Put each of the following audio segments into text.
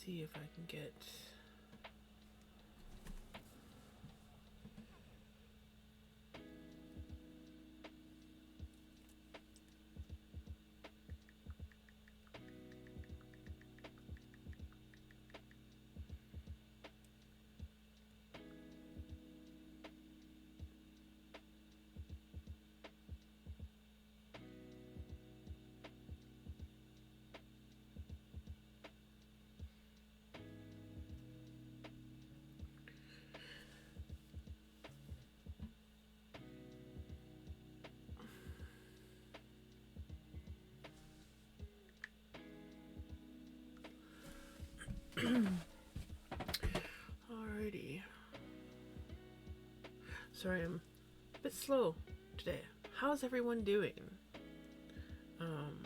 see if I can get... Alrighty. Sorry, I'm a bit slow today. How's everyone doing? I'm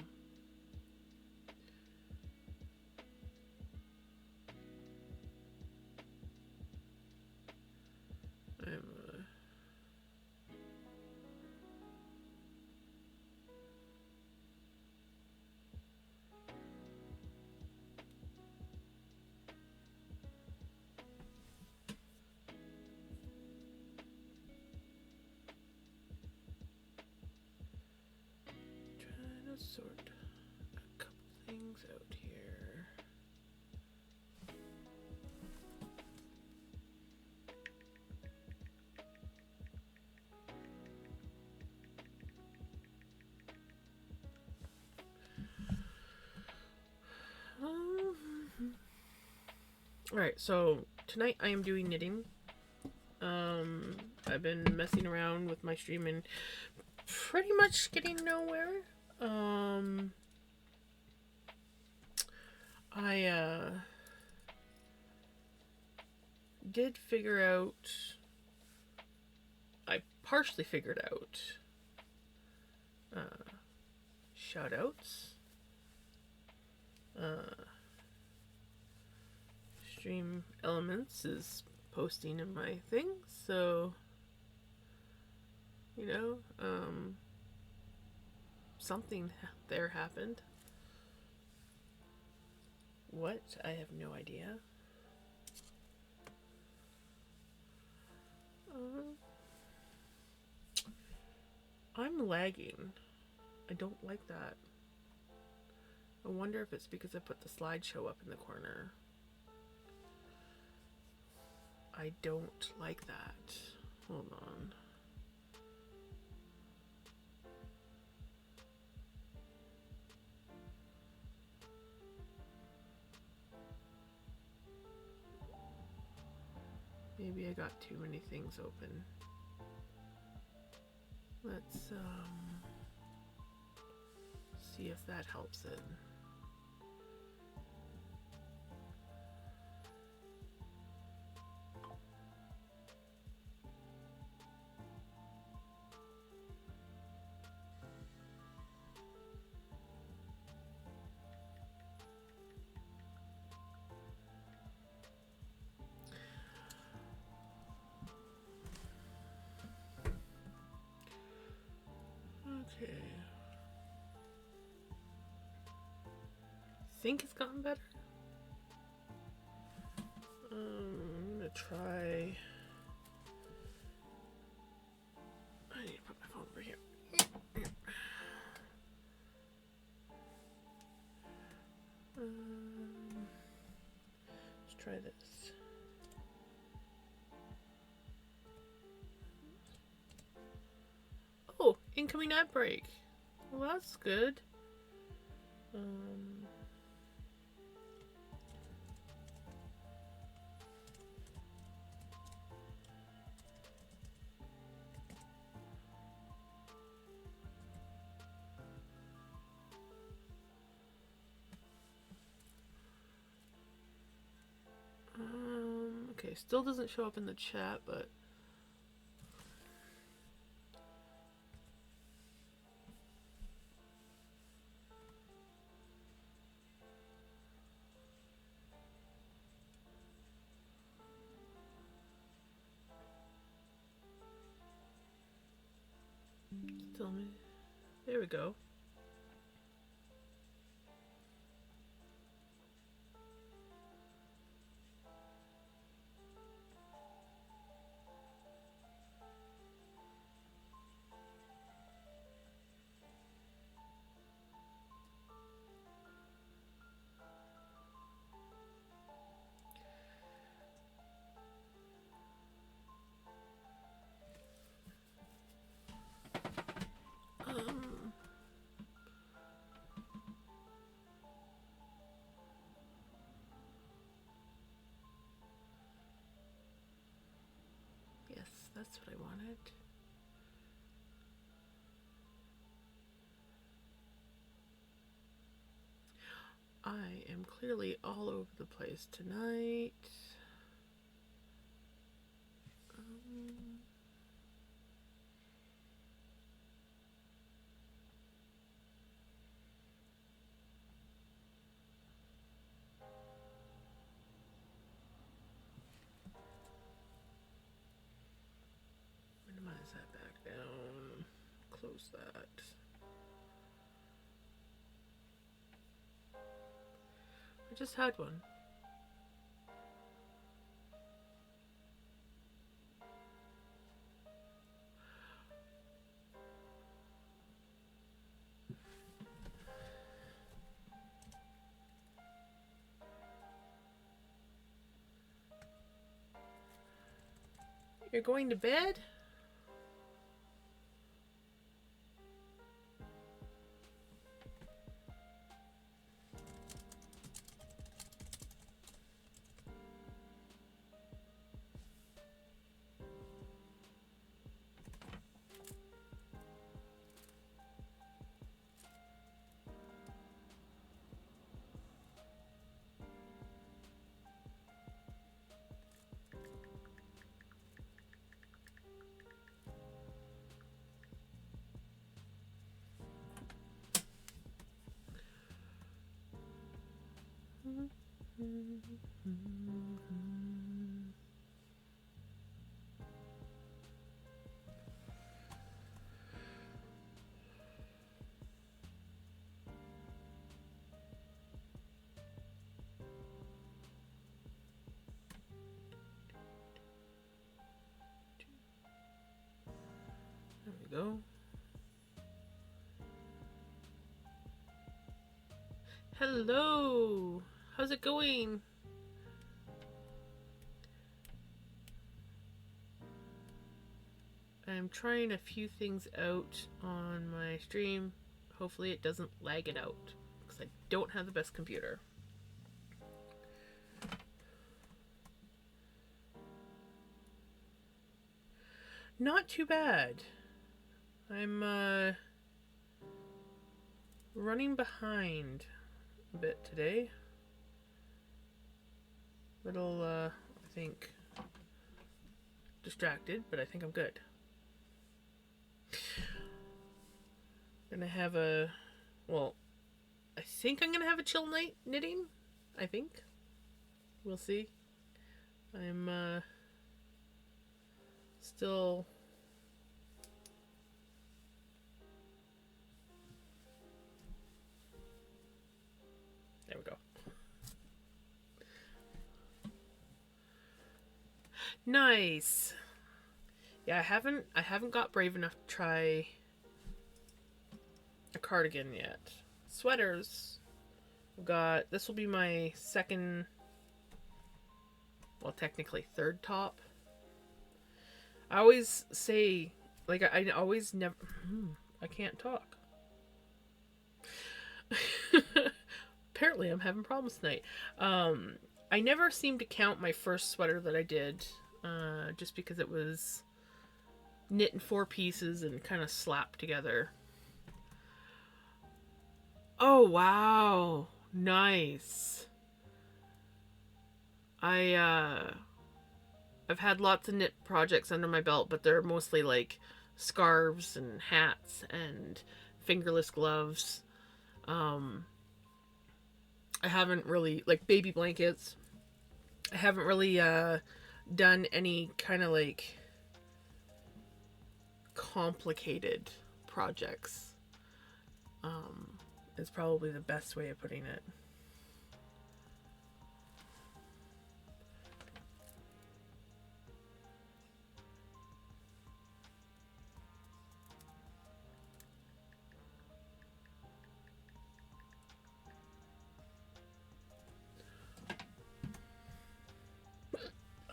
trying to sort a couple things out here. Alright, so tonight I am doing knitting. I've been messing around with my stream and pretty much getting nowhere. I did figure out, I partially figured out shoutouts. Stream Elements is posting in my thing, so you know, something there happened. What? I have no idea. I'm lagging. I don't like that. I wonder if it's because I put the slideshow up in the corner. I don't like that. Hold on. Maybe I got too many things open. Let's see if that helps it. Okay. Think it's gotten better? I'm gonna try. I need to put my phone over here. Let's try this. Oh, incoming ad break. Well, that's good. Okay, still doesn't show up in the chat, but tell me. There we go. That's what I wanted. I am clearly all over the place tonight. Minimize that back down. Close that. I just had one. You're going to bed? There we go. Hello! How's it going? I'm trying a few things out on my stream. Hopefully it doesn't lag it out, because I don't have the best computer. Not too bad. I'm running behind a bit today. Little, I think, distracted, but I think I'm good. Gonna have a, well, I think I'm gonna have a chill night knitting. I think. We'll see. I'm, still... There we go. Nice. Yeah, I haven't got brave enough to try a cardigan yet. Sweaters. I've got, this will be my second, well, technically third top. I always say, like, I always never, I can't talk. Apparently I'm having problems tonight. I never seem to count my first sweater that I did, just because it was knit in 4 pieces and kind of slapped together. Oh, wow. Nice. I've had lots of knit projects under my belt, but they're mostly like scarves and hats and fingerless gloves. I haven't really, like, baby blankets. I haven't really done any kind of like complicated projects. Is probably the best way of putting it.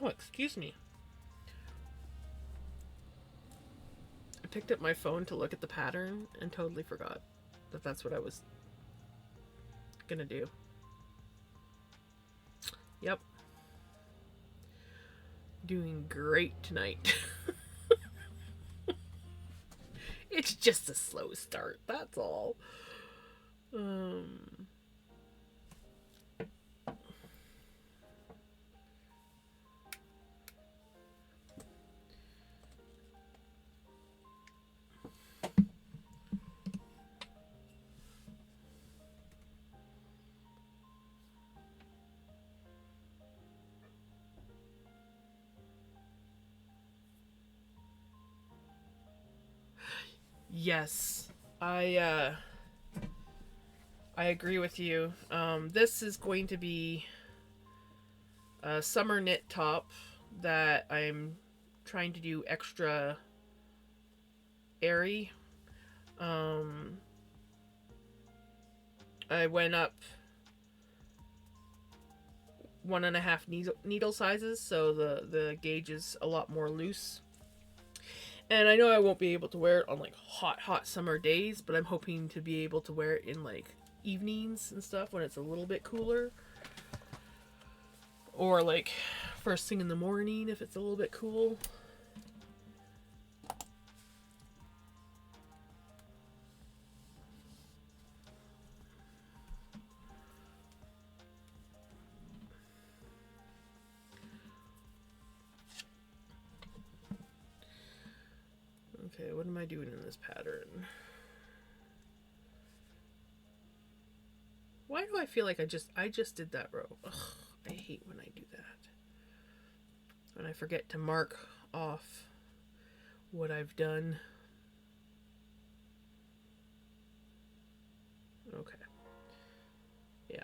Oh, excuse me. I picked up my phone to look at the pattern and totally forgot that that's what I was gonna do. Yep. Doing great tonight. It's just a slow start, that's all. Um, yes, I agree with you. This is going to be a summer knit top that I'm trying to do extra airy. Um, I went up 1.5 needle sizes, so the gauge is a lot more loose. And I know I won't be able to wear it on like hot summer days, but I'm hoping to be able to wear it in like evenings and stuff when it's a little bit cooler, or like first thing in the morning if it's a little bit cool. Okay, what am I doing in this pattern? Why do I feel like I just did that row? Ugh, I hate when I do that. When I forget to mark off what I've done. Okay. Yeah.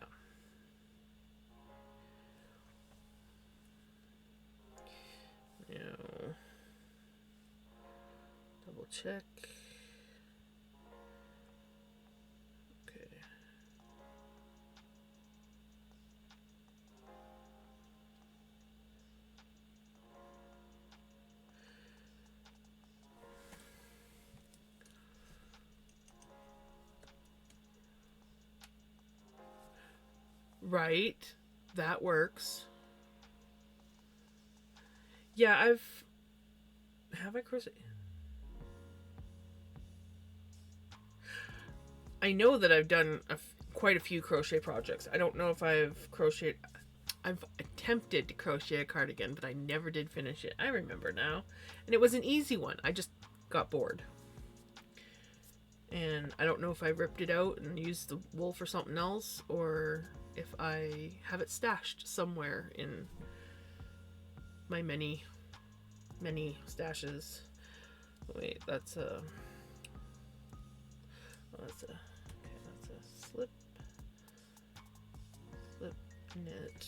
Now, double check. Okay. Right. That works. Yeah, have I crocheted? I know that I've done quite a few crochet projects. I don't know if I've attempted to crochet a cardigan, but I never did finish it. I remember now. And it was an easy one. I just got bored. And I don't know if I ripped it out and used the wool for something else, or if I have it stashed somewhere in my many stashes. Wait, that's a slip knit.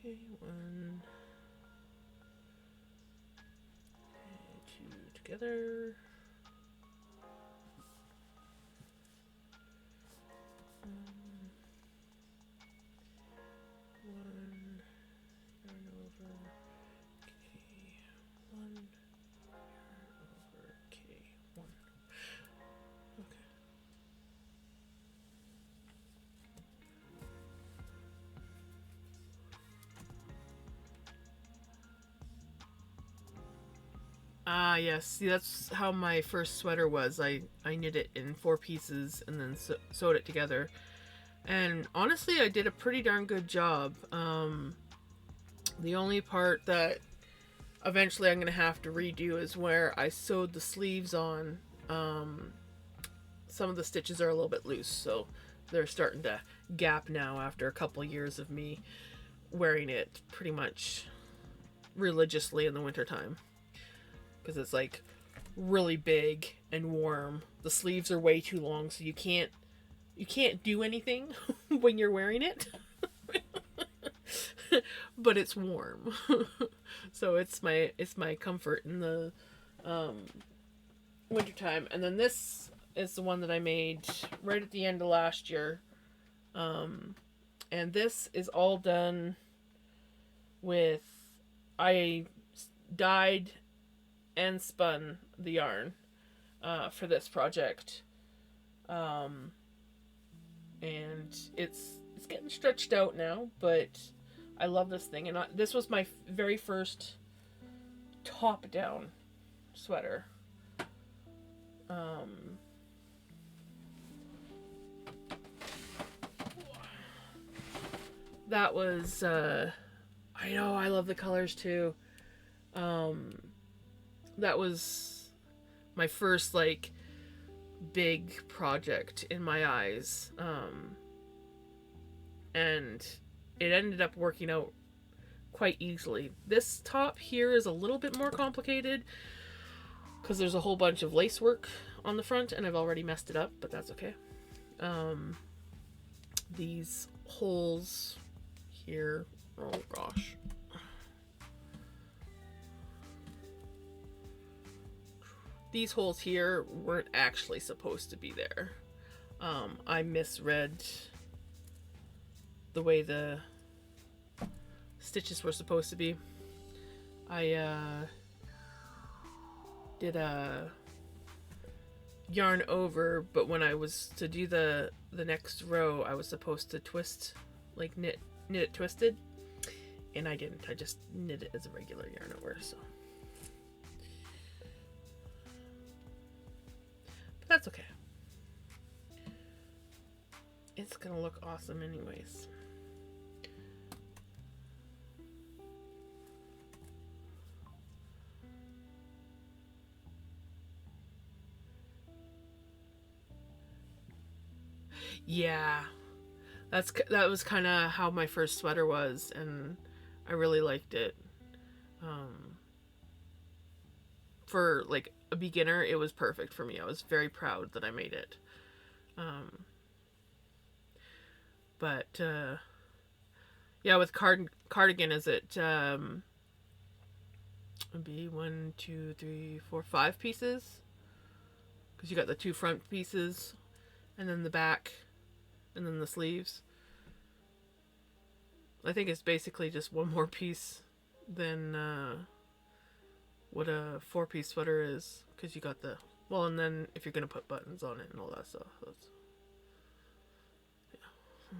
Okay, 1, 2 together. 1 yarn over K1 yarn over K1. Okay. Ah, yes. See, that's how my first sweater was. I knit it in 4 pieces and then sewed it together. And honestly, I did a pretty darn good job. The only part that eventually I'm going to have to redo is where I sewed the sleeves on. Some of the stitches are a little bit loose, so they're starting to gap now after a couple years of me wearing it pretty much religiously in the wintertime. Because it's like really big and warm. The sleeves are way too long, so you can't do anything when you're wearing it. but it's warm. So it's my comfort in the um, wintertime. And then this is the one that I made right at the end of last year. Um, and this is all done with, I dyed and spun the yarn for this project. Um, and it's getting stretched out now, but I love this thing. And this was my very first top down sweater. Um, that was I know, I love the colors too. Um, that was my first like big project in my eyes. And it ended up working out quite easily. This top here is a little bit more complicated because there's a whole bunch of lace work on the front, and I've already messed it up, but that's okay. These holes here, oh gosh. These holes here weren't actually supposed to be there. I misread the way the stitches were supposed to be. I did a yarn over, but when I was to do the next row, I was supposed to twist, like knit it twisted, and I didn't. I just knit it as a regular yarn over, so. But that's okay. It's gonna look awesome anyways. Yeah, that was kind of how my first sweater was, and I really liked it. For like a beginner, it was perfect for me. I was very proud that I made it. But yeah, with cardigan, is it would be 1, 2, 3, 4, 5 pieces? Because you got the 2 front pieces, and then the back, and then the sleeves. I think it's basically just one more piece than what a 4-piece sweater is, because you got the, well, and then if you're gonna put buttons on it and all that stuff, that's, yeah.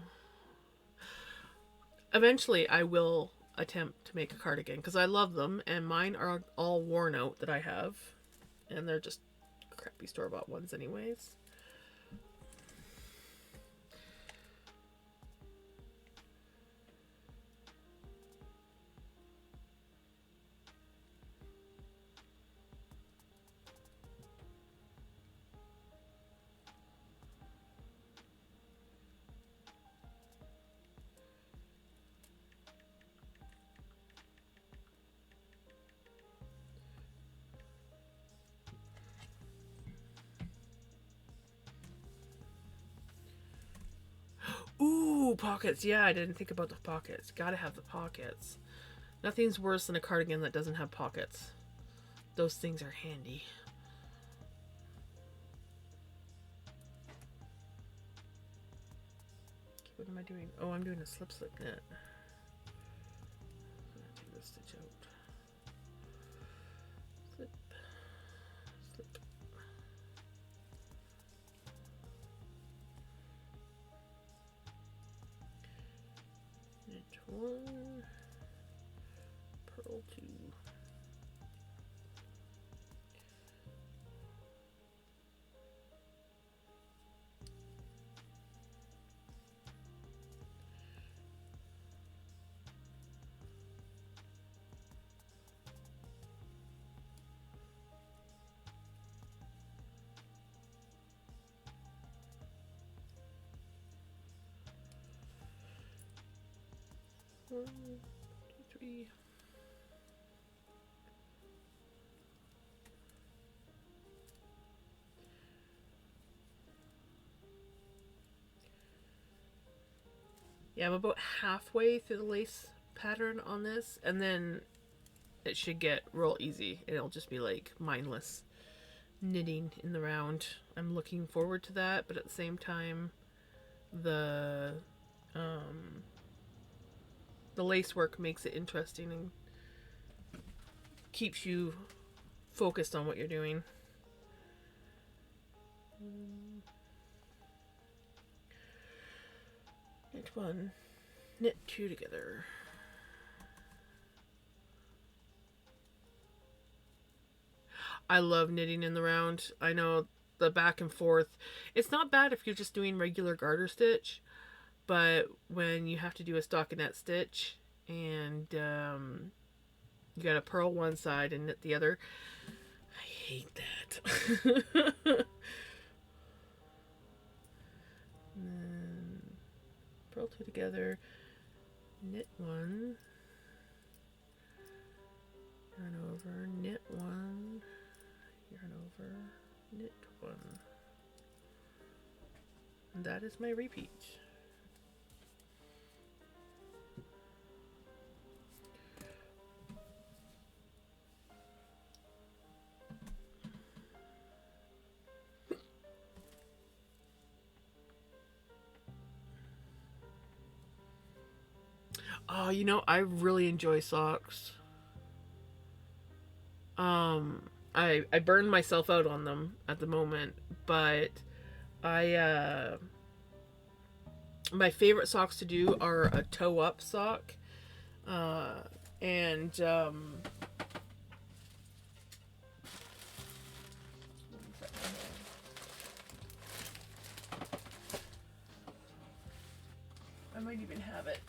Eventually I will attempt to make a cardigan, because I love them, and mine are all worn out that I have, and they're just crappy store-bought ones anyways. Ooh, pockets. Yeah, I didn't think about the pockets. Gotta have the pockets. Nothing's worse than a cardigan that doesn't have pockets. Those things are handy. What am I doing? Oh, I'm doing a slip knit. I'm gonna take this stitch out. Slip. Slip. Knit 1. Purl 2. One, 2, 3. Yeah, I'm about halfway through the lace pattern on this, and then it should get real easy. It'll just be like mindless knitting in the round. I'm looking forward to that, but at the same time, the lace work makes it interesting and keeps you focused on what you're doing. Knit one, knit two together. I love knitting in the round. I know the back and forth. It's not bad if you're just doing regular garter stitch, but when you have to do a stockinette stitch and you gotta purl one side and knit the other, I hate that. And then purl two together, knit one, yarn over, knit one, yarn over, knit one. And that is my repeat. Oh, you know, I really enjoy socks. I burned myself out on them at the moment, but I my favorite socks to do are a toe up sock, and I might even have it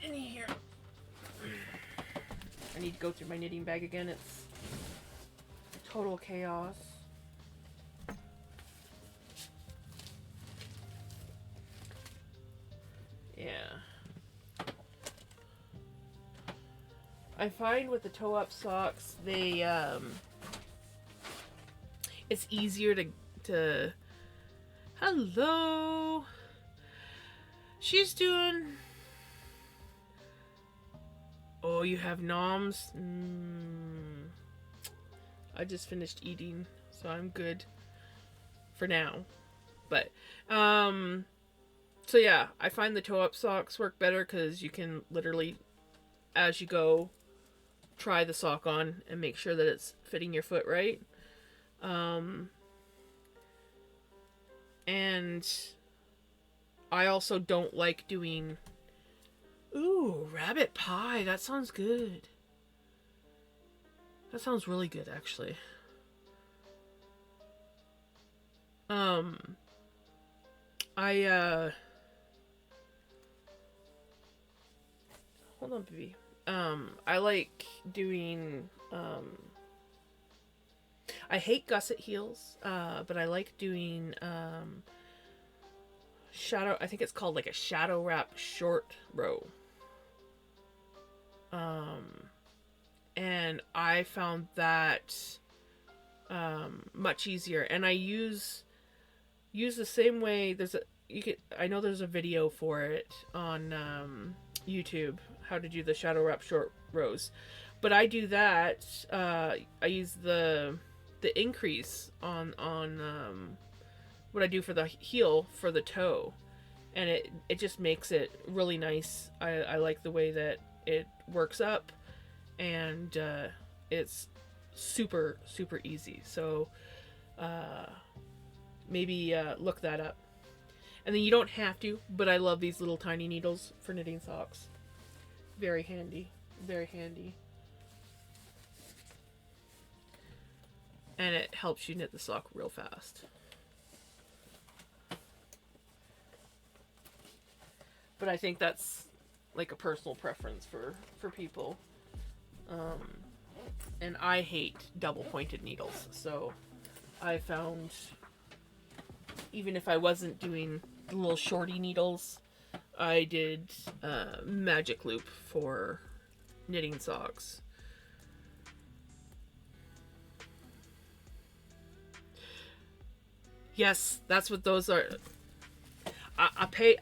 in here. I need to go through my knitting bag again. It's total chaos. Yeah. I find with the toe up socks, they it's easier to hello. She's doing. Oh, you have noms? I just finished eating, so I'm good for now. But, so yeah, I find the toe-up socks work better because you can literally, as you go, try the sock on and make sure that it's fitting your foot right. And I also don't like doing... Ooh, rabbit pie. That sounds good. That sounds really good, actually. Hold on, baby. I like doing, I hate gusset heels, but I like doing, shadow, I think it's called like a shadow wrap short row. And I found that much easier, and I use the same way. I know there's a video for it on YouTube, how to do the shadow wrap short rows, but I do that. I use the increase on what I do for the heel for the toe, and it just makes it really nice. I like the way that it works up, and it's super easy. So maybe look that up. And then you don't have to, but I love these little tiny needles for knitting socks. Very handy, very handy. And it helps you knit the sock real fast. But I think that's like a personal preference for people. And I hate double pointed needles, so I found even if I wasn't doing the little shorty needles, I did magic loop for knitting socks. Yes, that's what those are. I paid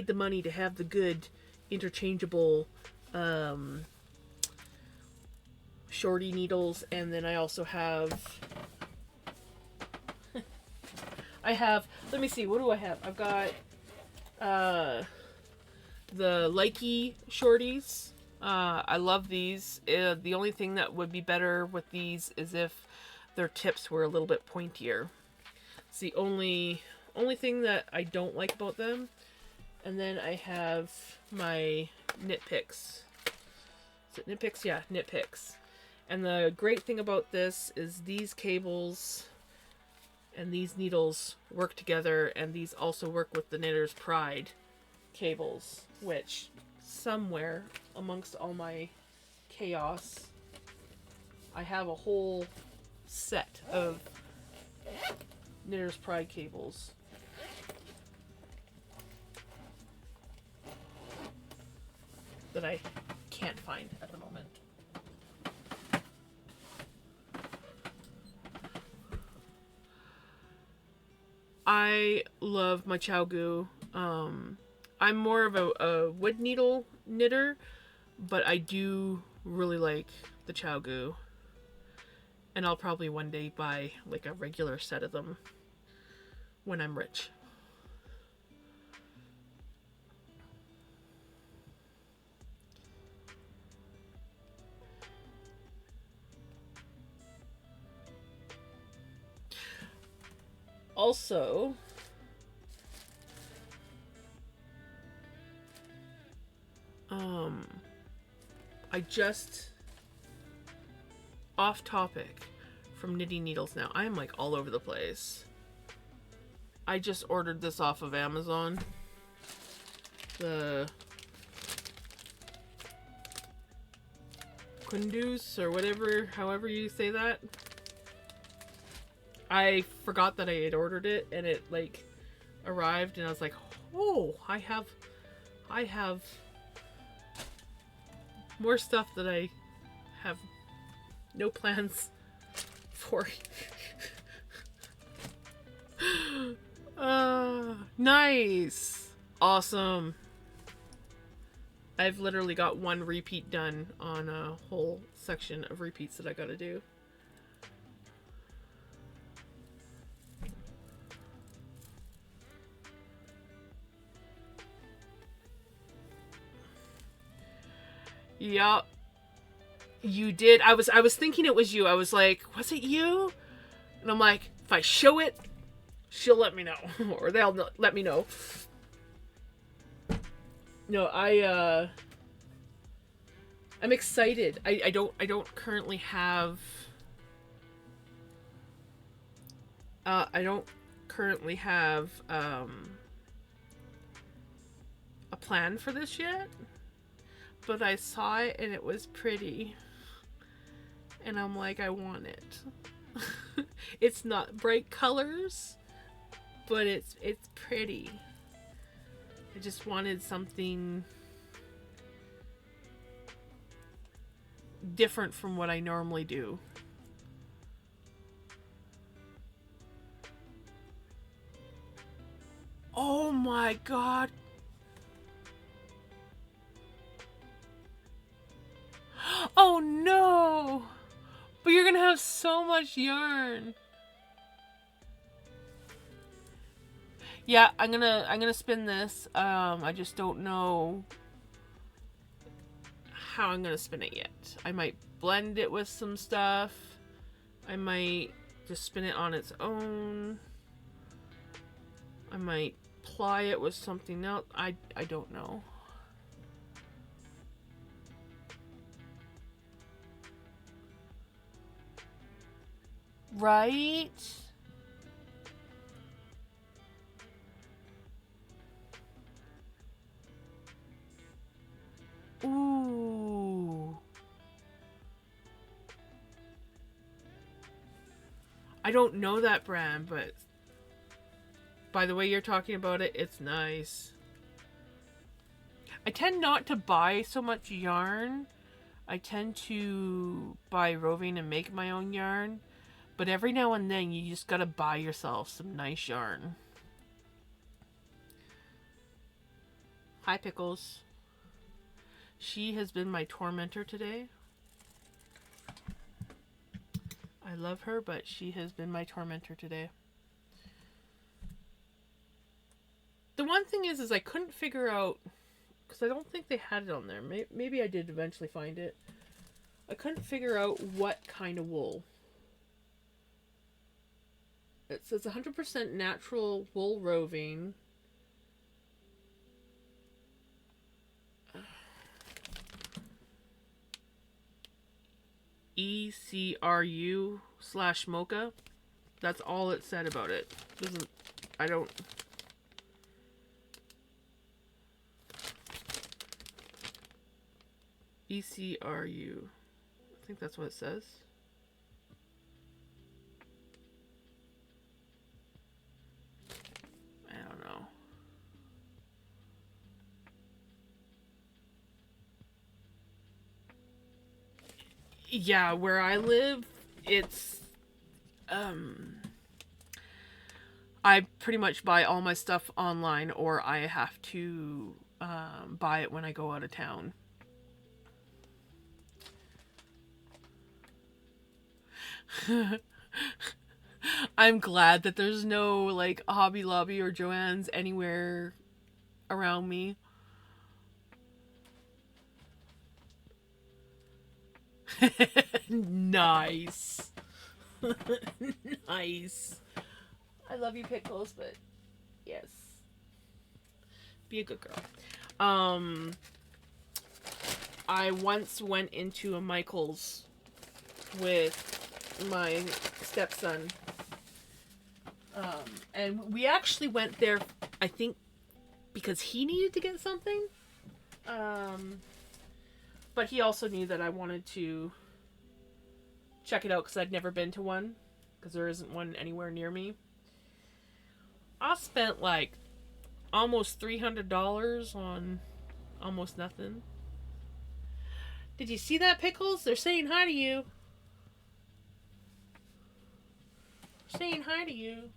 the money to have the good interchangeable um, shorty needles, and then I also have let me see, what do I have? I've got the Likey shorties. I love these. The only thing that would be better with these is if their tips were a little bit pointier. It's the only thing that I don't like about them. And then I have my Knit Picks. Is it Knit Picks? Yeah, Knit Picks. And the great thing about this is these cables and these needles work together, and these also work with the Knitter's Pride cables, which somewhere amongst all my chaos, I have a whole set of Knitter's Pride cables. That I can't find at the moment. I love my ChiaoGoo. I'm more of a wood needle knitter, but I do really like the ChiaoGoo. And I'll probably one day buy like a regular set of them when I'm rich. Also, I just, off topic from Knitting Needles now. I'm like all over the place. I just ordered this off of Amazon. The Kunduz or whatever, however you say that. I forgot that I had ordered it, and it like arrived, and I was like, "Oh, I have more stuff that I have no plans for." Nice. Awesome. I've literally got one repeat done on a whole section of repeats that I gotta do. Yup. You did. I was thinking it was you. I was like, was it you? And I'm like, if I show it, she'll let me know. Or they'll let me know. No, I'm excited. I don't currently have I don't currently have a plan for this yet. But I saw it and it was pretty. And I'm like, I want it. It's not bright colors, but it's pretty. I just wanted something different from what I normally do. Oh my god. Oh no! But you're gonna have so much yarn. Yeah, I'm gonna spin this. I just don't know how I'm gonna spin it yet. I might blend it with some stuff. I might just spin it on its own. I might ply it with something else. I don't know. Right? Ooh. I don't know that brand, but by the way you're talking about it, it's nice. I tend not to buy so much yarn. I tend to buy roving and make my own yarn. But every now and then you just gotta buy yourself some nice yarn. Hi, Pickles. She has been my tormentor today. I love her, but she has been my tormentor today. The one thing is I couldn't figure out, because I don't think they had it on there. Maybe I did eventually find it. I couldn't figure out what kind of wool. It says 100% natural wool roving. ECRU/mocha. That's all it said about it. Doesn't, I don't. ECRU. I think that's what it says. I don't know. Yeah, where I live, it's I pretty much buy all my stuff online, or I have to buy it when I go out of town. I'm glad that there's no like Hobby Lobby or Joann's anywhere around me. Nice. Nice. I love you, Pickles, but yes. Be a good girl. I once went into a Michael's with my stepson. And we actually went there, I think, because he needed to get something. But he also knew that I wanted to check it out because I'd never been to one, because there isn't one anywhere near me. I spent like almost $300 on almost nothing. Did you see that, Pickles? They're saying hi to you. Saying hi to you.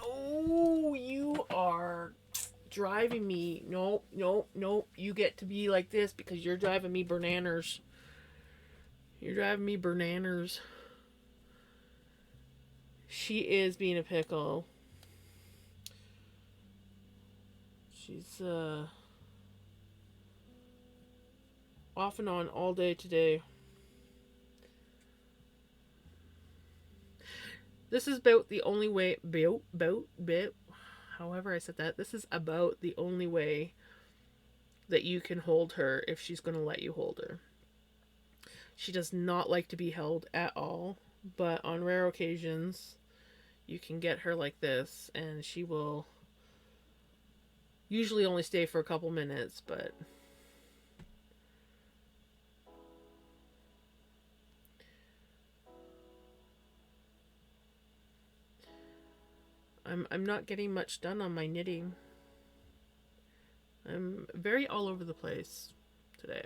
Oh, you are driving me. Nope, nope, nope. You get to be like this because you're driving me bananas. You're driving me bananas. She is being a pickle. She's off and on all day today. This is about the only way, however I said that, this is about the only way that you can hold her if she's going to let you hold her. She does not like to be held at all, but on rare occasions, you can get her like this, and she will usually only stay for a couple minutes, but I'm not getting much done on my knitting. I'm very all over the place today.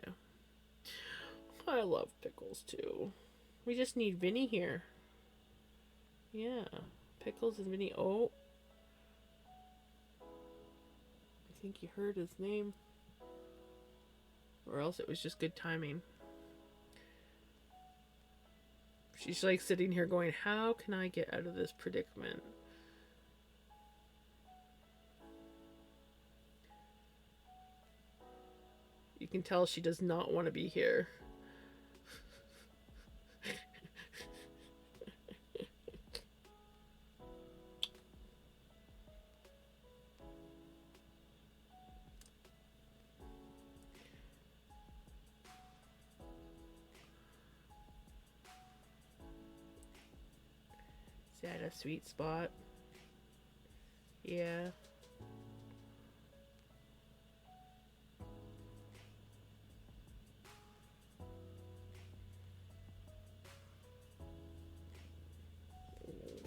I love Pickles too. We just need Vinny here. Yeah, Pickles and Vinny. Oh, I think you heard his name, or else it was just good timing. She's like sitting here going, how can I get out of this predicament? You can tell she does not want to be here. Is that a sweet spot? Yeah.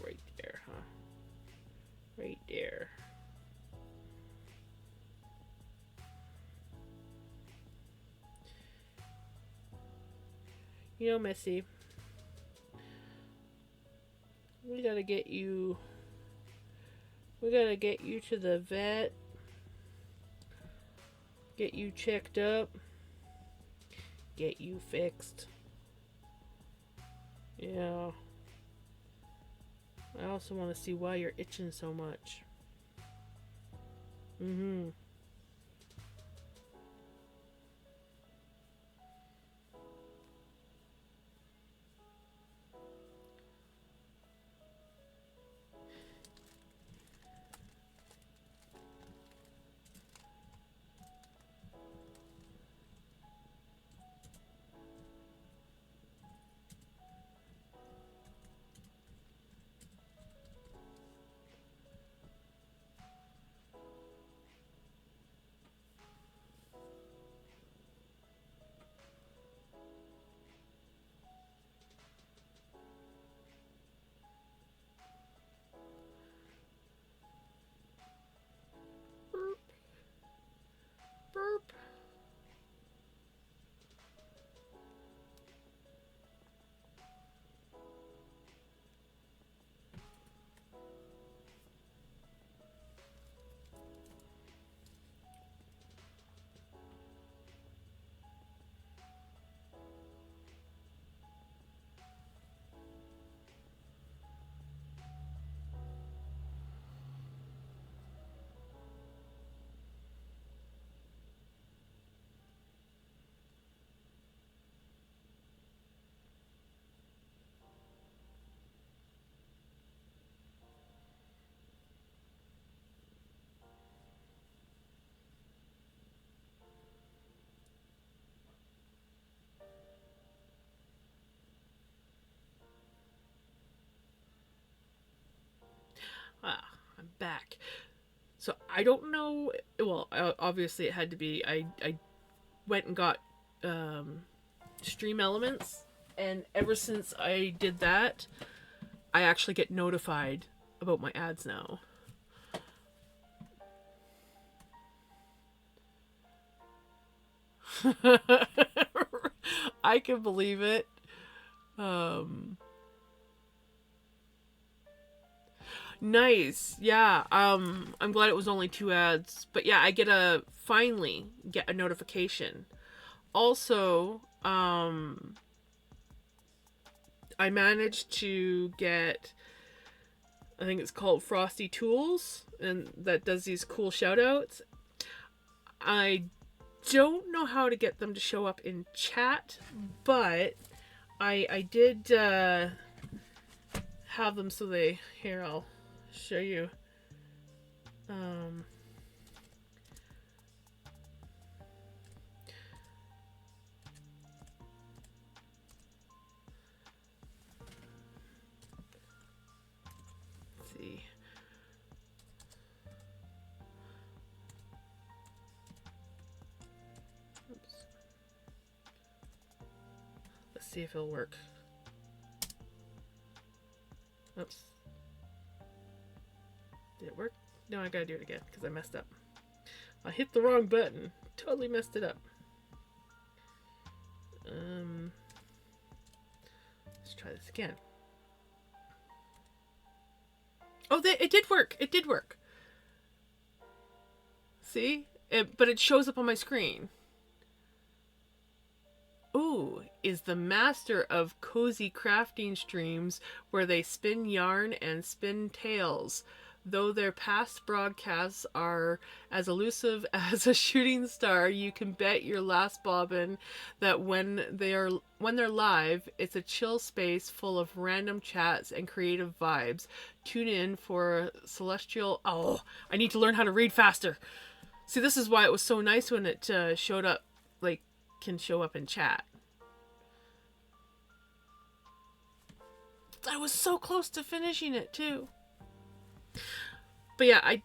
Right there, huh? Right there. You know, Missy, we gotta get you We gotta get you to the vet, get you checked up, get you fixed. Yeah. I also want to see why you're itching so much. Mm-hmm. Burp. Burp. Ah, I'm back. So I don't know. Well, obviously it had to be. I went and got Stream Elements, and ever since I did that, I actually get notified about my ads now. I can believe it. Um, nice. Yeah. I'm glad it was only 2 ads, but yeah, I finally get a notification. Also, I managed to get, I think it's called Frosty Tools, and that does these cool shout outs. I don't know how to get them to show up in chat, but I did have them so they, here, I'll show you. Um, let's see. Oops. Let's see if it'll work. Oops. Did it work? No, I gotta do it again because I messed up. I hit the wrong button. Totally messed it up. Let's try this again. Oh, it did work. It did work. See? But it shows up on my screen. Ooh, is the master of cozy crafting streams where they spin yarn and spin tales. Though their past broadcasts are as elusive as a shooting star, you can bet your last bobbin that when they're live, it's a chill space full of random chats and creative vibes. Tune in for celestial. Oh, I need to learn how to read faster. See, this is why it was so nice when it showed up, like, can show up in chat. I was so close to finishing it too. But yeah, I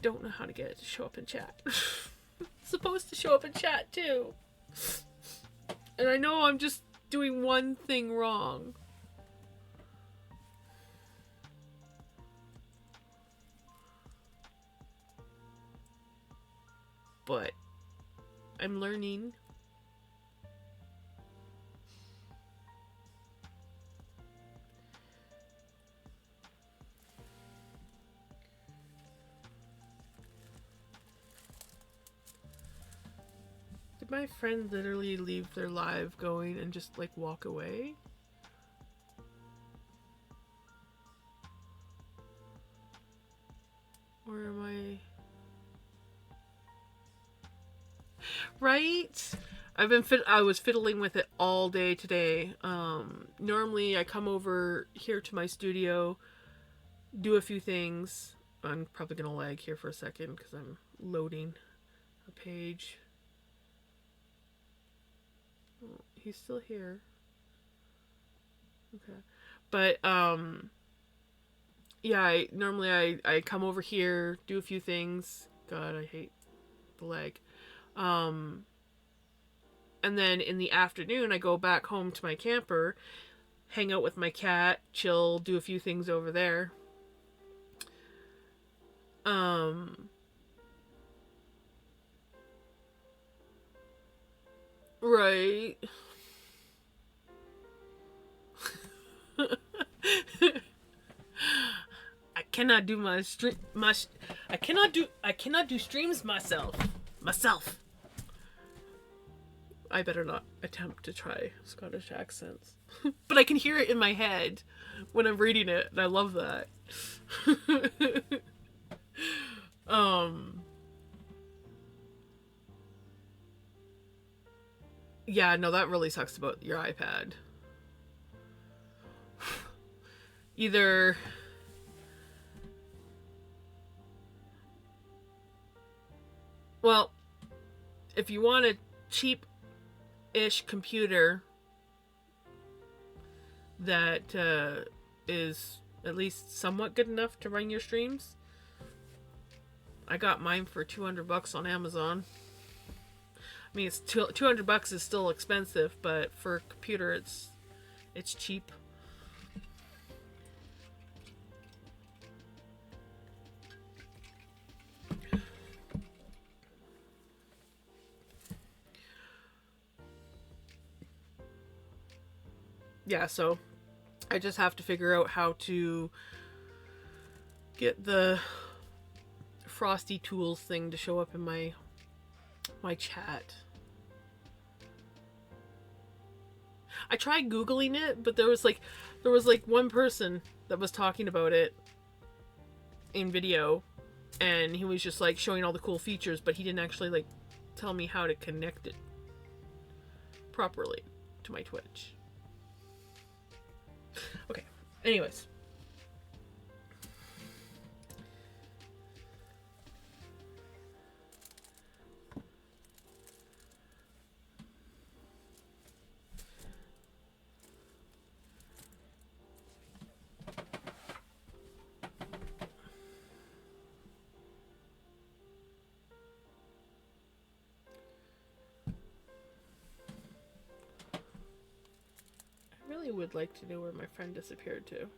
don't know how to get it to show up in chat. It's supposed to show up in chat too. And I know I'm just doing one thing wrong. But I'm learning. my friend literally leave their live going and just like walk away? Or am I... Right? I was fiddling with it all day today. Normally I come over here to my studio, do a few things. I'm probably gonna lag here for a second because I'm loading a page. Oh, he's still here. Okay. But yeah, I come over here, do a few things. God, I hate the lag. And then in the afternoon, I go back home to my camper, hang out with my cat, chill, do a few things over there. Right. I cannot do I cannot do streams myself. I better not attempt to try Scottish accents. But I can hear it in my head when I'm reading it, and I love that. Yeah, no, that really sucks about your iPad. Either... Well, if you want a cheap-ish computer that is at least somewhat good enough to run your streams, I got mine for $200 on Amazon. I mean, it's $200 is still expensive, but for a computer, it's cheap. Yeah, so I just have to figure out how to get the Frosty Tools thing to show up in my chat. I tried Googling it, but there was like one person that was talking about it in video, and he was just like showing all the cool features, but he didn't actually like tell me how to connect it properly to my Twitch. Okay, anyways. I really would like to know where my friend disappeared to.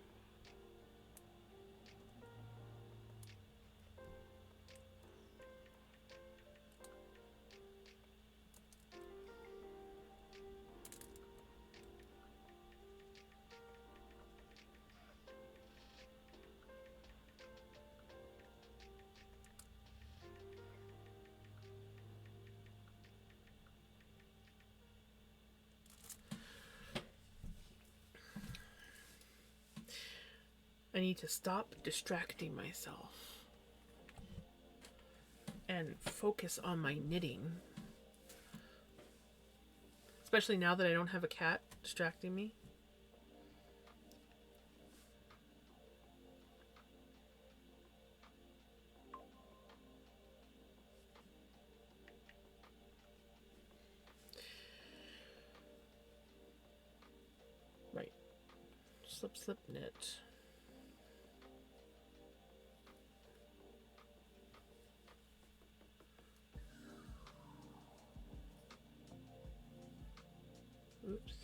I need to stop distracting myself and focus on my knitting. Especially now that I don't have a cat distracting me. Right. Slip, slip, knit. Oops.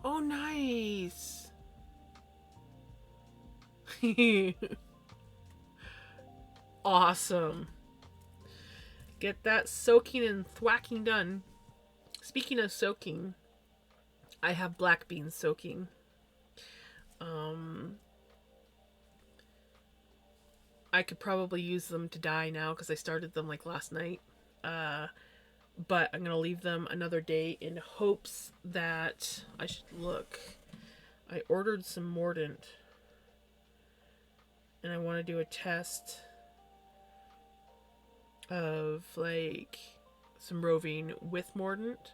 Oh, nice. Awesome. Get that soaking and thwacking done. Speaking of soaking, I have black beans soaking. Um, I could probably use them to dye now because I started them like last night. Uh, but I'm gonna leave them another day in hopes that I should look. I ordered some mordant, and I want to do a test of like some roving with mordant,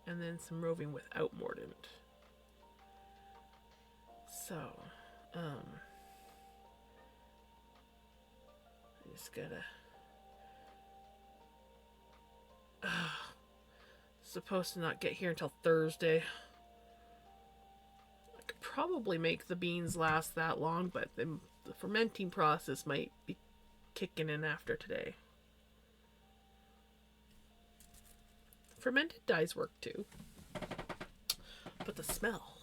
and then some roving without mordant. So, I just gotta. Supposed to not get here until Thursday. I could probably make the beans last that long, but the fermenting process might be kicking in after today. Fermented dyes work too. But the smell.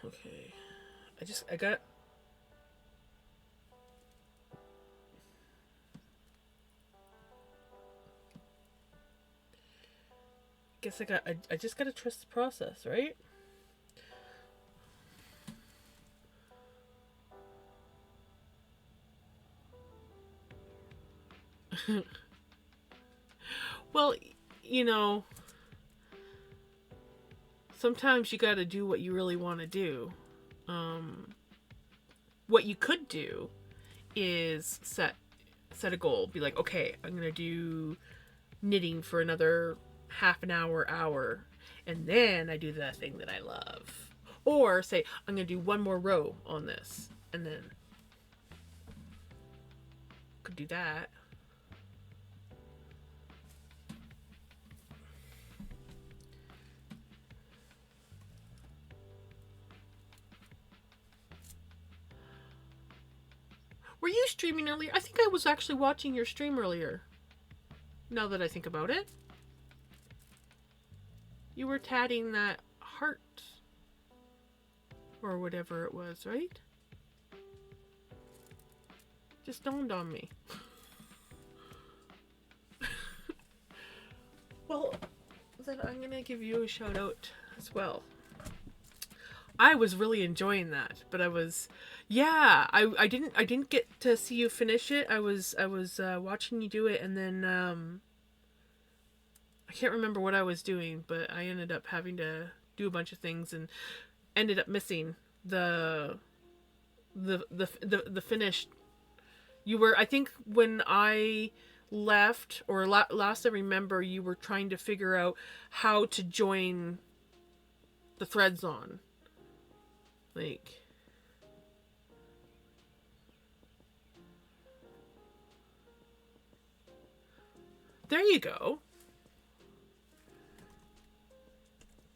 Okay. I got. Guess I just gotta trust the process, right? Well, you know, sometimes you gotta do what you really want to do. What you could do is set a goal. Be like, okay, I'm gonna do knitting for another half an hour, and then I do that thing that I love. Or say, I'm gonna do one more row on this, and then could do that. Were you streaming earlier? I think I was actually watching your stream earlier. Now that I think about it. You were tatting that heart. Or whatever it was, right? Just dawned on me. Well, then I'm gonna give you a shout out as well. I was really enjoying that, but I didn't get to see you finish it. I was watching you do it, and then I can't remember what I was doing, but I ended up having to do a bunch of things and ended up missing the finished. You were, I think, when I left, or last I remember, you were trying to figure out how to join the threads on. Like, there you go.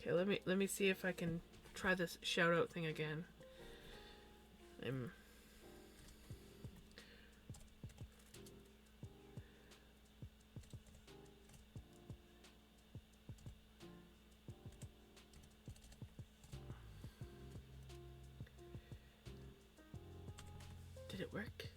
Okay, let me see if I can try this shout out thing again. Did it work?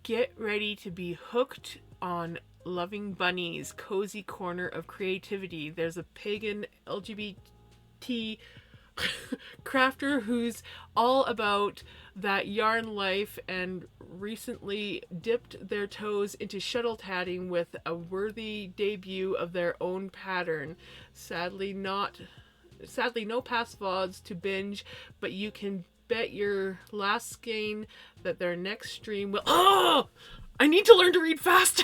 Get ready to be hooked on Loving Bunny's cozy corner of creativity. There's a pagan LGBT crafter who's all about that yarn life and recently dipped their toes into shuttle tatting with a worthy debut of their own pattern. Sadly no past VODs to binge, but you can bet your last skein that their next stream will. Oh! I need to learn to read faster!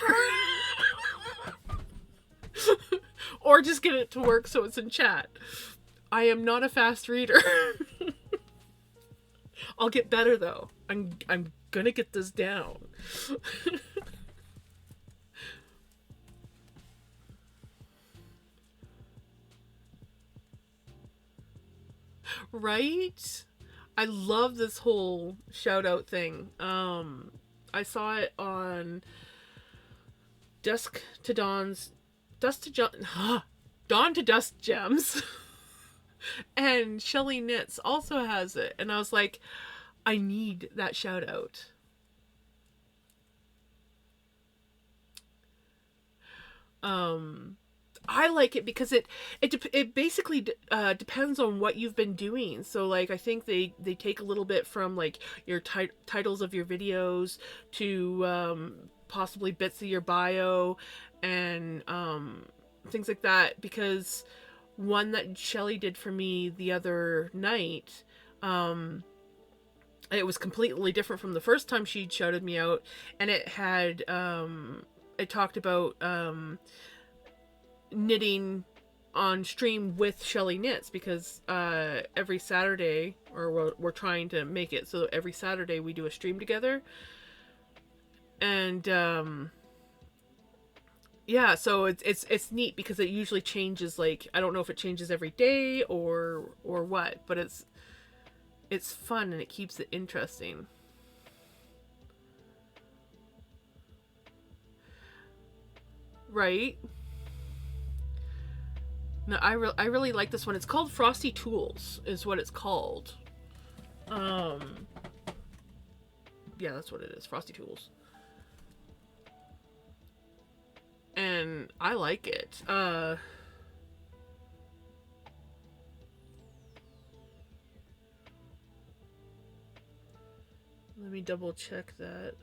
Or just get it to work so it's in chat. I am not a fast reader. I'll get better though. I'm gonna get this down. Right? I love this whole shout out thing. I saw it on Dusk to Dawn's Dust to Dawn to Dusk Gems. And Shelly Knits also has it. And I was like, I need that shout out. I like it because it basically depends on what you've been doing. So like I think they take a little bit from like your titles of your videos to possibly bits of your bio and things like that. Because one that Shelly did for me the other night, it was completely different from the first time she shouted me out, and it had it talked about knitting on stream with Shelly Knits, because every Saturday, or we're trying to make it so every Saturday we do a stream together. And yeah, so it's neat because it usually changes. Like, I don't know if it changes every day or what, but it's fun and it keeps it interesting. Right? No, I really like this one. It's called Frosty Tools, is what it's called. Yeah, that's what it is. Frosty Tools. And I like it. Let me double check that.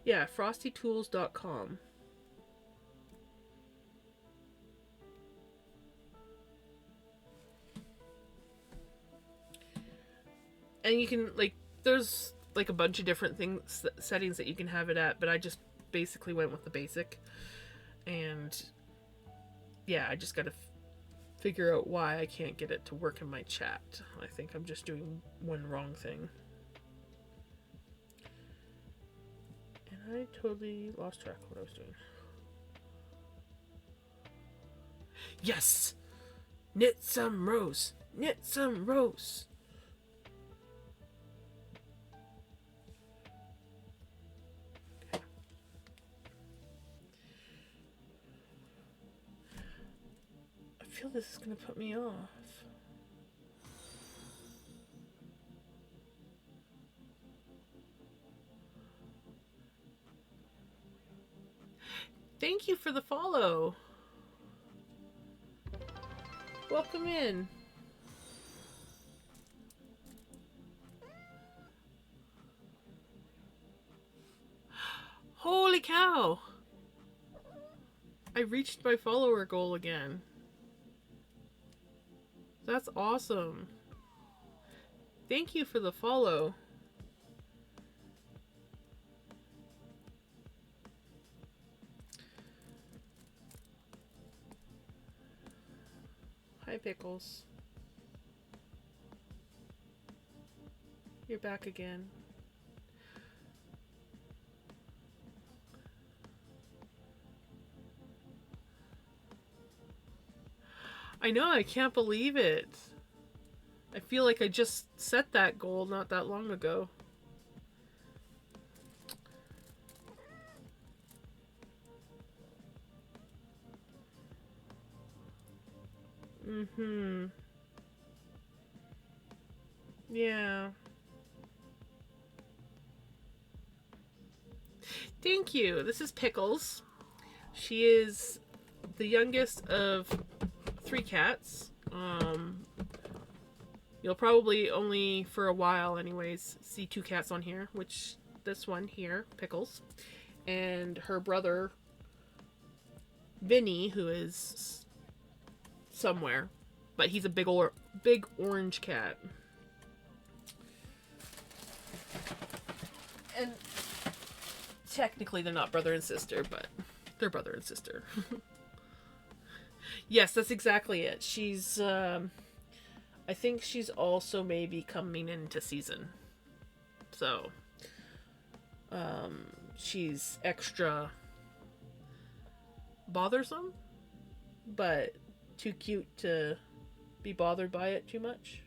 Yeah, frostytools.com. And you can, like, there's like a bunch of different things, settings that you can have it at, but I just basically went with the basic. And yeah, I just gotta figure out why I can't get it to work in my chat. I think I'm just doing one wrong thing. And I totally lost track of what I was doing. Yes! Knit some rows! Knit some rows! I feel this is gonna put me off. Thank you for the follow. Welcome in. Holy cow! I reached my follower goal again. That's awesome. Thank you for the follow. Hi, Pickles. You're back again. I know, I can't believe it. I feel like I just set that goal not that long ago. Mm-hmm. Yeah. Thank you. This is Pickles. She is the youngest of 3 cats. You'll probably only, for a while anyways, see 2 cats on here, which this one here, Pickles, and her brother, Vinny, who is somewhere, but he's a big orange cat. And technically they're not brother and sister, but they're brother and sister. Yes, that's exactly it. She's I think she's also maybe coming into season. So, she's extra bothersome, but too cute to be bothered by it too much.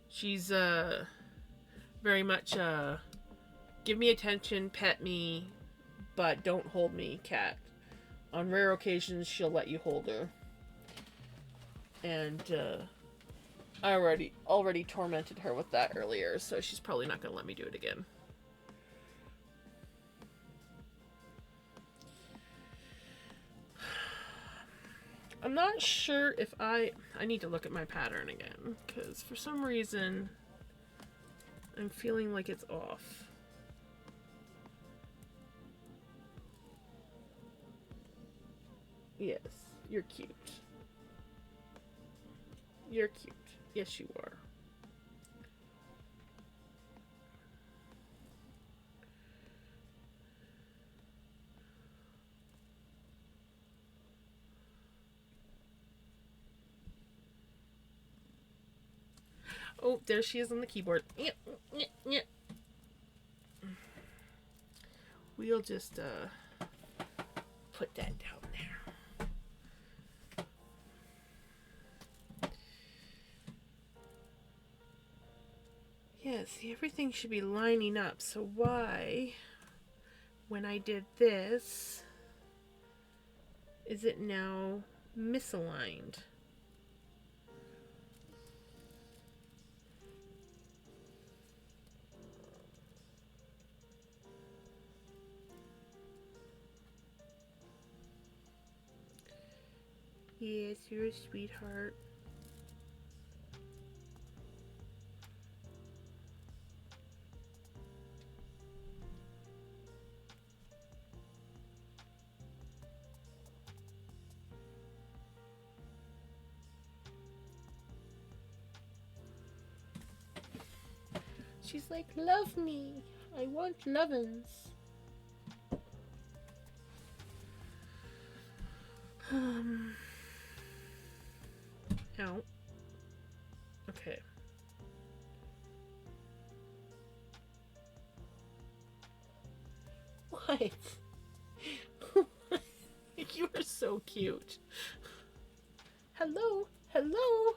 She's very much give me attention, pet me, but don't hold me cat. On rare occasions, she'll let you hold her. And I already tormented her with that earlier, so she's probably not going to let me do it again. I'm not sure if I need to look at my pattern again, because for some reason I'm feeling like it's off. Yes, you're cute. You're cute. Yes, you are. Oh, there she is on the keyboard. We'll just put that down there. Yeah, see, everything should be lining up. So why, when I did this, is it now misaligned? Yes, you're a sweetheart. She's like, love me. I want lovin's. Ow. Okay. What? You are so cute. Hello? Hello?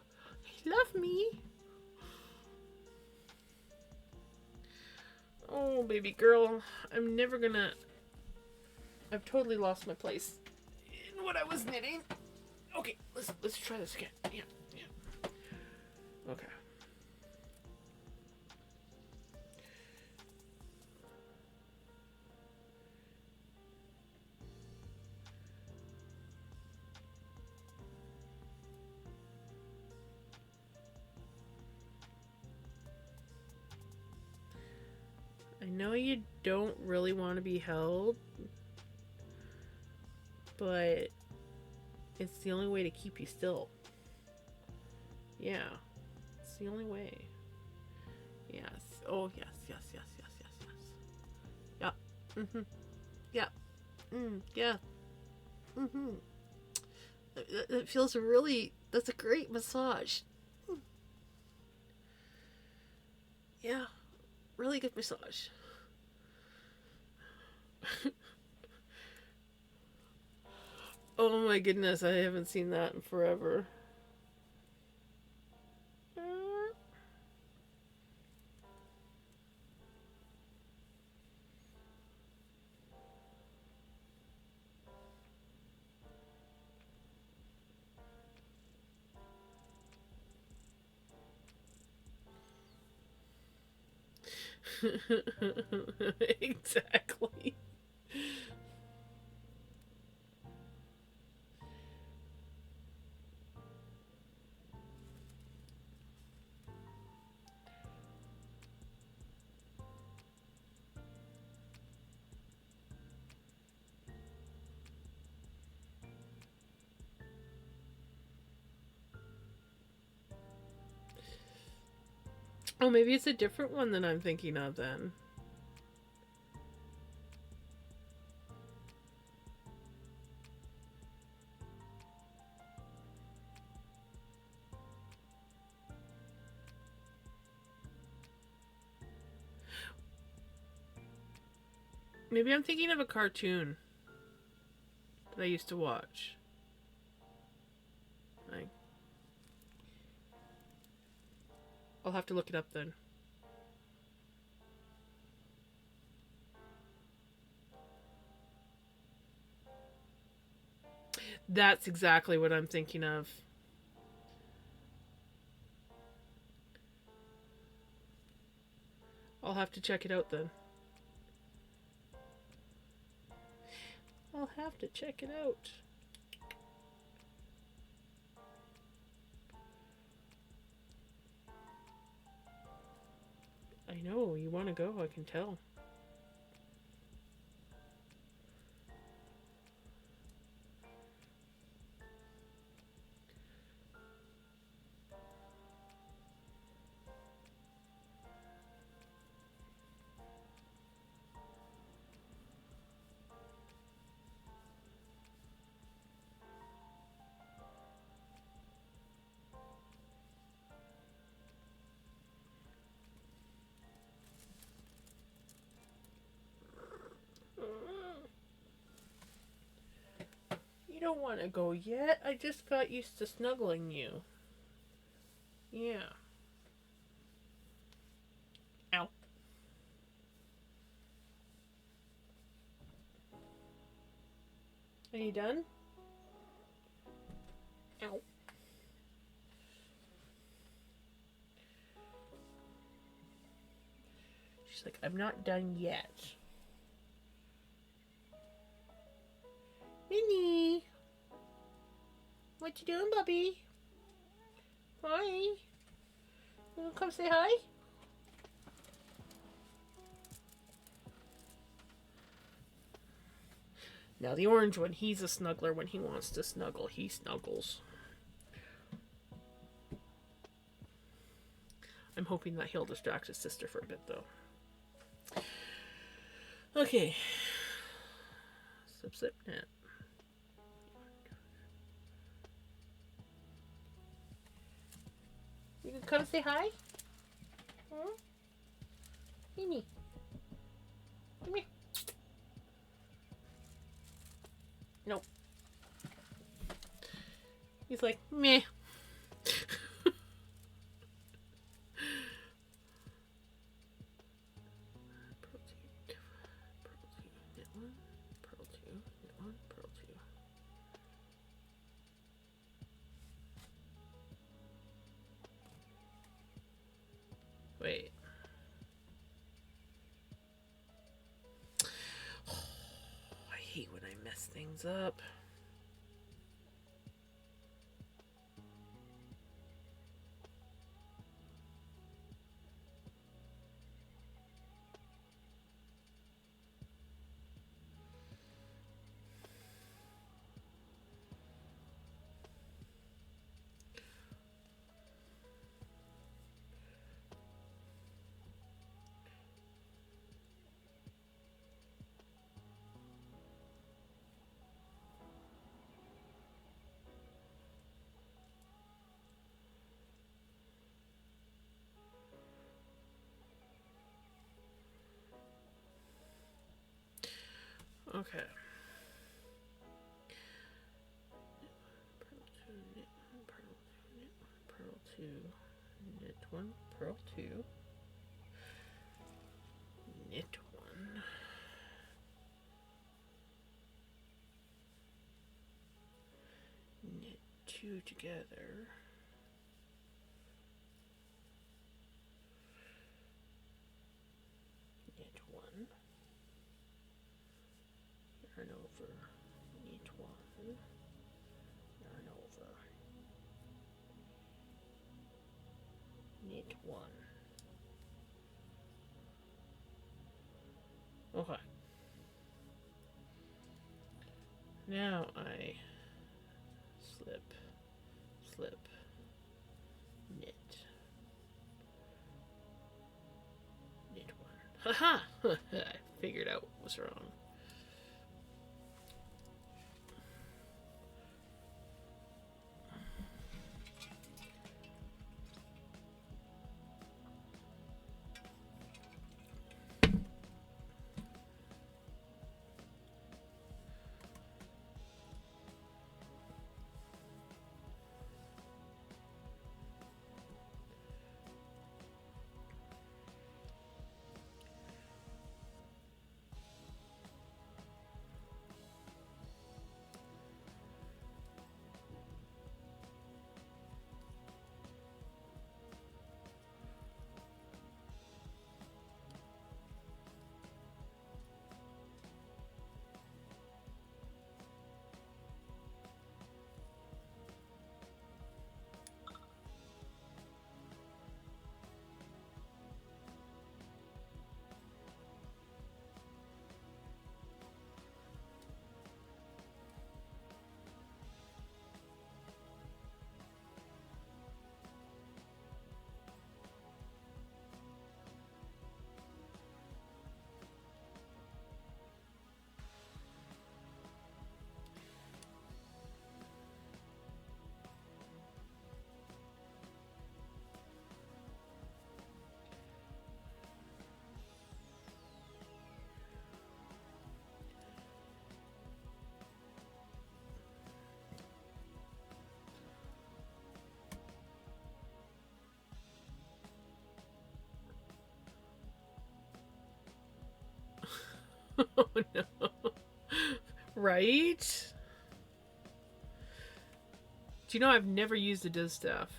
Love me? Oh, baby girl. I'm never gonna... I've totally lost my place in what I was knitting. Okay, let's try this again. Yeah. Okay. I know you don't really want to be held, but it's the only way to keep you still. Yeah, it's the only way. Yes. Oh, yes. Yeah. Yeah. Yeah. It feels really... That's a great massage. Yeah. Really good massage. Oh my goodness, I haven't seen that in forever. Exactly. Oh, maybe it's a different one than I'm thinking of then. Maybe I'm thinking of a cartoon that I used to watch. I'll have to look it up then. That's exactly what I'm thinking of. I'll have to check it out then. I'll have to check it out. I know, you want to go, I can tell. You don't want to go yet. I just got used to snuggling you. Yeah. Ow. Are you done? Ow. She's like, I'm not done yet. Minnie! What you doing, Bubby? Hi. You wanna come say hi? Now the orange one, he's a snuggler. When he wants to snuggle, he snuggles. I'm hoping that he'll distract his sister for a bit, though. Okay. Slip, net. You can come say hi? Hmm? Mimi. Come here. Nope. He's like, meh. Wait. Oh, I hate when I mess things up. Okay. Pearl 2, knit 1, pearl 2, knit 1, knit 2 together, knit 1, yarn over, knit 1, yarn over, knit 1. Okay. Now I slip, slip, knit, knit 1. Haha! I figured out what was wrong. Oh no. Right? Do you know I've never used a distaff?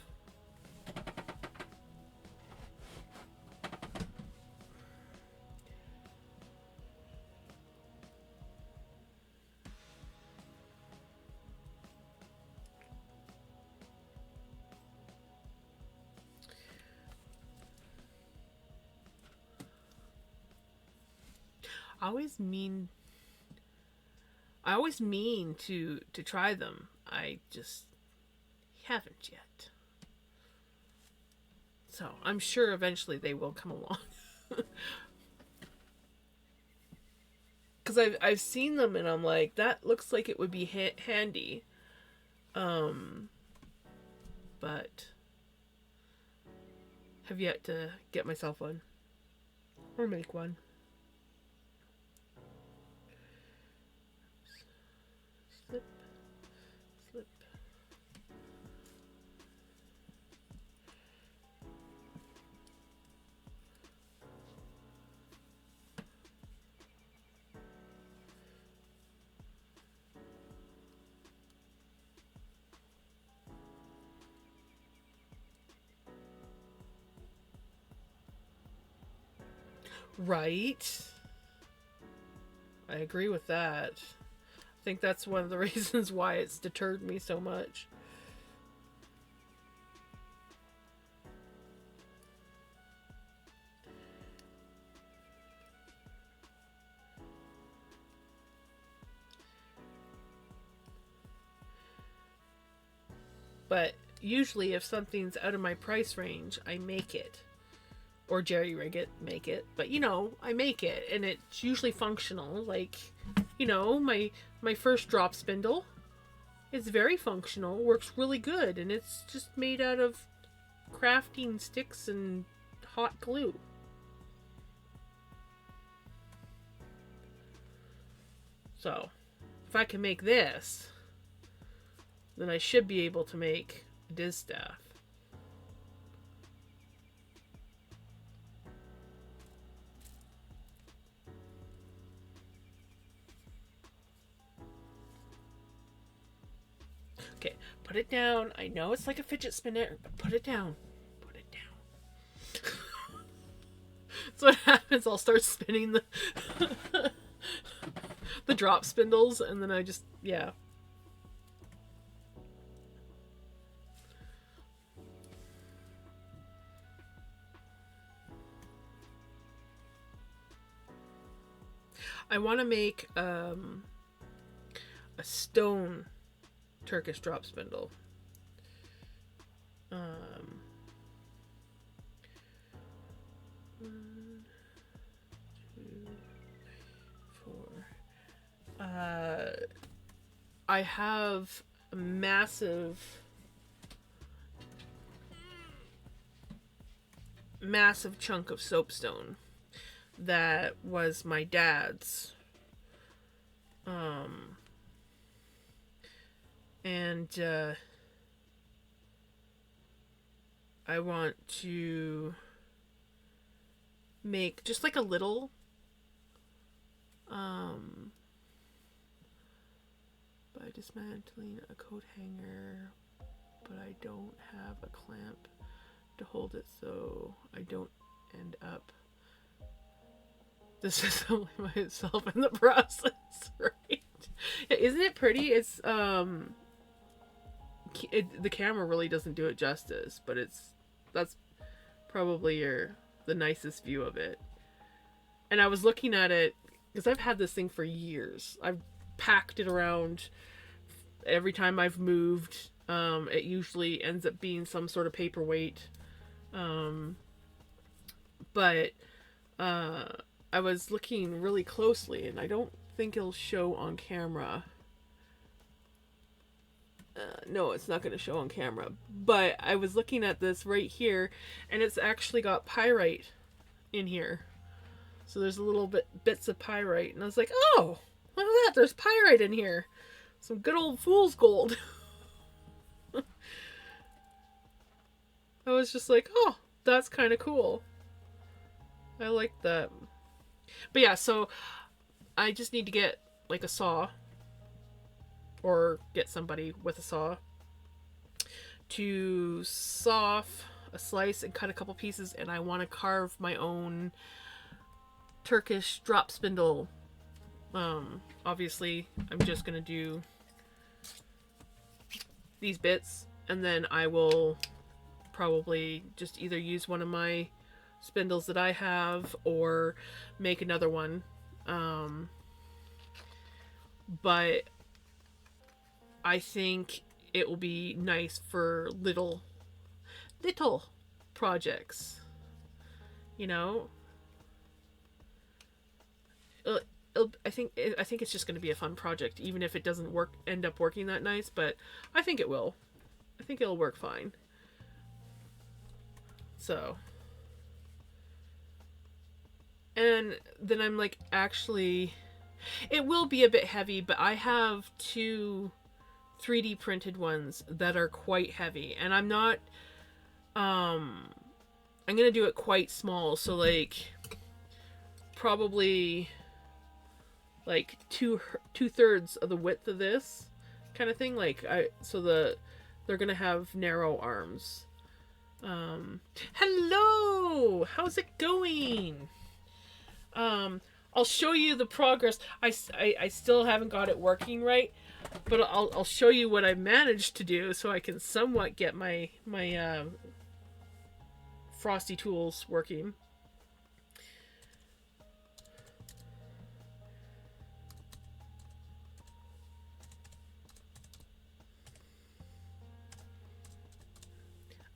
I always mean I always mean to try them. I just haven't yet. So I'm sure eventually they will come along. Because I've seen them and I'm like, that looks like it would be handy. Um, but have yet to get myself one or make one. Slip, slip. Right. I agree with that. I think that's one of the reasons why it's deterred me so much. But usually, if something's out of my price range, I make it. Or jerry rig it, make it. But you know, I make it, and it's usually functional. Like, you know, my first drop spindle, it's very functional, works really good, and it's just made out of crafting sticks and hot glue. So, if I can make this, then I should be able to make a distaff. Okay, put it down. I know it's like a fidget spinner, but put it down. Put it down. So what happens, I'll start spinning the drop spindles, and then I just, yeah. I want to make a stone Turkish drop spindle. One, two, four. I have a massive chunk of soapstone that was my dad's. And I want to make just like a little by dismantling a coat hanger, but I don't have a clamp to hold it so I don't end up disassembling myself in the process, right? Isn't it pretty? It's the camera really doesn't do it justice, but that's probably the nicest view of it. And I was looking at it because I've had this thing for years. I've packed it around every time I've moved. It usually ends up being some sort of paperweight. But I was looking really closely, and I don't think it'll show on camera. No, it's not going to show on camera. But I was looking at this right here, and it's actually got pyrite in here. So there's a little bits of pyrite, and I was like, oh, look at that, there's pyrite in here. Some good old fool's gold. I was just like, oh, that's kind of cool. I like that. But yeah, so I just need to get like a saw, or get somebody with a saw to saw off a slice and cut a couple pieces, and I want to carve my own Turkish drop spindle. Obviously I'm just gonna do these bits, and then I will probably just either use one of my spindles that I have or make another one. But I think it will be nice for little projects, you know. I think it's just going to be a fun project, even if it doesn't end up working that nice. But I think it will. I think it'll work fine. So, and then I'm like, actually, it will be a bit heavy, but I have 2 3D printed ones that are quite heavy, and I'm not. I'm gonna do it quite small, so like probably like two-thirds of the width of this kind of thing. Like they're gonna have narrow arms. Hello, how's it going? I'll show you the progress. I still haven't got it working right, but I'll show you what I managed to do so I can somewhat get my Frosty tools working.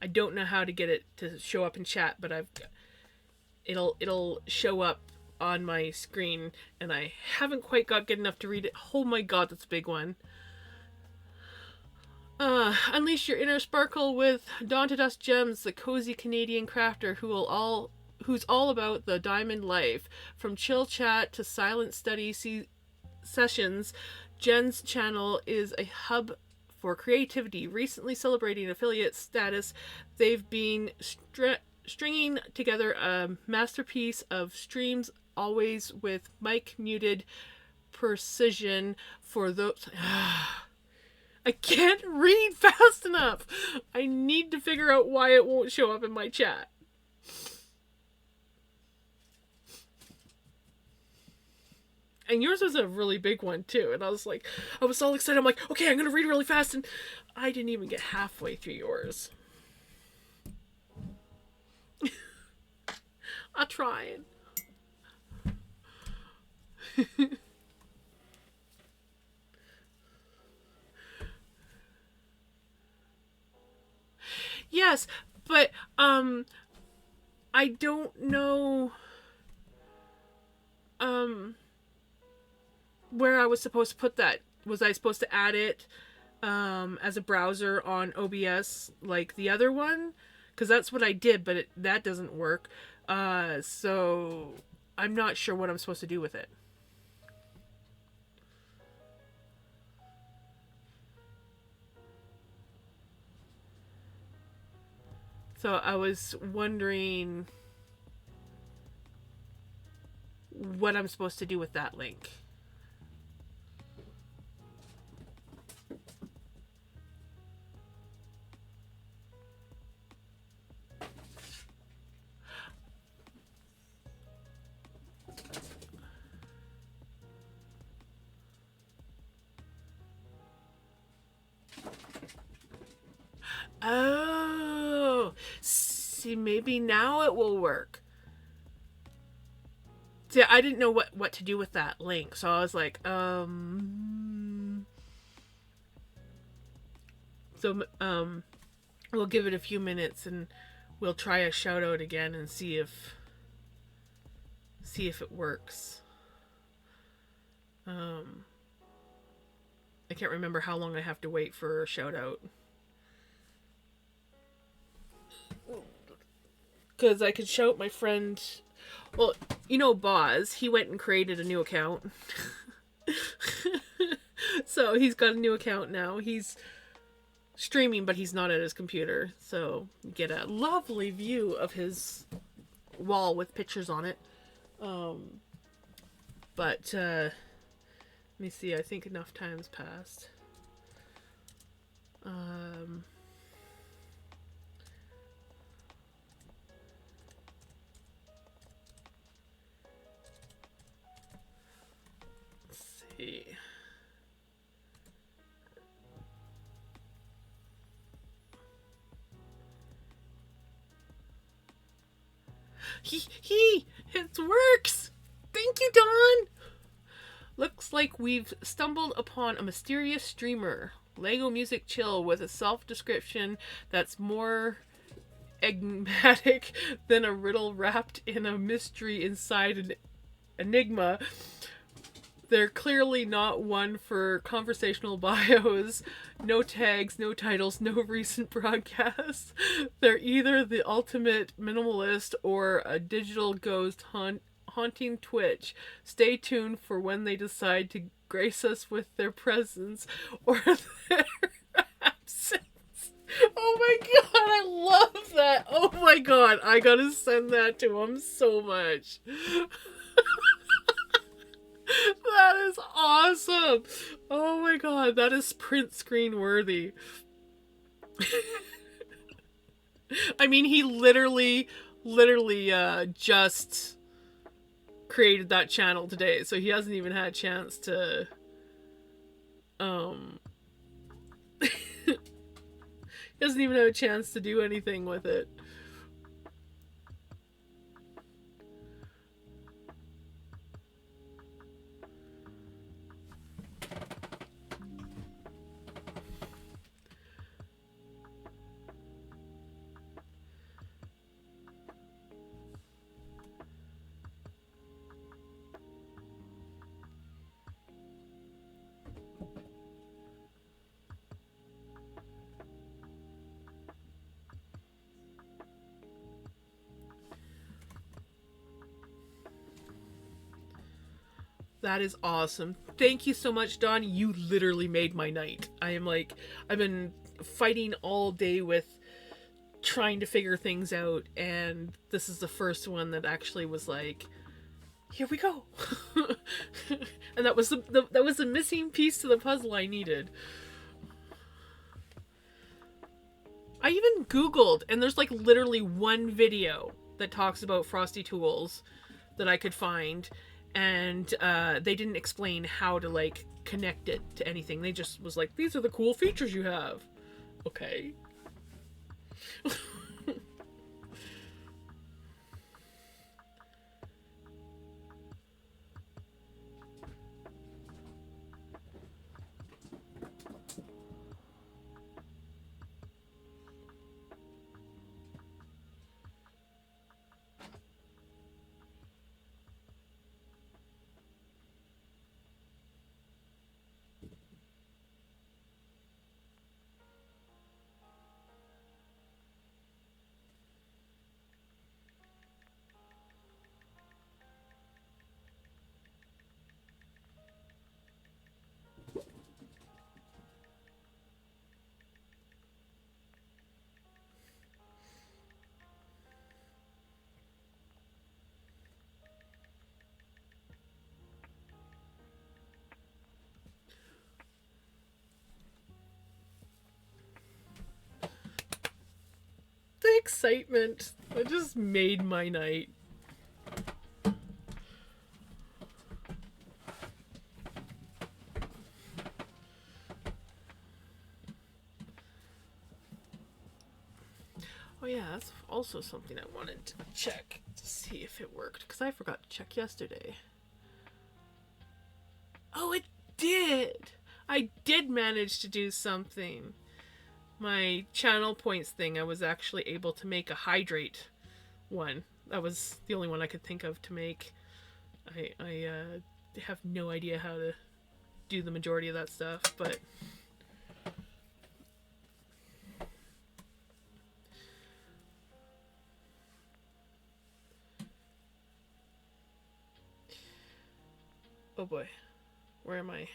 I don't know how to get it to show up in chat, but it'll show up on my screen, and I haven't quite got good enough to read it. Oh my god, that's a big one. Unleash your inner sparkle with Dawn to Dust Gems, the cozy Canadian crafter who's all about the diamond life. From chill chat to silent study sessions, Jen's channel is a hub for creativity. Recently celebrating affiliate status, they've been stringing together a masterpiece of streams, always with mic muted precision for those. I can't read fast enough. I need to figure out why it won't show up in my chat. And yours was a really big one too, and I was all excited. I'm like, okay, I'm gonna read really fast, and I didn't even get halfway through yours. I tried. Yes, but I don't know where I was supposed to put that. Was I supposed to add it as a browser on OBS like the other one? Because that's what I did, but that doesn't work. So I'm not sure what I'm supposed to do with it. So I was wondering what I'm supposed to do with that link. Oh, see, maybe now it will work. See, I didn't know what to do with that link, so I was like, So, we'll give it a few minutes and we'll try a shout out again and see if it works. I can't remember how long I have to wait for a shout out. Because I could shout my friend. Well, you know Boz, he went and created a new account. So he's got a new account now. He's streaming, but he's not at his computer. So you get a lovely view of his wall with pictures on it. But let me see. I think enough time's passed. Let's see. It works. Thank you, Don. Looks like we've stumbled upon a mysterious streamer, Lego Music Chill, with a self-description that's more enigmatic than a riddle wrapped in a mystery inside an enigma. They're clearly not one for conversational bios. No tags, no titles, no recent broadcasts. They're either the ultimate minimalist or a digital ghost haunting Twitch. Stay tuned for when they decide to grace us with their presence or their absence. Oh my god, I love that. Oh my god, I gotta send that to him so much. That is awesome. Oh my god, that is print screen worthy. I mean, he literally just created that channel today, so he hasn't even had a chance to he doesn't even have a chance to do anything with it. That is awesome. Thank you so much, Don. You literally made my night. I've been fighting all day with trying to figure things out, and this is the first one that actually was like, here we go. And that was the missing piece to the puzzle I needed. I even Googled, and there's like literally one video that talks about Frosty Tools that I could find, and they didn't explain how to like connect it to anything. They just was like, these are the cool features you have. Okay. The excitement. It just made my night. Oh yeah, that's also something I wanted to check to see if it worked, because I forgot to check yesterday. Oh, it did! I did manage to do something. My channel points thing, I was actually able to make a hydrate one. That was the only one I could think of to make. I have no idea how to do the majority of that stuff, but... Oh boy. Where am I?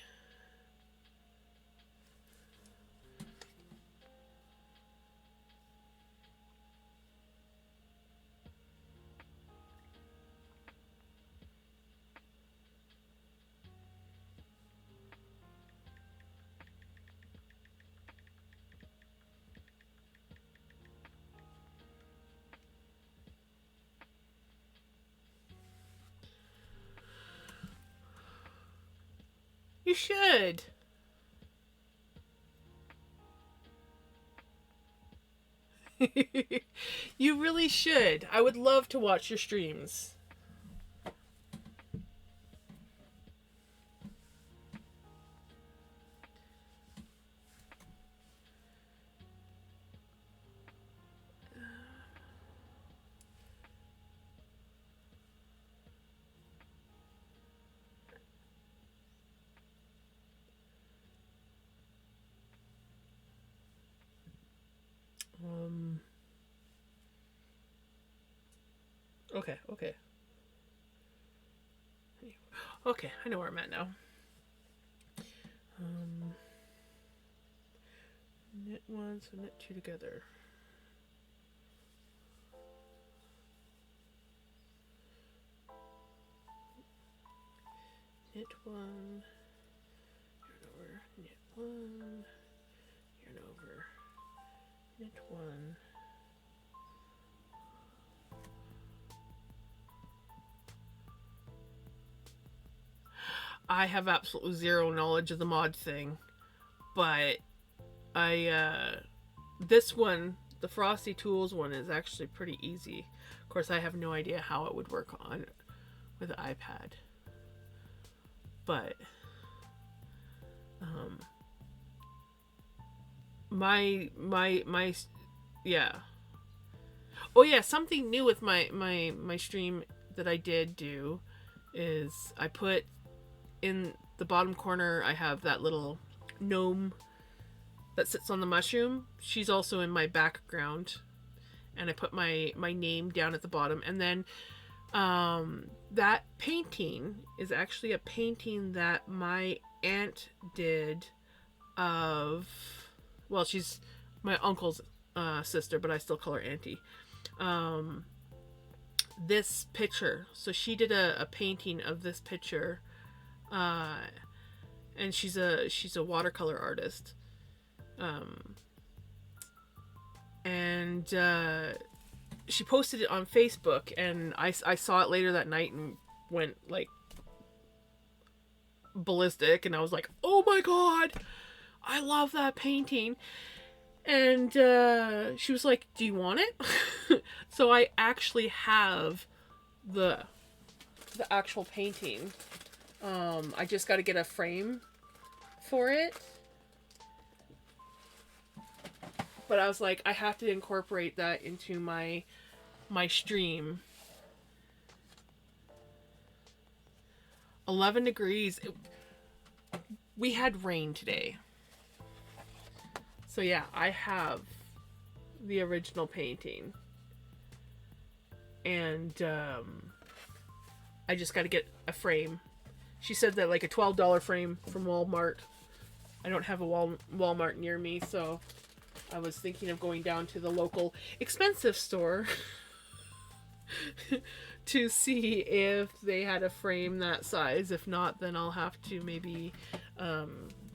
You should. You really should. I would love to watch your streams. Um. Okay. Okay. Okay. I know where I'm at now. Um. Knit one, so knit two together. Knit one. Yarn over. Knit one. Yarn over. Knit one. I have absolutely zero knowledge of the mod thing, but this one, the Frosty Tools one, is actually pretty easy. Of course, I have no idea how it would work on with the iPad, but my yeah. Oh yeah, something new with my stream that I did do is I put in the bottom corner, I have that little gnome that sits on the mushroom. She's also in my background, and I put my name down at the bottom. And then that painting is actually a painting that my aunt did of, well, she's my uncle's sister, but I still call her auntie. This picture, so she did a painting of this picture, and she's a watercolor artist, and she posted it on Facebook, and I saw it later that night and went like ballistic, and I was like, oh my god, I love that painting. And she was like, do you want it? So I actually have the actual painting. I just got to get a frame for it. But I was like, I have to incorporate that into my stream. 11 degrees. We had rain today. So yeah, I have the original painting. And I just got to get a frame. She said that like a $12 frame from Walmart. I don't have a Walmart near me, so I was thinking of going down to the local expensive store to see if they had a frame that size. If not, then I'll have to maybe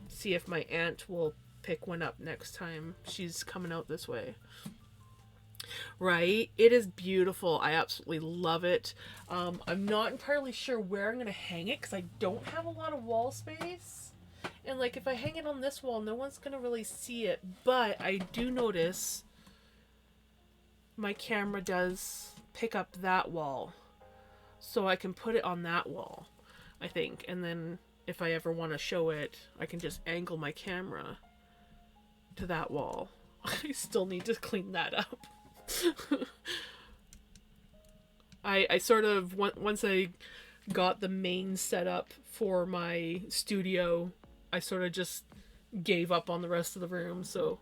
see if my aunt will pick one up next time she's coming out this way. Right? It is beautiful. I absolutely love it. I'm not entirely sure where I'm going to hang it because I don't have a lot of wall space. And like if I hang it on this wall, no one's going to really see it. But I do notice my camera does pick up that wall. So I can put it on that wall, I think. And then if I ever want to show it, I can just angle my camera to that wall. I still need to clean that up. I sort of, once I got the main setup for my studio, I sort of just gave up on the rest of the room, so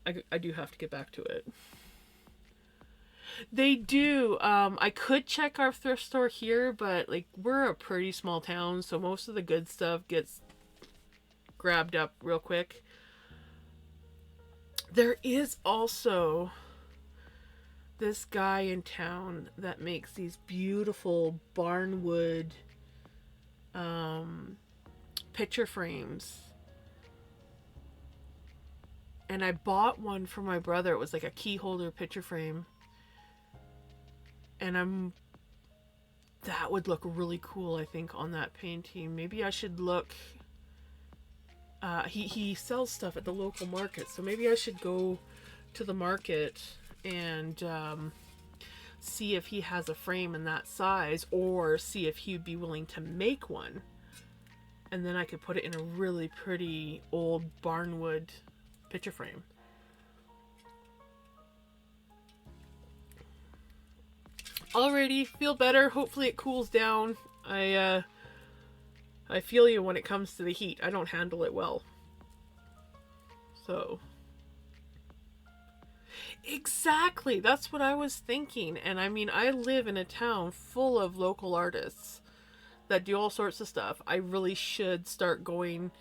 I do have to get back to it. They do. I could check our thrift store here, but like we're a pretty small town, so most of the good stuff gets grabbed up real quick. There is also this guy in town that makes these beautiful barnwood picture frames. And I bought one for my brother. It was like a key holder picture frame. And that would look really cool, I think, on that painting. Maybe I should look He sells stuff at the local market, so maybe I should go to the market and see if he has a frame in that size, or see if he'd be willing to make one, and then I could put it in a really pretty old barnwood picture frame. Alrighty, feel better. Hopefully it cools down. I feel you when it comes to the heat. I don't handle it well. So exactly, that's what I was thinking. And I mean, I live in a town full of local artists that do all sorts of stuff. I really should start going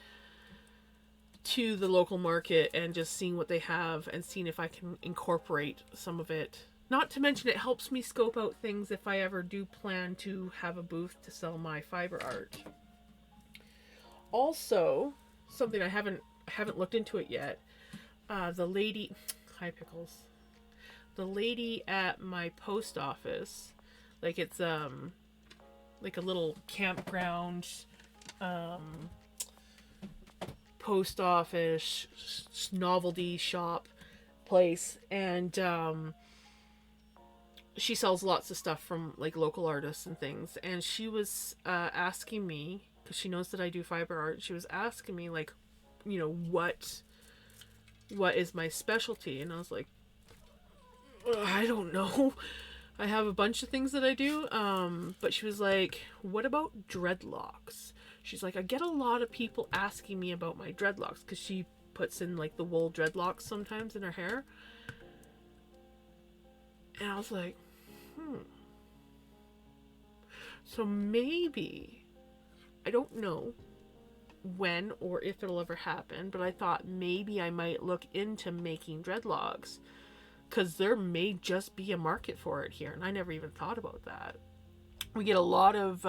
to the local market and just seeing what they have and seeing if I can incorporate some of it. Not to mention, it helps me scope out things if I ever do plan to have a booth to sell my fiber art. Also, something I haven't looked into it yet. The lady, hi Pickles. The lady at my post office, like it's like a little campground, post office novelty shop place, and she sells lots of stuff from like local artists and things. And she was asking me, because she knows that I do fiber art, she was asking me, like, you know, what is my specialty? And I was like, I don't know. I have a bunch of things that I do. But she was like, what about dreadlocks? She's like, I get a lot of people asking me about my dreadlocks, because she puts in like the wool dreadlocks sometimes in her hair. And I was like, so maybe, I don't know when or if it'll ever happen, but I thought maybe I might look into making dreadlocks, because there may just be a market for it here, and I never even thought about that. We get a lot of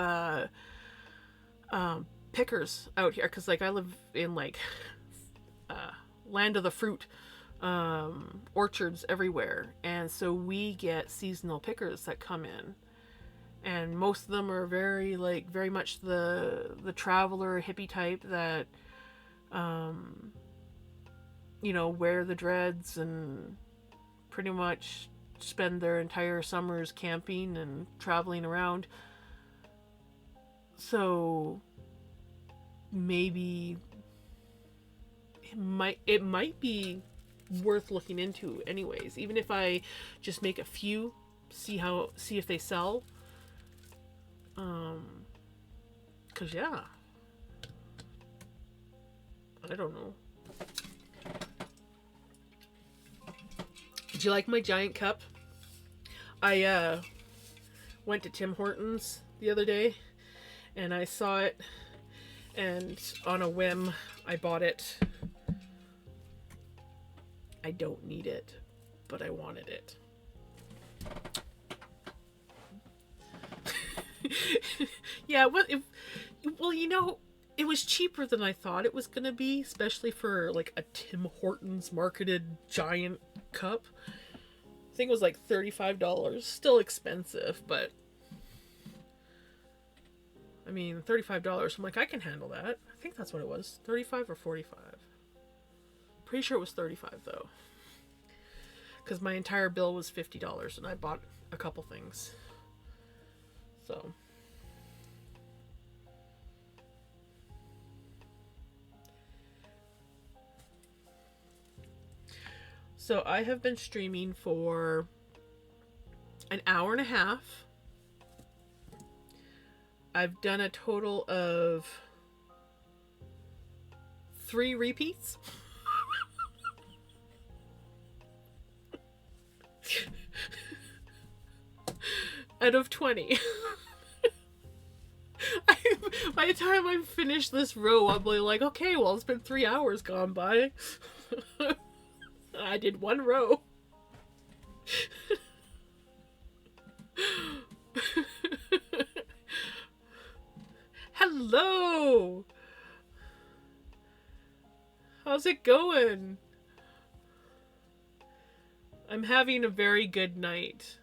pickers out here, because like I live in like land of the fruit, orchards everywhere, and so we get seasonal pickers that come in, and most of them are very much the traveler hippie type that you know, wear the dreads and pretty much spend their entire summers camping and traveling around. So maybe it might be worth looking into anyways, even if I just make a few, see if they sell. Cause yeah, I don't know. Did you like my giant cup? I went to Tim Hortons the other day and I saw it, and on a whim I bought it. I don't need it, but I wanted it. Yeah, well, you know, it was cheaper than I thought it was gonna be, especially for like a Tim Hortons marketed giant cup. I think it was like $35. Still expensive, but I mean, $35. I'm like, I can handle that. I think that's what it was. 35 or 45. Pretty sure it was 35 though, because my entire bill was $50 and I bought a couple things. So I have been streaming for an hour and a half. I've done a total of 3 repeats. Out of 20. By the time I finish this row, I'll be like, okay, well, it's been 3 hours gone by. I did 1 row. Hello! How's it going? I'm having a very good night.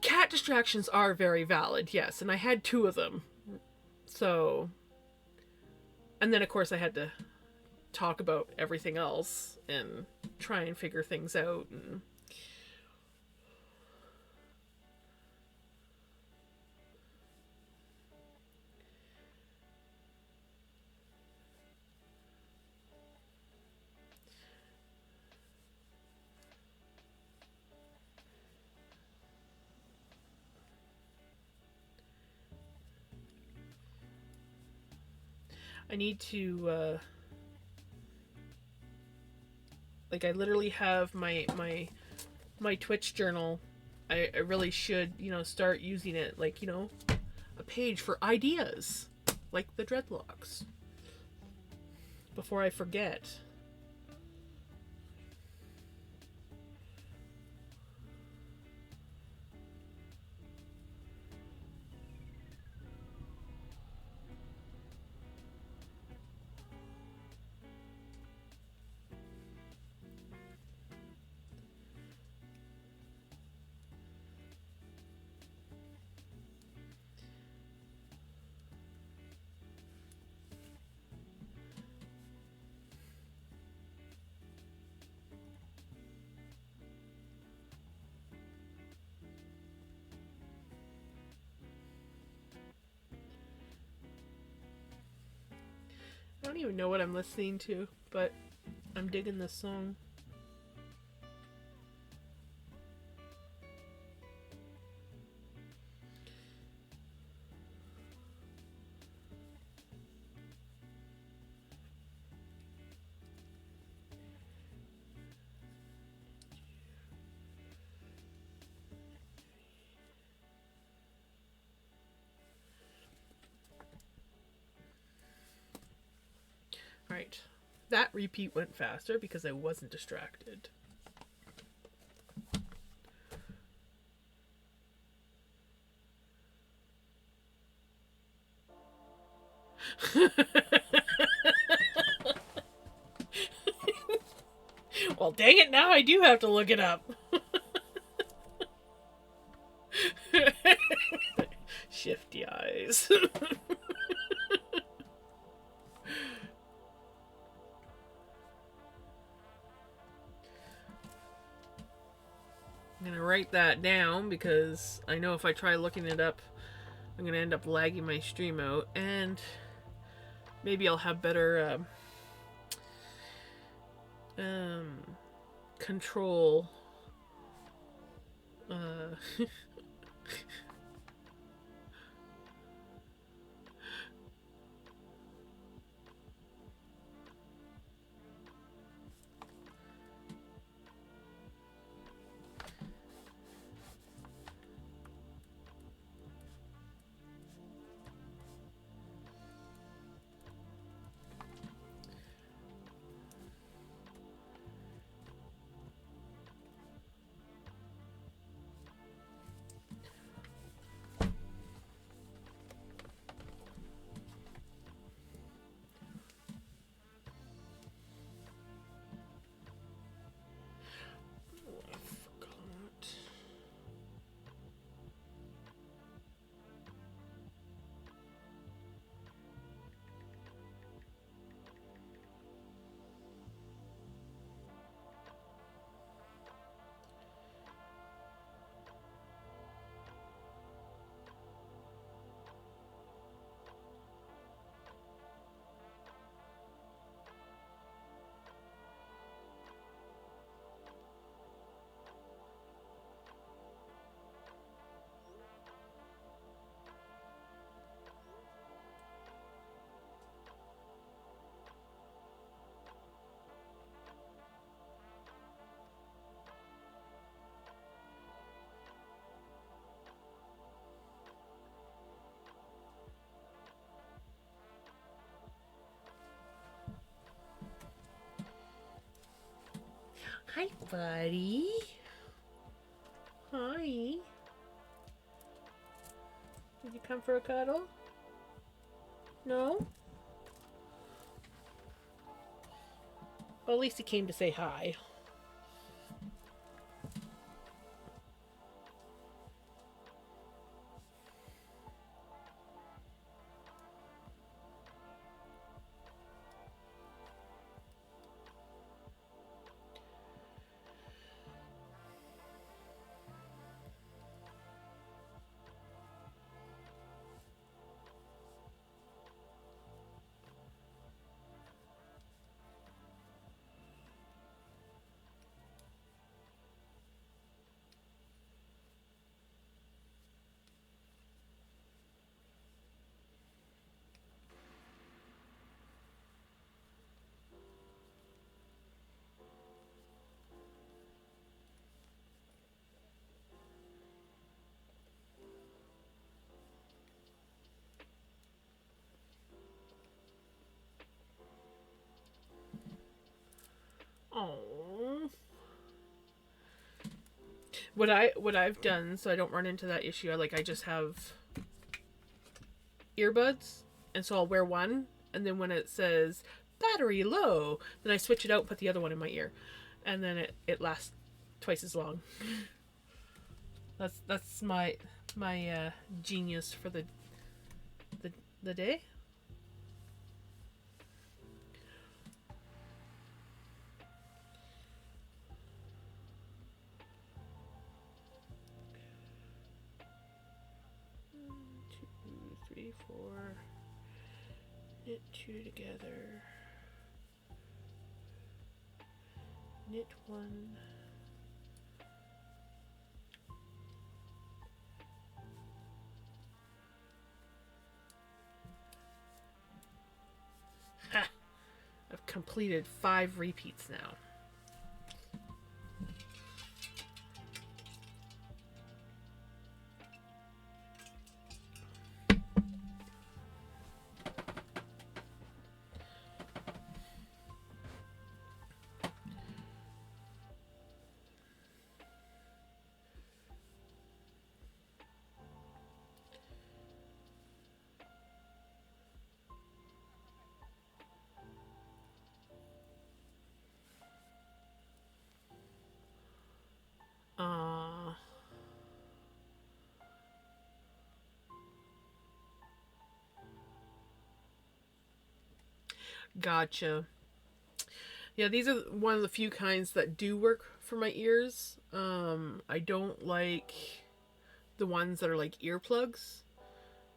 Cat distractions are very valid, yes, and I had 2 of them. So, And then, of course, I had to talk about everything else and try and figure things out. And I need to, like, I literally have my Twitch journal. I really should, start using it, like, a page for ideas, like the dreadlocks, before I forget. I don't even know what I'm listening to, but I'm digging this song. Alright. That repeat went faster because I wasn't distracted. Well, dang it, now I do have to look it up. Shifty eyes. I'm gonna write that down because I know if I try looking it up, I'm gonna end up lagging my stream out, and maybe I'll have better control. Hi, buddy. Hi. Did you come for a cuddle? No? Well, at least he came to say hi. What I've done so I don't run into that issue, I just have earbuds, and so I'll wear one, and then when it says battery low, then I switch it out, put the other one in my ear, and then it lasts twice as long. That's my genius for the the day. 1, 2, 3, 4. Knit two together. Knit one. Ha! I've completed 5 repeats now. Gotcha. Yeah, these are one of the few kinds that do work for my ears. I don't like the ones that are like earplugs.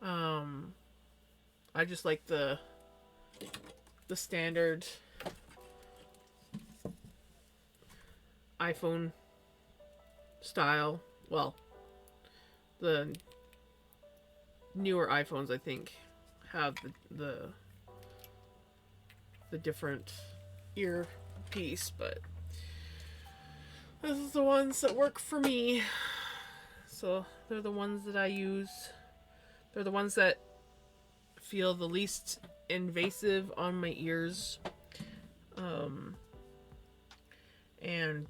Um, I just like the standard iPhone style. Well, the newer iPhones, I think, have the different earpiece, but this is the ones that work for me. So they're the ones that I use. They're the ones that feel the least invasive on my ears. And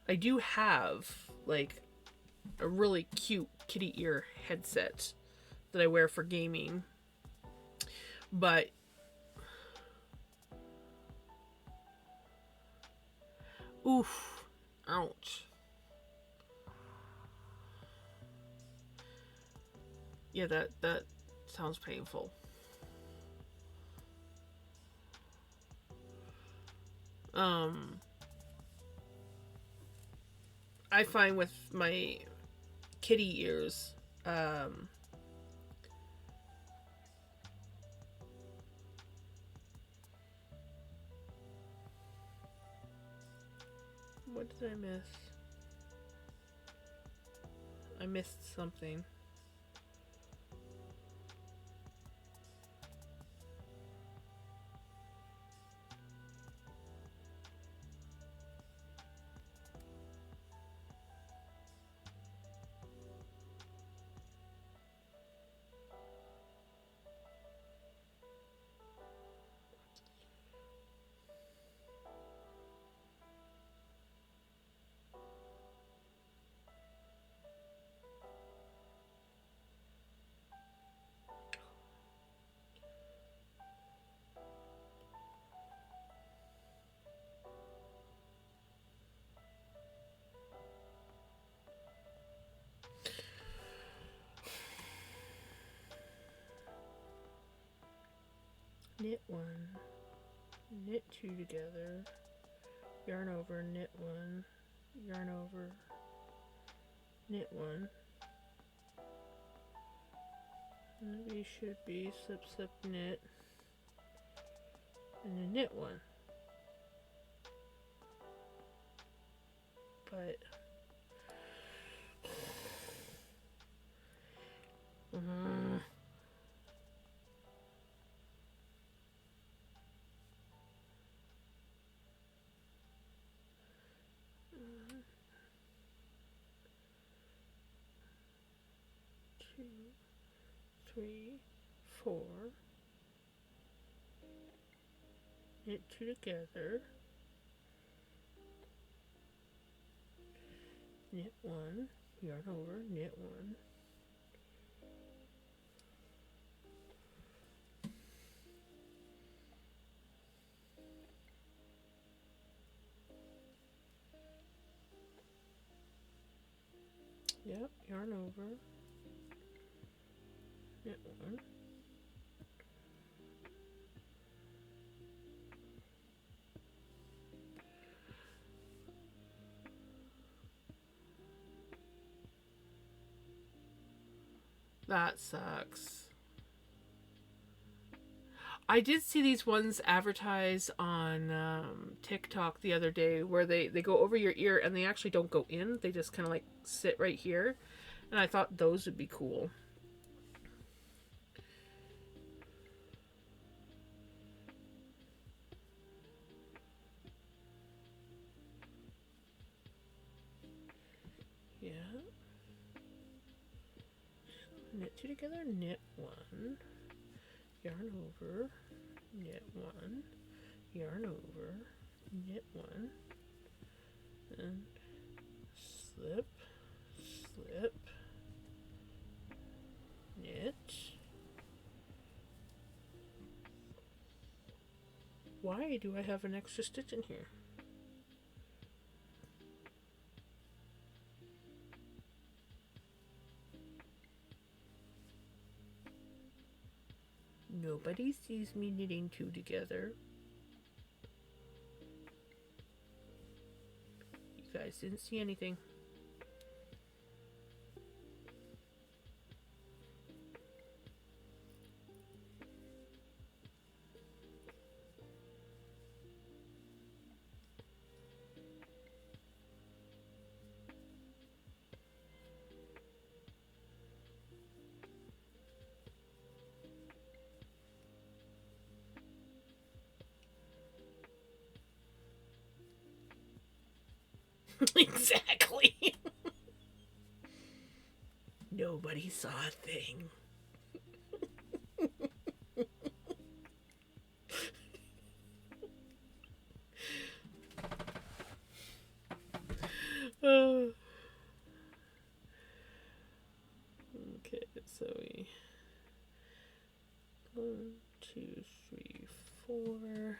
I do have like a really cute kitty ear headset that I wear for gaming. But oof, ouch. Yeah, that sounds painful. Um, I find with my kitty ears, what did I miss? I missed something. Knit one, knit two together, yarn over, knit one, yarn over, knit one. Maybe should be slip, slip, knit, and then knit one. But uh, 2, 3, 4. Knit two together. knit one, yarn over, knit one. Yep, yarn over, knit one. That sucks. I did see these ones advertised on TikTok the other day where they go over your ear and they actually don't go in. They just kind of like sit right here. And I thought those would be cool. Yeah. Knit two together, knit one, yarn over, knit one, yarn over, knit one, and slip, slip, knit. Why do I have an extra stitch in here? Nobody sees me knitting two together. You guys didn't see anything. Exactly. Nobody saw a thing. Okay, so we 1, 2, 3, 4.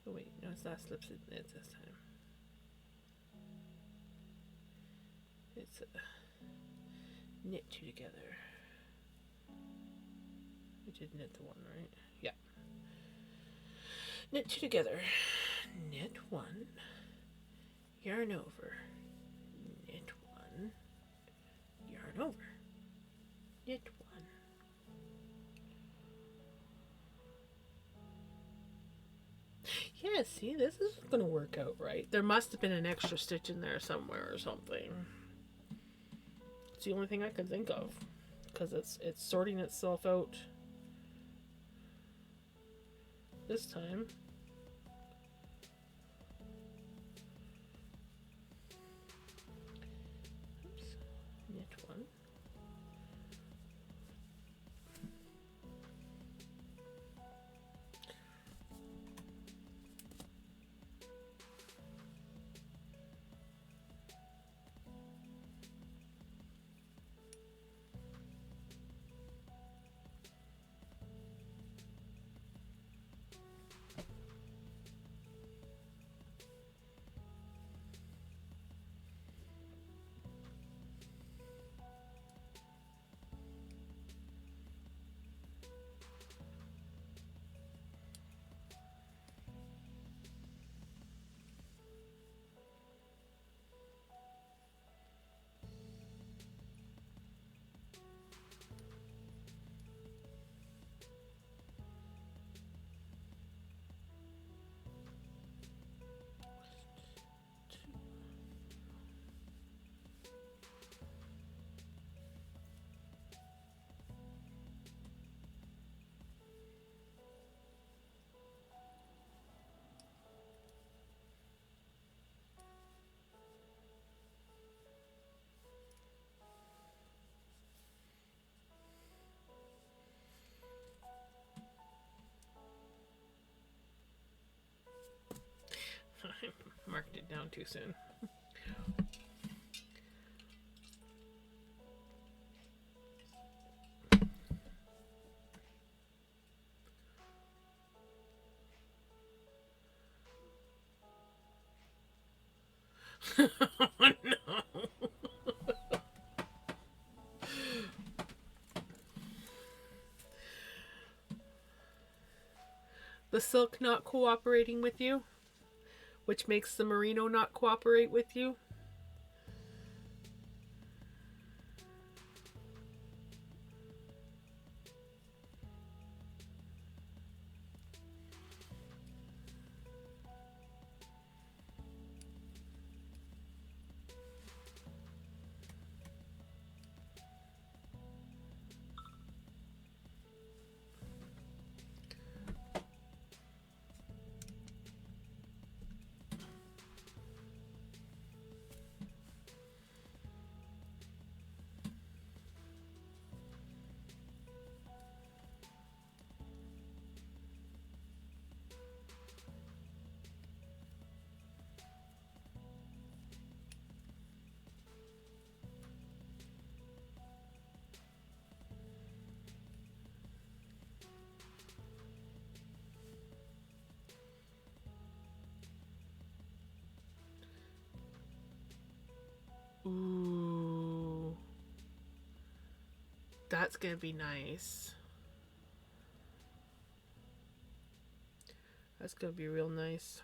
Oh wait, no, it's not slips and knits this time. It's knit two together. We did knit the one, right? Yeah. Knit two together. Knit one. Yarn over. Knit one. Yarn over. Knit one. Yeah, see, this is going to work out right. There must have been an extra stitch in there somewhere or something. It's the only thing I can think of. Because it's sorting itself out this time. Oops. Knit one. marked it down too soon. Oh no. The silk not cooperating with you, which makes the merino not cooperate with you. Ooh. That's gonna be nice. That's gonna be real nice.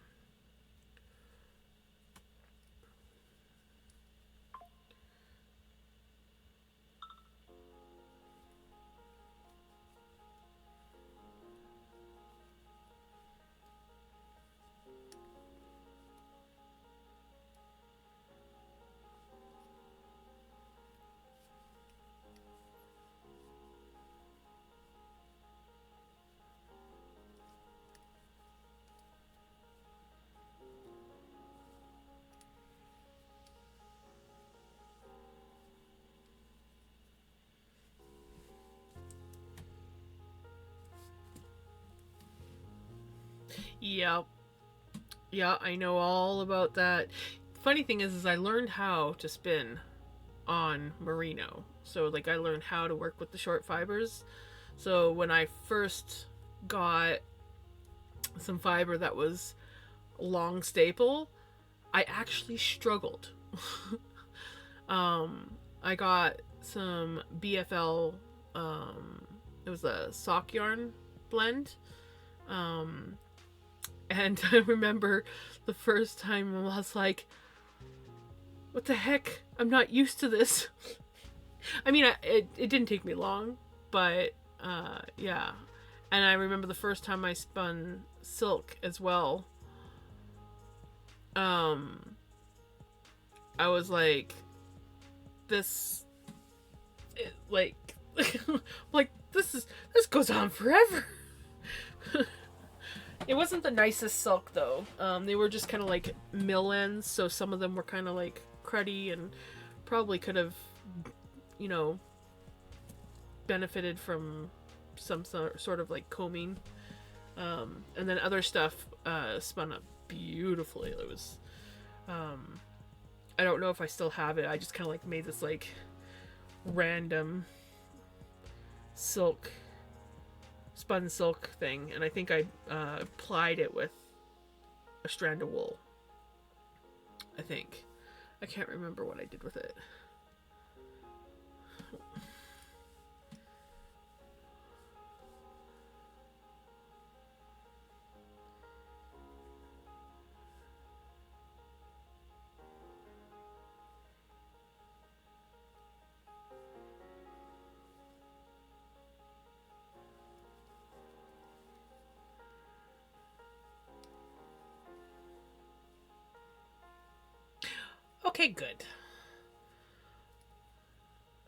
Yep. Yeah, I know all about that. Funny thing is I learned how to spin on merino. So like I learned how to work with the short fibers. So when I first got some fiber that was long staple, I actually struggled. I got some BFL, it was a sock yarn blend. And I remember the first time I was like, what the heck? I'm not used to this. I mean, it didn't take me long, but yeah. And I remember the first time I spun silk as well. I was like, this, like, like this goes on forever. It wasn't the nicest silk though. They were just kind of like mill ends, so some of them were kind of like cruddy and probably could have, you know, benefited from some sort of like combing. And then other stuff spun up beautifully. It was, I don't know if I still have it. I just kind of like made this like random silk, spun silk thing, and I think I plied it with a strand of wool. I think. I can't remember what I did with it. Okay, good.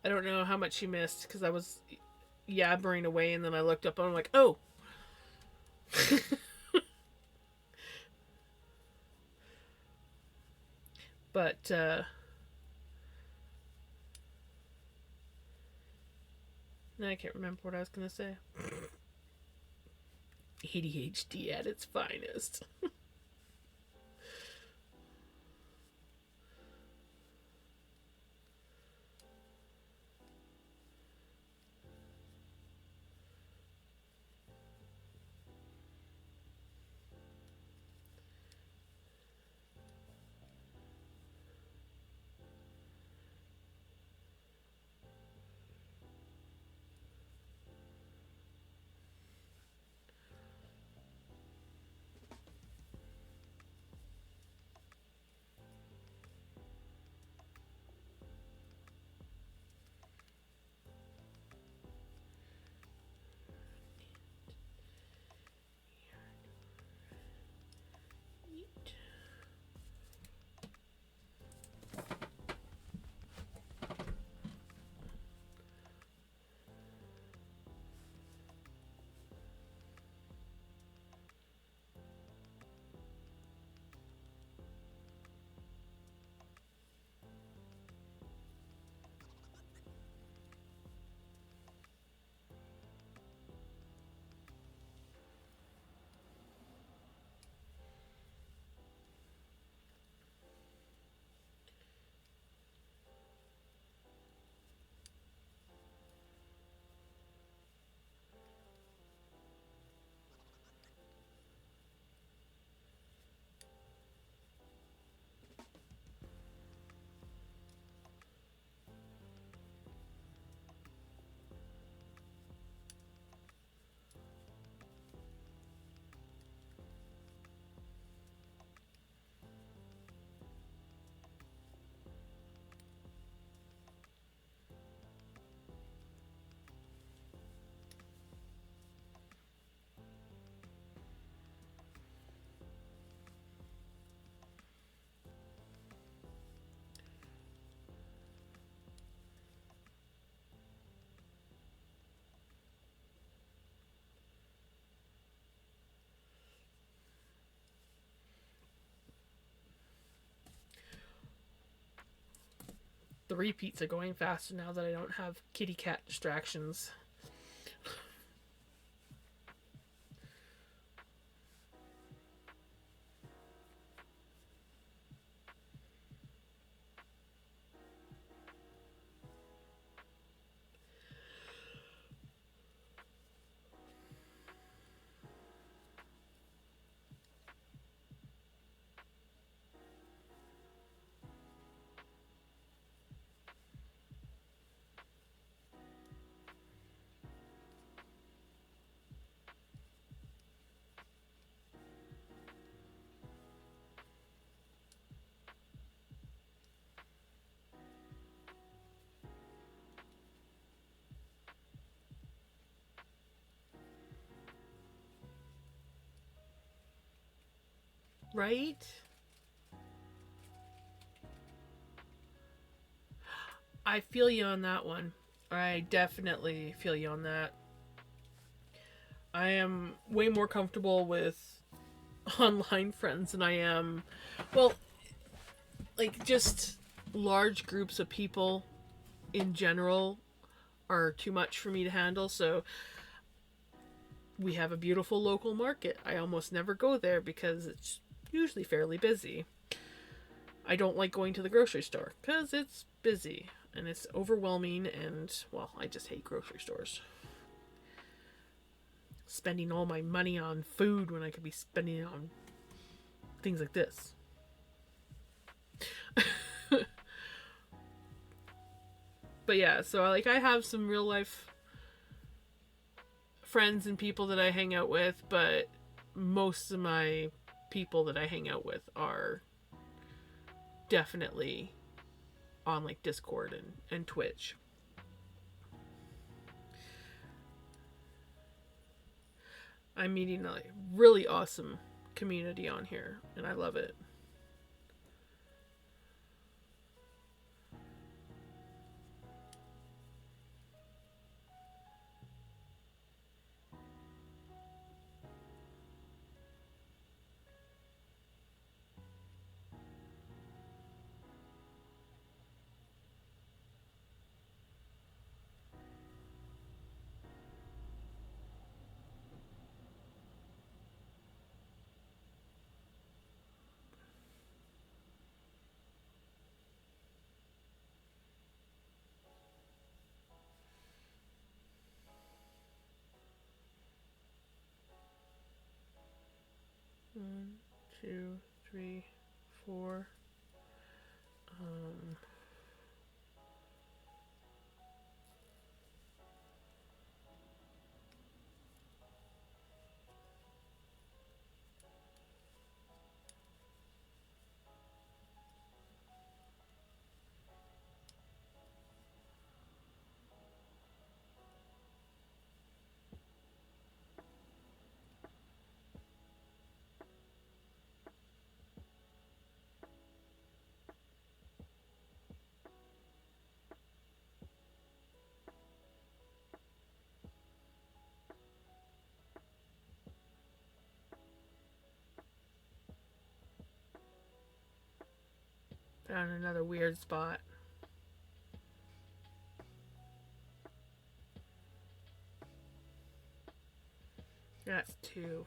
I don't know how much you missed because I was yabbering away and then I looked up and I'm like, oh. But I can't remember what I was gonna say. ADHD at its finest. The repeats are going faster now that I don't have kitty cat distractions. Right? I feel you on that one. I definitely feel you on that. I am way more comfortable with online friends than I am, well, like just large groups of people in general are too much for me to handle. So we have a beautiful local market. I almost never go there because it's usually fairly busy. I don't like going to the grocery store because it's busy and it's overwhelming, and well, I just hate grocery stores. Spending all my money on food when I could be spending it on things like this. But yeah, so like I have some real life friends and people that I hang out with, but most of my people that I hang out with are definitely on like Discord and Twitch. I'm meeting a really awesome community on here, and I love it. One, two, three, four. Um, found another weird spot. That's two.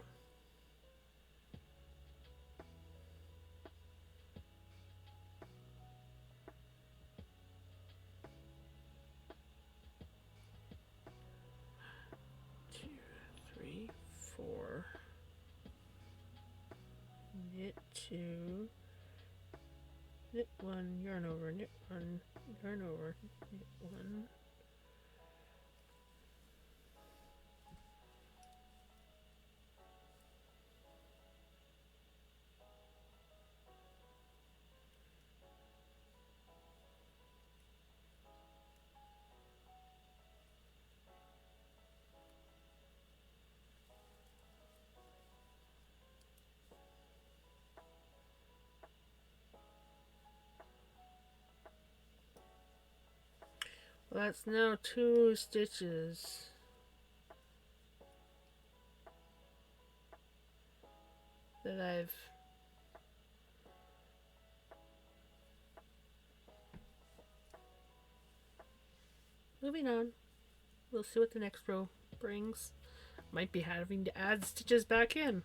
Two, three, four. Knit two. Knit one, yarn over, knit one, yarn over, knit one. Well, that's now two stitches that I've moving on. We'll see what the next row brings. Might be having to add stitches back in.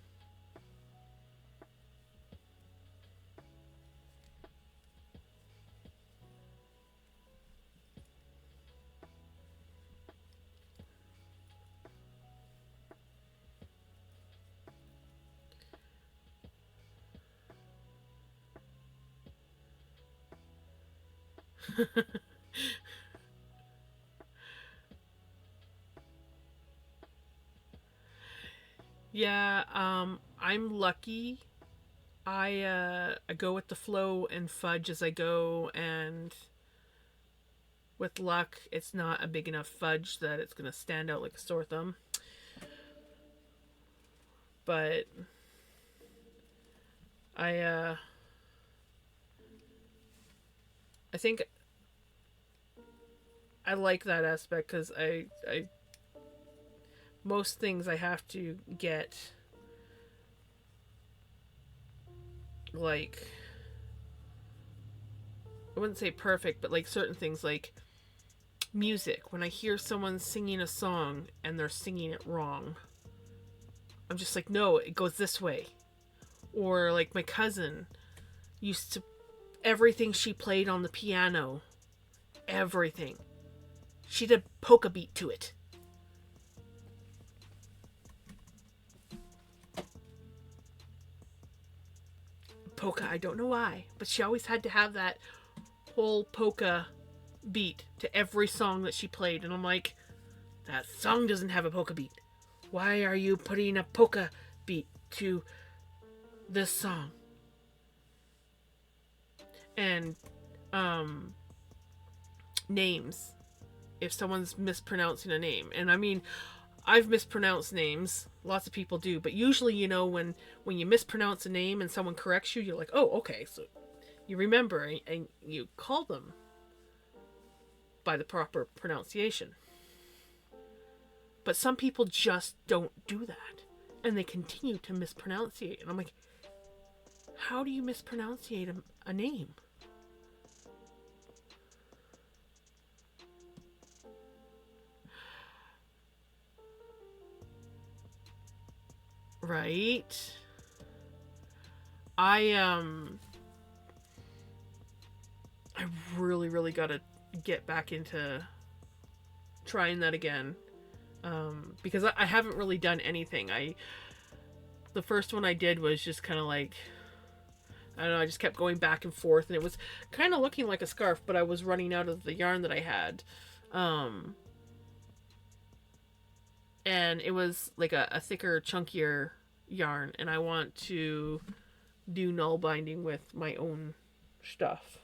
Yeah, I'm lucky. I go with the flow and fudge as I go, and with luck, it's not a big enough fudge that it's gonna stand out like a sore thumb. But I uh I think I like that aspect because I most things I have to get like I wouldn't say perfect, but like certain things like music. When I hear someone singing a song and they're singing it wrong, I'm just like, no, it goes this way. Or like my cousin used to everything she played on the piano, everything. She did polka beat to it. Polka, I don't know why, but she always had to have that whole polka beat to every song that she played, and I'm like, that song doesn't have a polka beat. Why are you putting a polka beat to this song? And names. If someone's mispronouncing a name, and I mean, I've mispronounced names. Lots of people do, but usually, you know, when you mispronounce a name and someone corrects you, you're like, oh, okay, so you remember and you call them by the proper pronunciation. But some people just don't do that, and they continue to mispronunciate. And I'm like, how do you mispronunciate a name? Right? I really, really gotta get back into trying that again. Because I haven't really done anything. The first one I did was just kind of like, I don't know, I just kept going back and forth, and it was kind of looking like a scarf, but I was running out of the yarn that I had. And it was like a thicker, chunkier yarn, and I want to do null binding with my own stuff.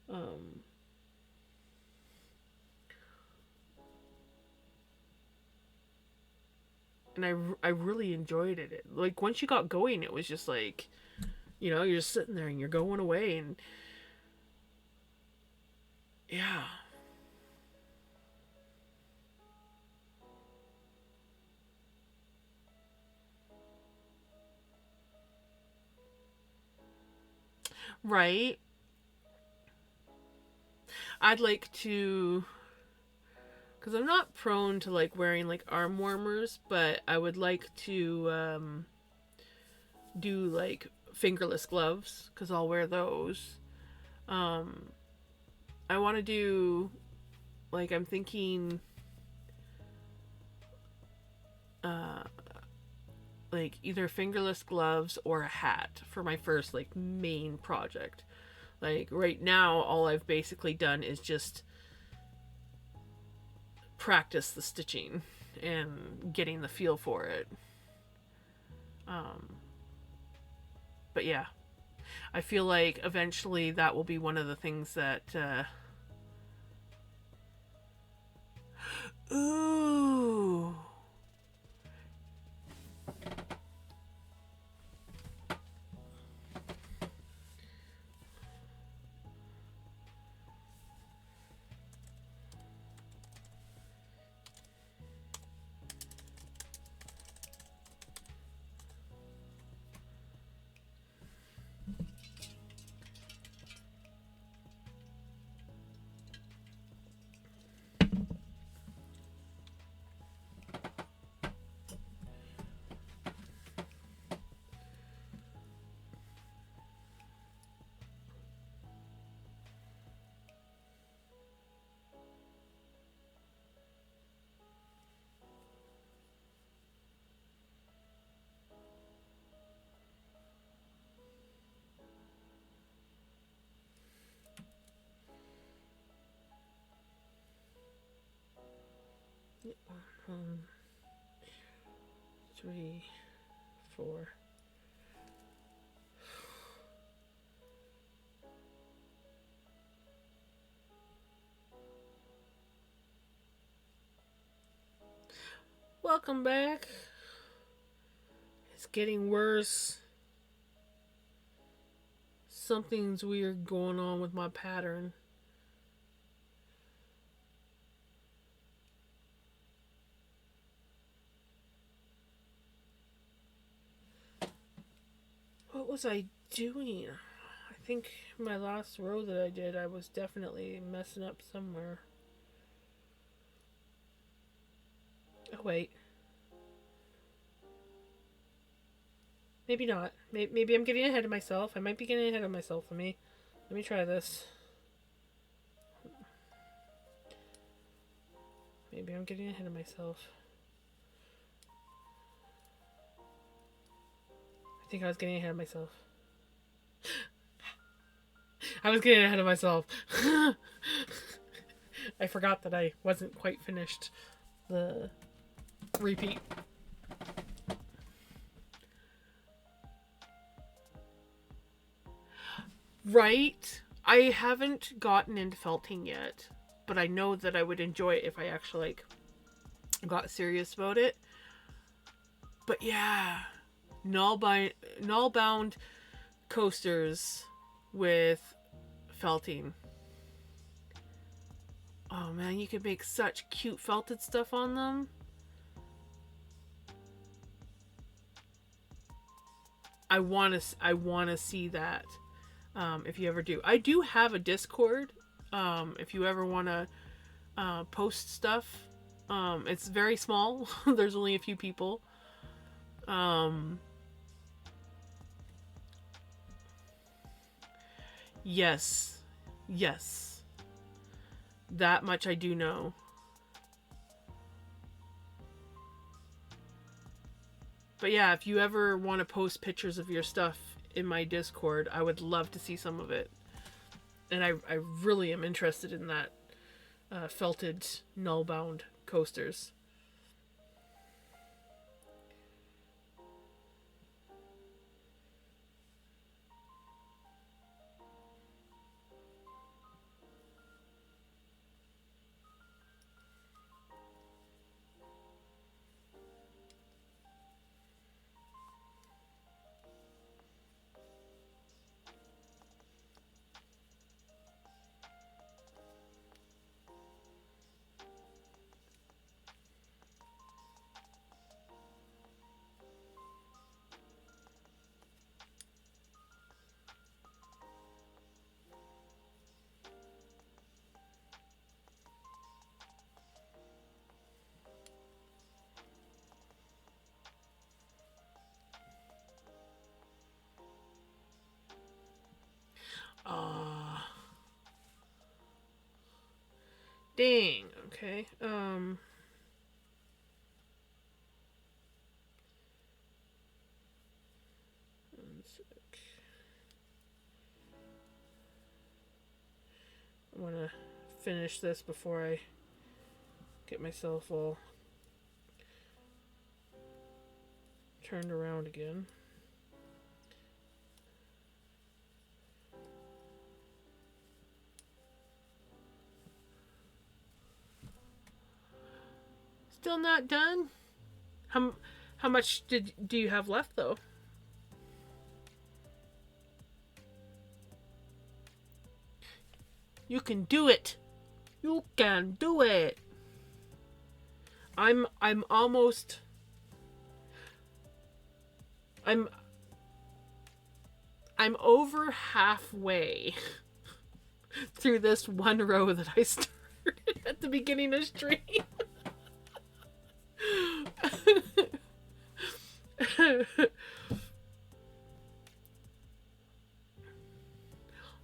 And I really enjoyed it. Like, once you got going, it was just like, you know, you're just sitting there and you're going away, and yeah. Right. I'd like to, because I'm not prone to like wearing like arm warmers, but I would like to do like fingerless gloves because I'll wear those. Um, I want to do like I'm thinking uh like either fingerless gloves or a hat for my first like main project. Like right now all I've basically done is just practice the stitching and getting the feel for it. Um but yeah, I feel like eventually that will be one of the things that ooh. Um, 3, 4. Welcome back. It's getting worse. Something's weird going on with my pattern. What was I doing? I think my last row that I did, I was definitely messing up somewhere. Oh, wait. Maybe not. Maybe I'm getting ahead of myself. I might be getting ahead of myself. Let me try this. Maybe I'm getting ahead of myself. I think I was getting ahead of myself. I was getting ahead of myself. I forgot that I wasn't quite finished the repeat. Right? I haven't gotten into felting yet, but I know that I would enjoy it if I actually got serious about it. But yeah, null bound coasters with felting. Oh man, you could make such cute felted stuff on them. I want to see that. If you ever do, I do have a Discord. If you ever want to post stuff, it's very small. There's only a few people. Yes, yes, that much I do know. But yeah, if you ever want to post pictures of your stuff in my Discord, I would love to see some of it. And I really am interested in that felted null bound coasters. Ah, dang. Okay. One sec. I want to finish this before I get myself all turned around again. Still not done? How much do you have left though? You can do it. You can do it. I'm almost I'm I'm over halfway through this one row that I started at the beginning of stream.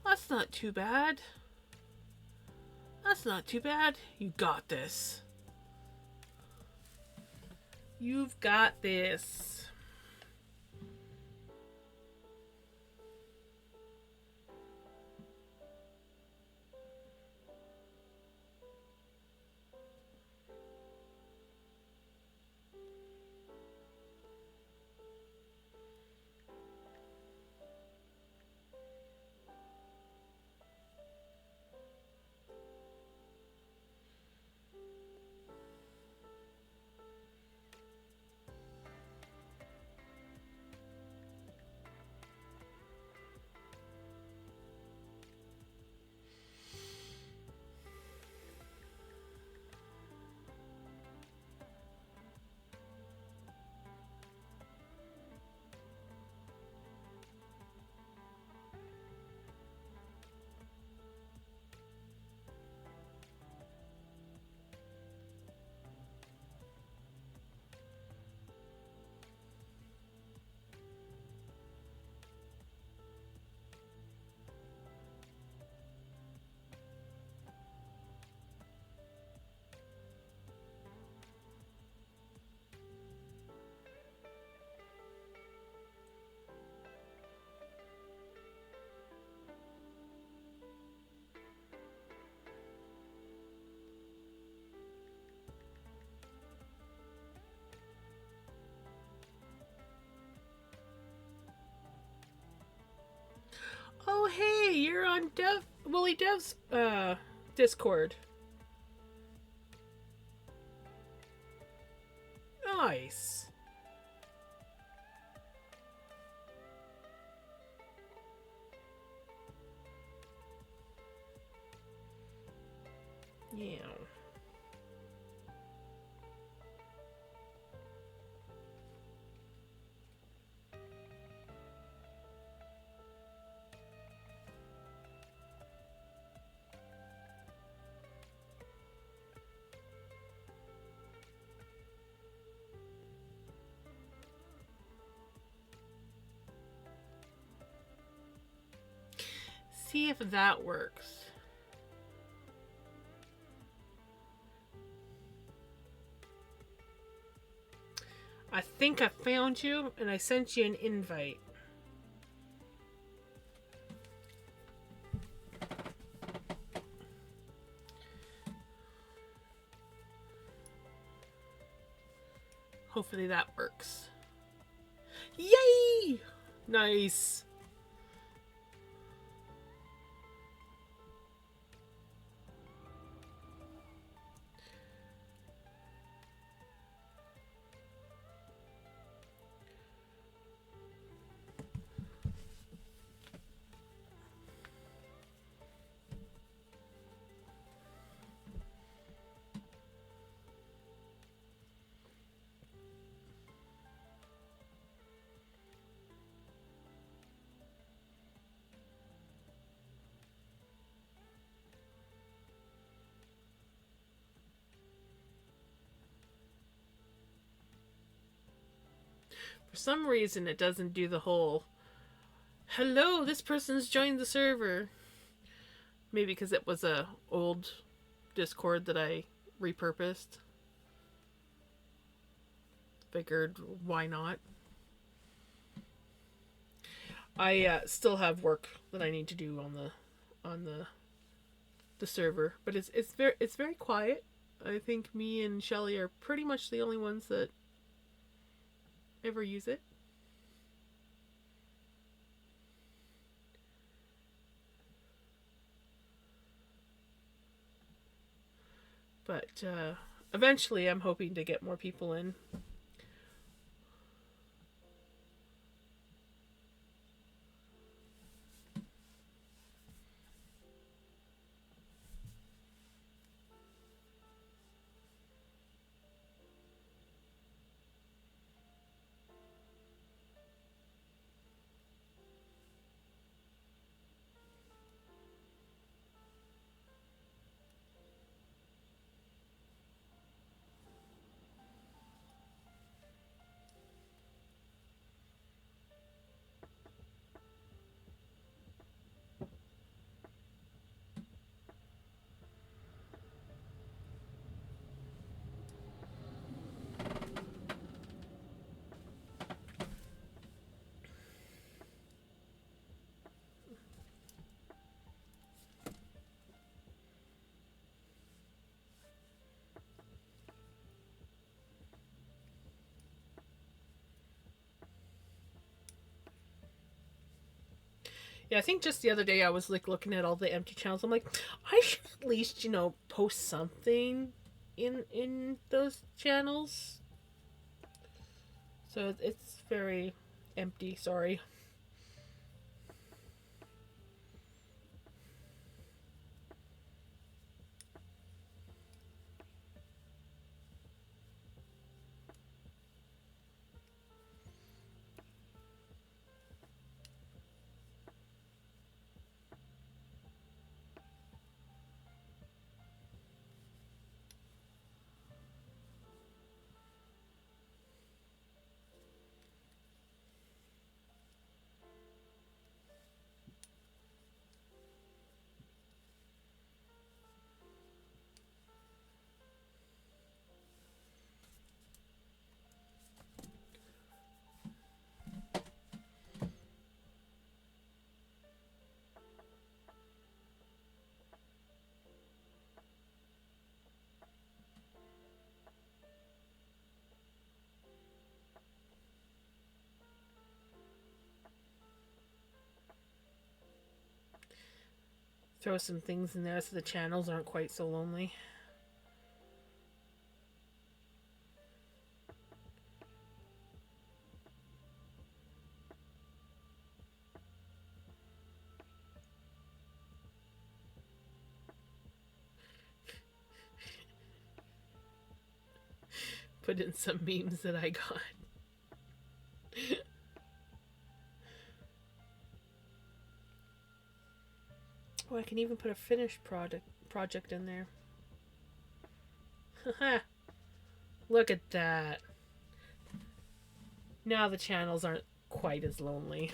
That's not too bad. That's not too bad. You got this. You've got this. here on Willie Dev's Discord. Nice. Yeah. See if that works. I think I found you and I sent you an invite. Hopefully that works. Yay! Nice. For some reason, it doesn't do the whole, hello, this person's joined the server. Maybe because it was a old Discord that I repurposed. Figured, why not? I still have work that I need to do on the server, but it's very quiet. I think me and Shelly are pretty much the only ones that ever use it. But eventually I'm hoping to get more people in. Yeah, I think just the other day I was like looking at all the empty channels. I'm like, I should at least, post something in those channels. So it's very empty, sorry. Throw some things in there so the channels aren't quite so lonely. Put in some memes that I got. Oh, I can even put a finished project in there. Look at that. Now the channels aren't quite as lonely.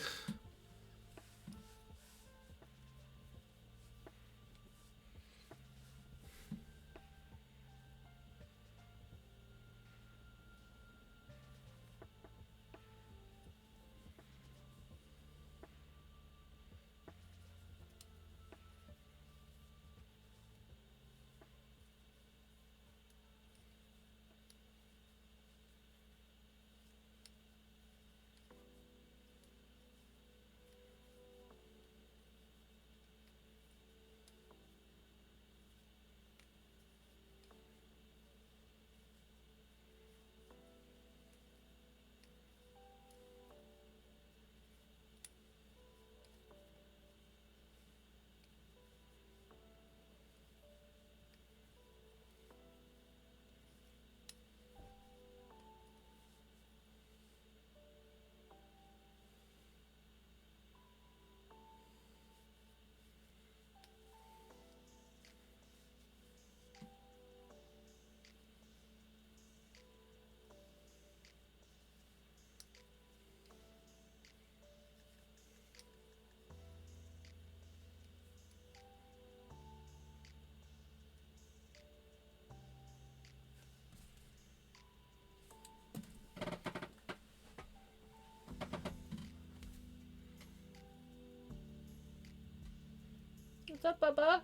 What's up, Bubba?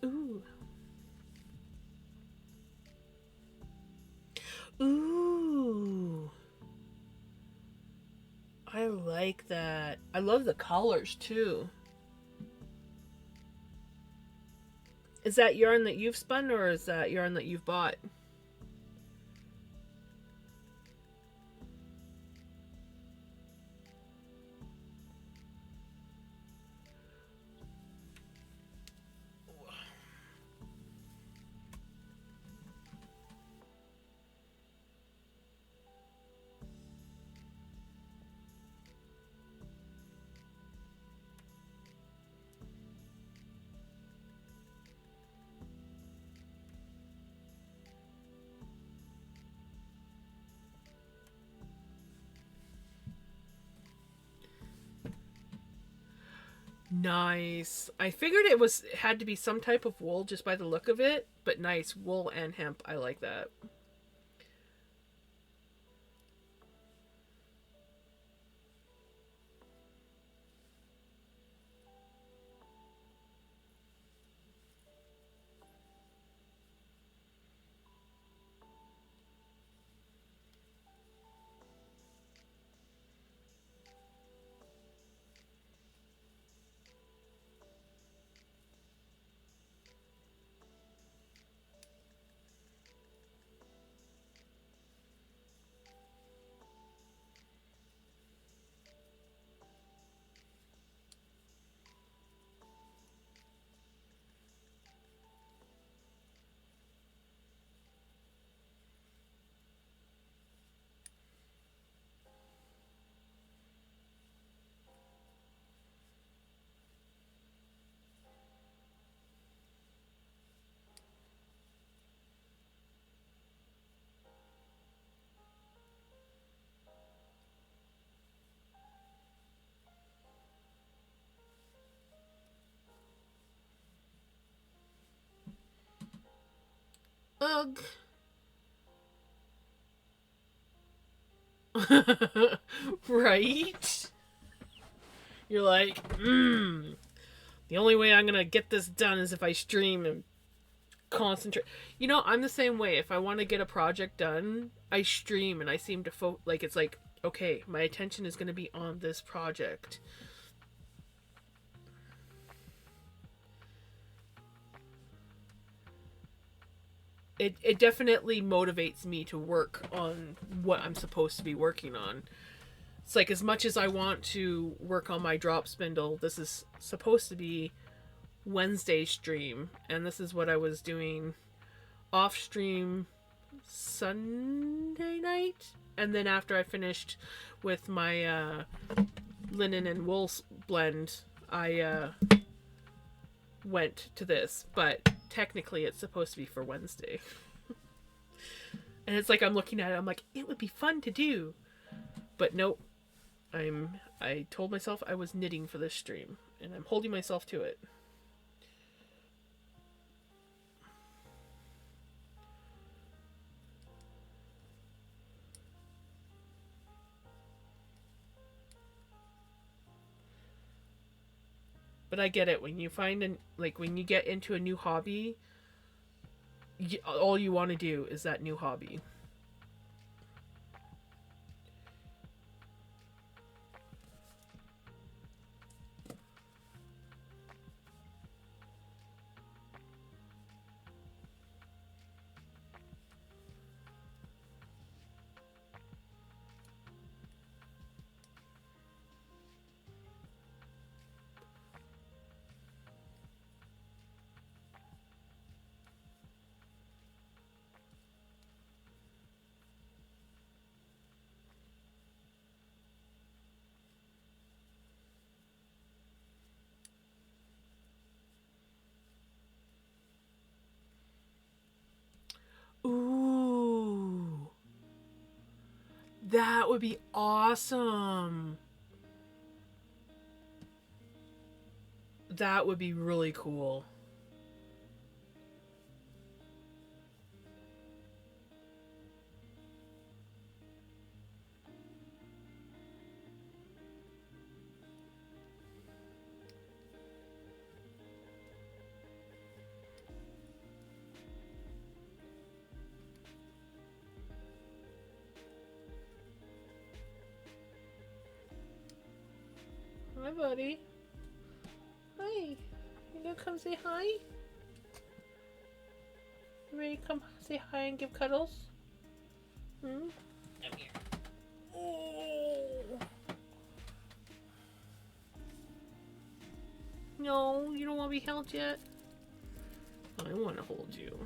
Ooh. Ooh. I like that. I love the colors too. Is that yarn that you've spun or is that yarn that you've bought? Nice. I figured it had to be some type of wool just by the look of it, but nice wool and hemp. I like that. Ugh. Right? You're like, the only way I'm gonna get this done is if I stream and concentrate. You know, I'm the same way. If I want to get a project done, I stream and I seem to like it's like, okay, my attention is going to be on this project. It definitely motivates me to work on what I'm supposed to be working on. It's like, as much as I want to work on my drop spindle, this is supposed to be Wednesday stream, and this is what I was doing off stream Sunday night, and then after I finished with my linen and wool blend, I went to this, but technically it's supposed to be for Wednesday. And it's like, I'm looking at it, I'm like, it would be fun to do, but nope. I told myself I was knitting for this stream, and I'm holding myself to it. But I get it, when you find when you get into a new hobby, all you want to do is that new hobby. Ooh. That would be awesome. That would be really cool. Hi, buddy. Hi. You gonna come say hi? You ready to come say hi and give cuddles? Hmm? Come here. Oh. No, you don't want to be held yet? I want to hold you.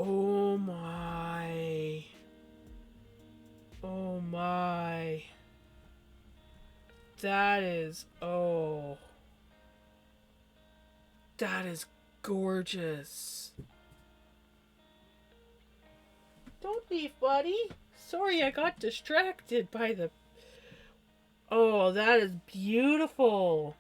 Oh my. Oh my. That is, oh. That is gorgeous. Don't leave, buddy. Sorry, I got distracted by the... Oh, that is beautiful.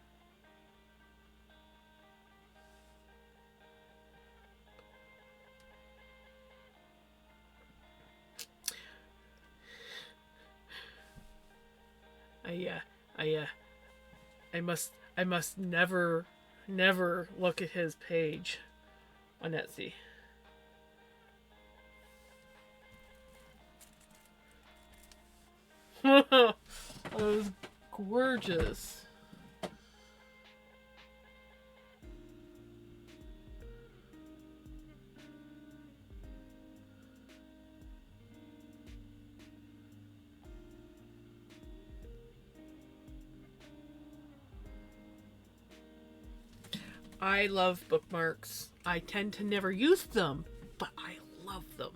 I must never look at his page on Etsy. That was gorgeous. I love bookmarks. I tend to never use them, but I love them.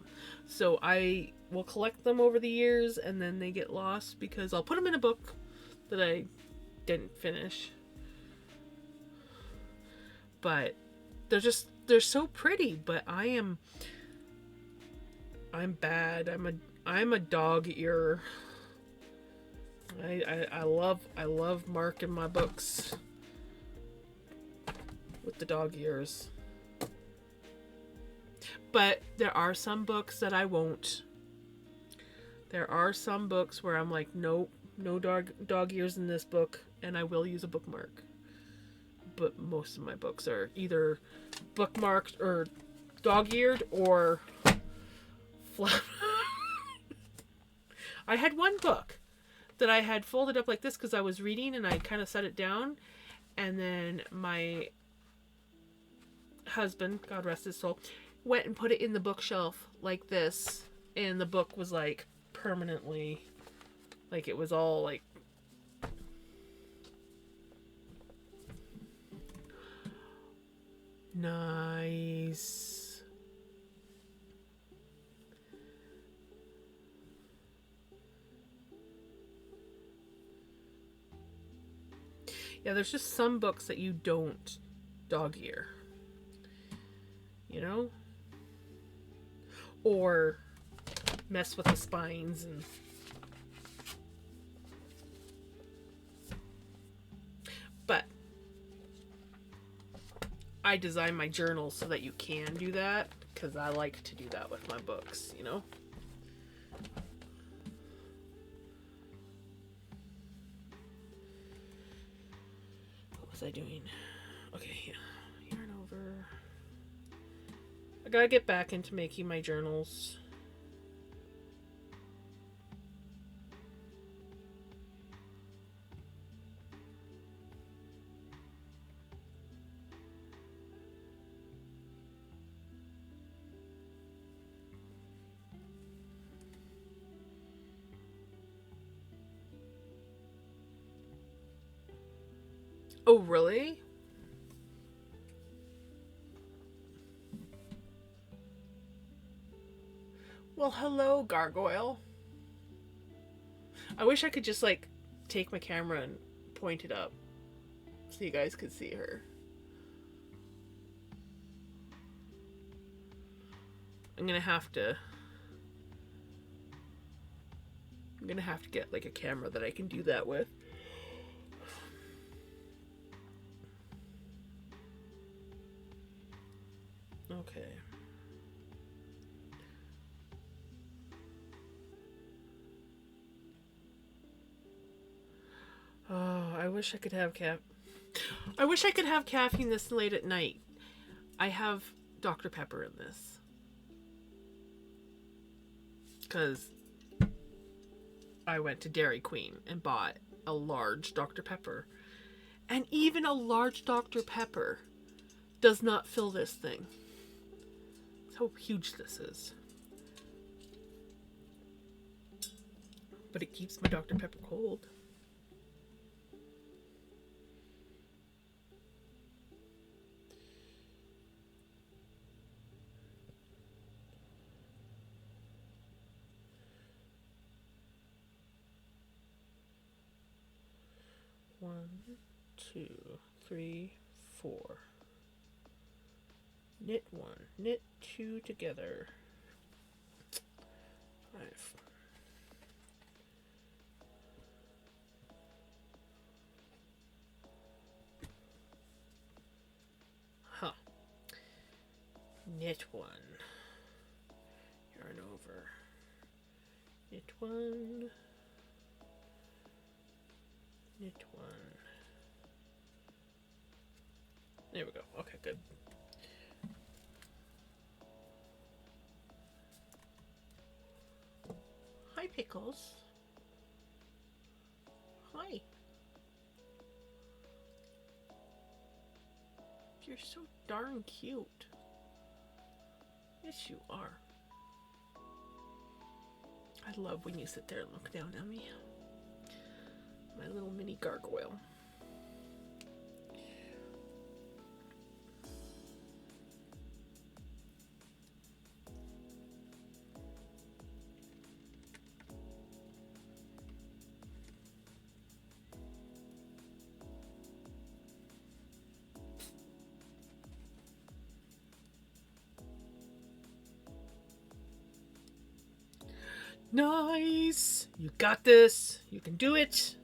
So I will collect them over the years, and then they get lost because I'll put them in a book that I didn't finish. But they're so pretty, but I'm bad. I'm a dog ear. I love marking my books with the dog ears. But there are some books that I won't. There are some books where I'm like, nope, no dog ears in this book, and I will use a bookmark. But most of my books are either bookmarked or dog-eared or flat. I had one book that I had folded up like this because I was reading and I kind of set it down, and then my husband, God rest his soul, went and put it in the bookshelf like this, and the book was like permanently, like it was all like nice. Yeah, there's just some books that you don't dog ear, you know, or mess with the spines. And but I design my journals so that you can do that, because I like to do that with my books, you know. What was I doing? Okay, yeah. Yarn over. I gotta get back into making my journals. Oh, really? Well, hello, Gargoyle. I wish I could just, like, take my camera and point it up so you guys could see her. I'm gonna have to get, like, a camera that I can do that with. Okay. Oh, I wish I could have caffeine this late at night. I have Dr. Pepper in this. Because I went to Dairy Queen and bought a large Dr. Pepper. And even a large Dr. Pepper does not fill this thing. That's how huge this is. But it keeps my Dr. Pepper cold. One, two, three, four. Knit one, knit two together. 5. Huh. Knit one. Yarn over. Knit one. Knit one. There we go. Okay, good. Hi, Pickles. Hi. You're so darn cute. Yes, you are. I love when you sit there and look down at me. My little mini gargoyle. Nice! You got this. You can do it.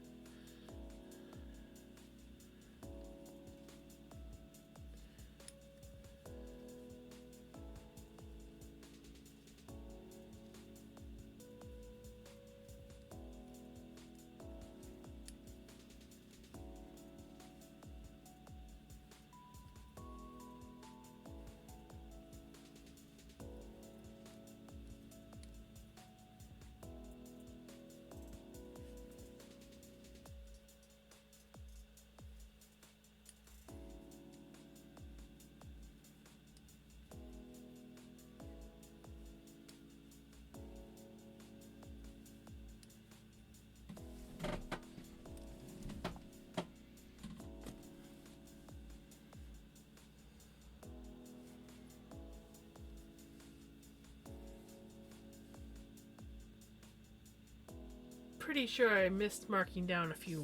Pretty sure I missed marking down a few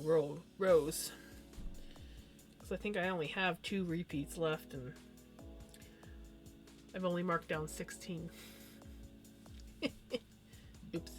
rows. Because I think I only have 2 repeats left and I've only marked down 16. Oops.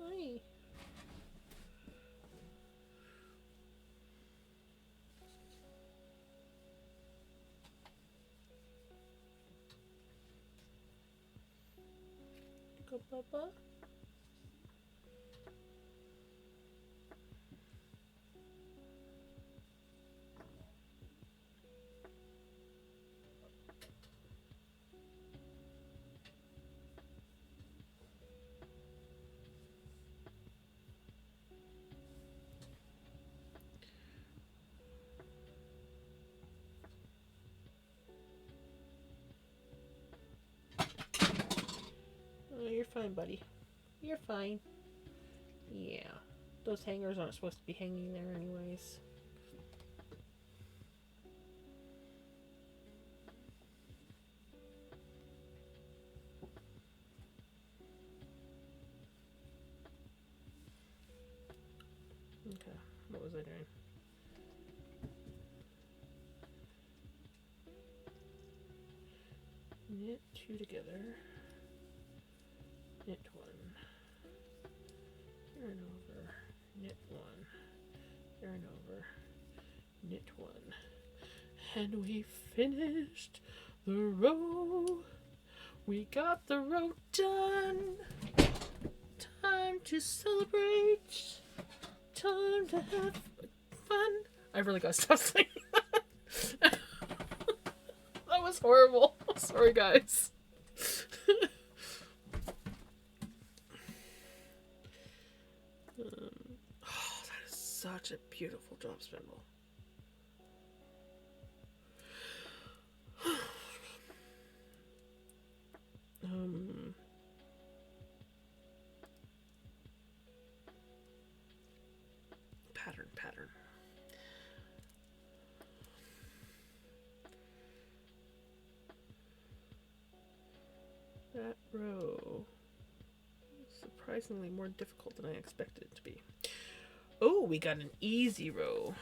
Hi. Go, Bubba. Oh, you're fine, buddy. You're fine. Yeah. Those hangers aren't supposed to be hanging there anyways. Okay. What was I doing? Knit two together. Knit one. Yarn over. Knit one. Yarn over. Knit one. And we finished the row. We got the row done. Time to celebrate. Time to have fun. I really gotta stop saying that. That was horrible. Sorry, guys. Oh, that is such a beautiful drop spindle. Pattern. That row is surprisingly more difficult than I expected it to be. Oh, we got an easy row.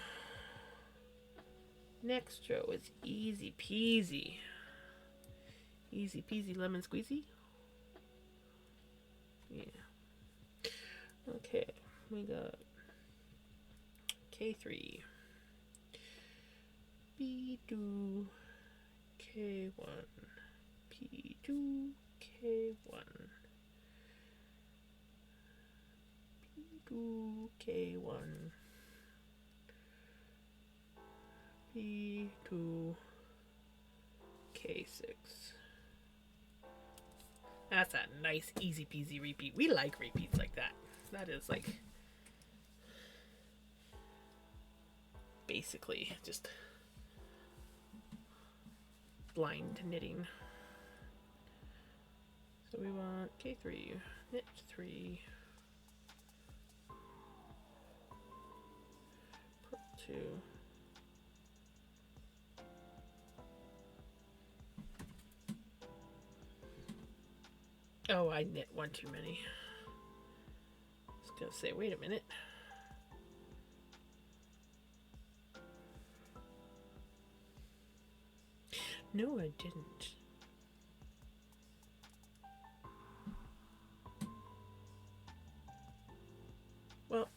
Next row is easy peasy. Easy peasy lemon squeezy. Yeah. Okay, we got K3, B2, K1, P2, K1, P2, K1, P2, K6. That's a nice easy peasy repeat. We like repeats like that. That is like basically just blind knitting. So we want K3, knit 3, purl 2, oh, I knit one too many. I was gonna say, wait a minute. No, I didn't. Well,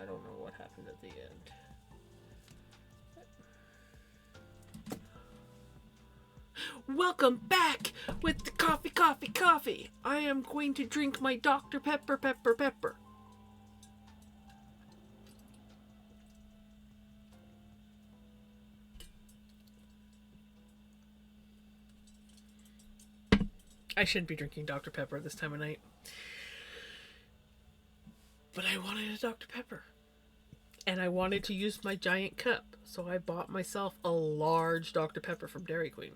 I don't know what happened at the end. Welcome back with the coffee. I am going to drink my Dr. Pepper. I shouldn't be drinking Dr. Pepper this time of night. But I wanted a Dr. Pepper. And I wanted to use my giant cup. So I bought myself a large Dr. Pepper from Dairy Queen.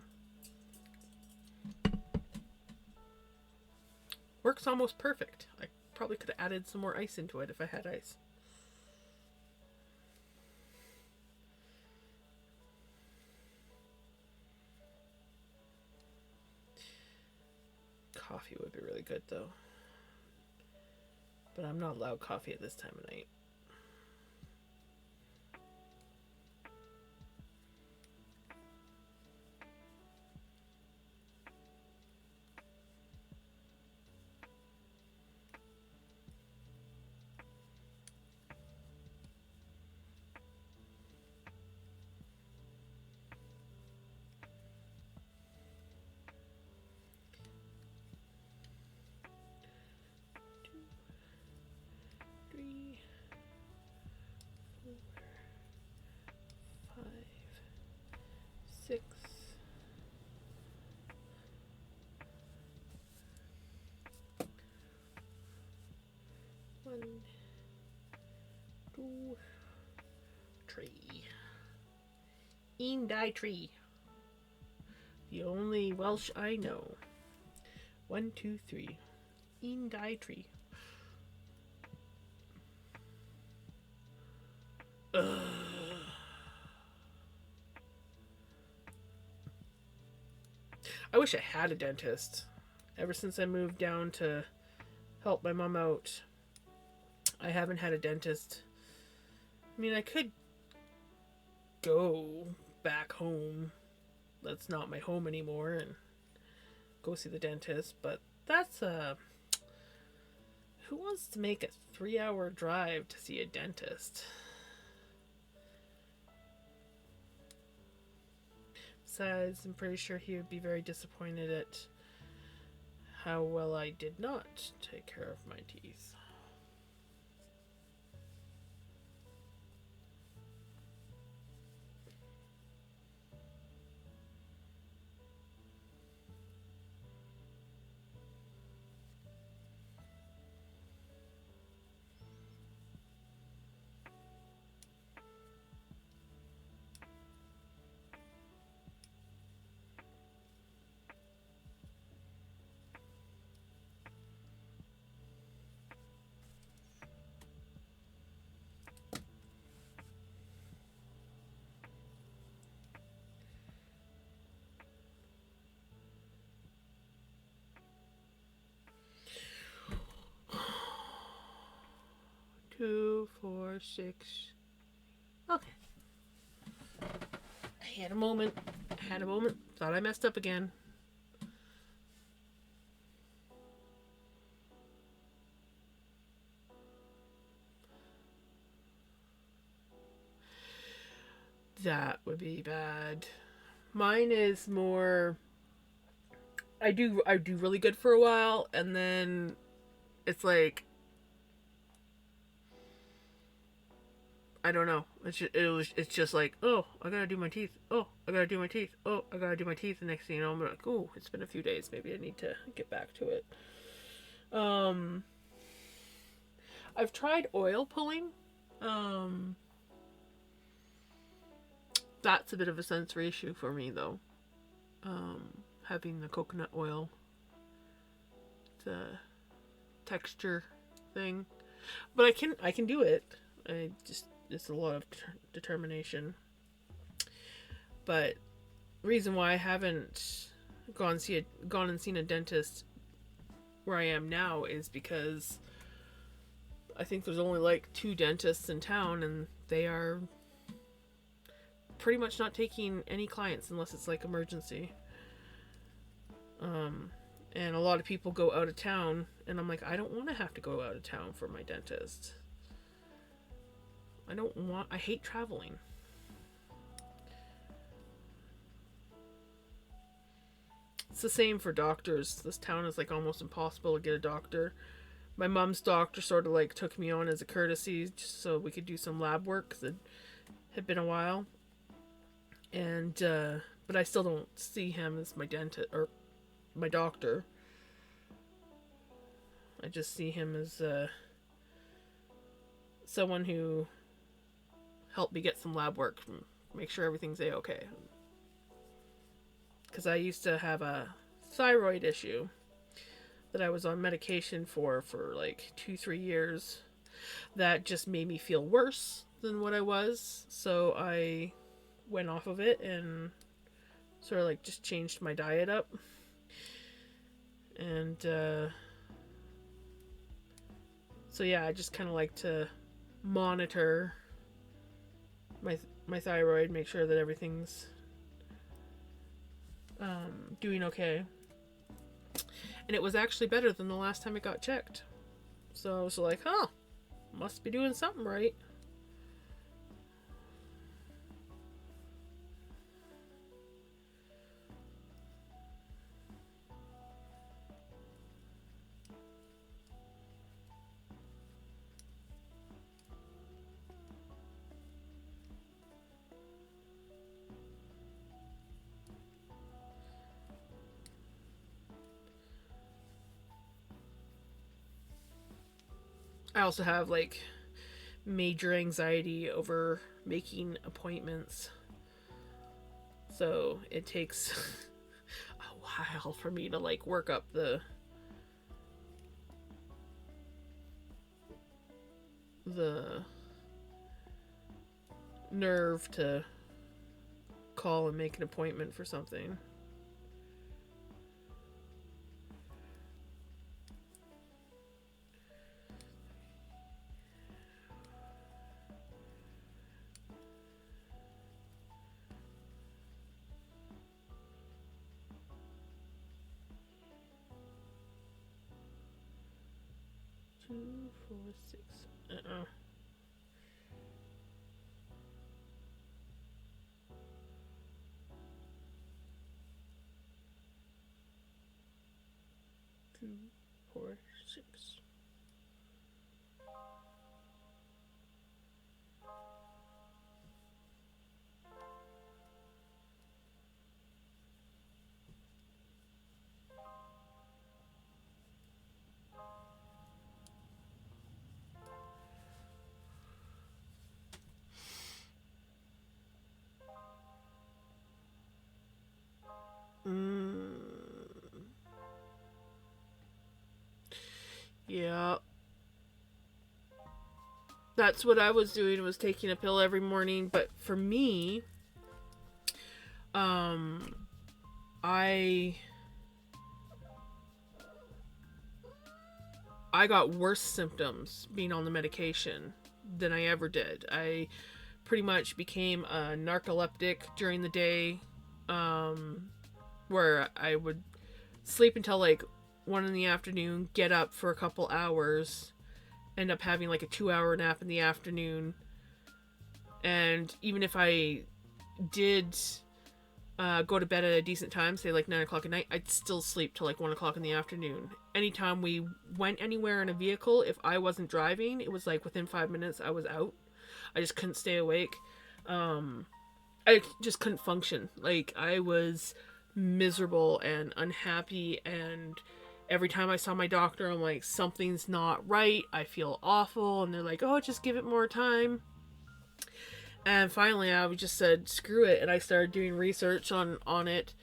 Works almost perfect. I probably could have added some more ice into it if I had ice. Coffee would be really good though. But I'm not allowed coffee at this time of night. Six. One, two, three. Een die tree. The only Welsh I know. 1, 2, 3. Een die tree. Ugh. I wish I had a dentist. Ever since I moved down to help my mom out, I haven't had a dentist. I mean, I could go back home. That's not my home anymore, and go see the dentist, but that's who wants to make a 3-hour drive to see a dentist? Besides, I'm pretty sure he would be very disappointed at how well I did not take care of my teeth. Two, 4, 6. Okay. I had a moment. Thought I messed up again. That would be bad. Mine is more. I do really good for a while, and then it's like, I don't know. It's just like, oh, I gotta do my teeth. Oh, I gotta do my teeth. Oh, I gotta do my teeth. The next thing you know, I'm like, oh, it's been a few days. Maybe I need to get back to it. I've tried oil pulling. That's a bit of a sensory issue for me though. Having the coconut oil, the texture thing, but I can do it. It's a lot of determination. But reason why I haven't gone and seen a dentist where I am now is because I think there's only like 2 dentists in town, and they are pretty much not taking any clients unless it's like emergency. And a lot of people go out of town, and I'm like, I don't want to have to go out of town for my dentist. I hate traveling. It's the same for doctors. This town is like almost impossible to get a doctor. My mom's doctor sort of like took me on as a courtesy just so we could do some lab work because it had been a while. And, but I still don't see him as my dentist or my doctor. I just see him as someone who helped me get some lab work, make sure everything's a-okay. Because I used to have a thyroid issue that I was on medication for like 2-3 years that just made me feel worse than what I was. So I went off of it and sort of like just changed my diet up. And so yeah, I just kind of like to monitor my thyroid, make sure that everything's doing okay. And it was actually better than the last time it got checked. So I was like, huh, must be doing something right. I also have like major anxiety over making appointments. So it takes a while for me to like work up the nerve to call and make an appointment for something. Two, 4, 6. 2, 4, 6. Yeah. That's what I was doing, was taking a pill every morning. But for me, I got worse symptoms being on the medication than I ever did. I pretty much became a narcoleptic during the day, where I would sleep until like 1 in the afternoon, get up for a couple hours, end up having like a 2-hour nap in the afternoon. And even if I did go to bed at a decent time, say like 9 o'clock at night, I'd still sleep till like 1 o'clock in the afternoon. Anytime we went anywhere in a vehicle, if I wasn't driving, it was like within 5 minutes I was out. I just couldn't stay awake. I just couldn't function. Like, I was miserable and unhappy, and every time I saw my doctor, I'm like, something's not right. I feel awful. And they're like, oh, just give it more time. And finally, I just said, screw it. And I started doing research on it.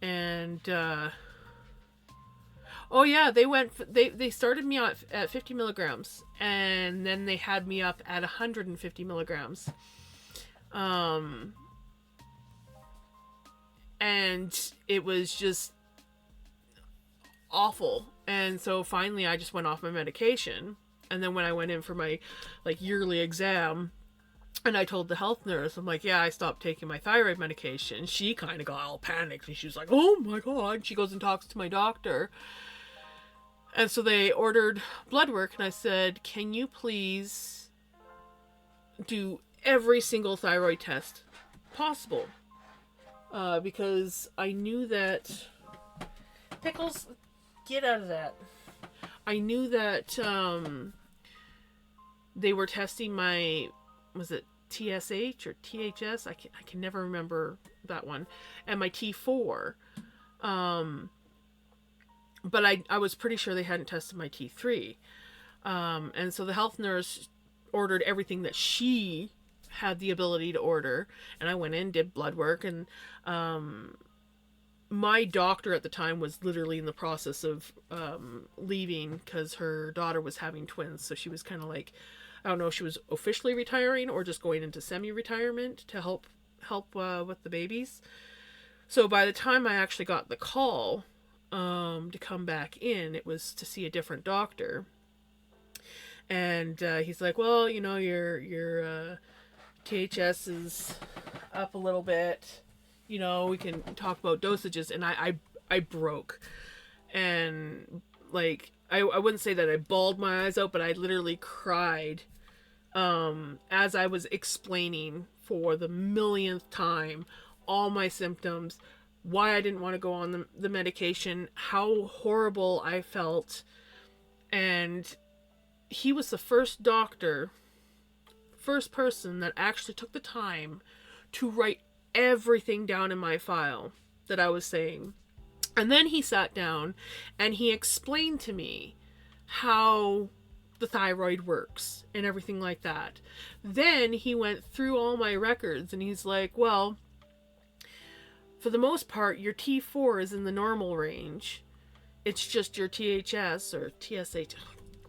And, oh yeah, they started me at 50 milligrams. And then they had me up at 150 milligrams. And it was just awful. And so finally I just went off my medication. And then when I went in for my like yearly exam, and I told the health nurse, I'm like, yeah, I stopped taking my thyroid medication. She kind of got all panicked, and she was like, oh my god. She goes and talks to my doctor. And so they ordered blood work, and I said, can you please do every single thyroid test possible. Because I knew that Pickles, get out of that. I knew that they were testing my, was it TSH or THS? I can never remember that one. And my T4. But I was pretty sure they hadn't tested my T3. And so the health nurse ordered everything that she had the ability to order. And I went in, did blood work, and my doctor at the time was literally in the process of leaving because her daughter was having twins. So she was kind of like, I don't know if she was officially retiring or just going into semi-retirement to help with the babies. So by the time I actually got the call to come back in, it was to see a different doctor. And he's like, well, you know, your THS is up a little bit. You know, we can talk about dosages. And I broke. And, like, I wouldn't say that I bawled my eyes out, but I literally cried as I was explaining for the millionth time all my symptoms, why I didn't want to go on the medication, how horrible I felt. And he was the first person that actually took the time to write everything down in my file that I was saying. And then he sat down and he explained to me how the thyroid works and everything like that. Then he went through all my records and he's like, well, for the most part, your T4 is in the normal range. It's just your THS or TSH.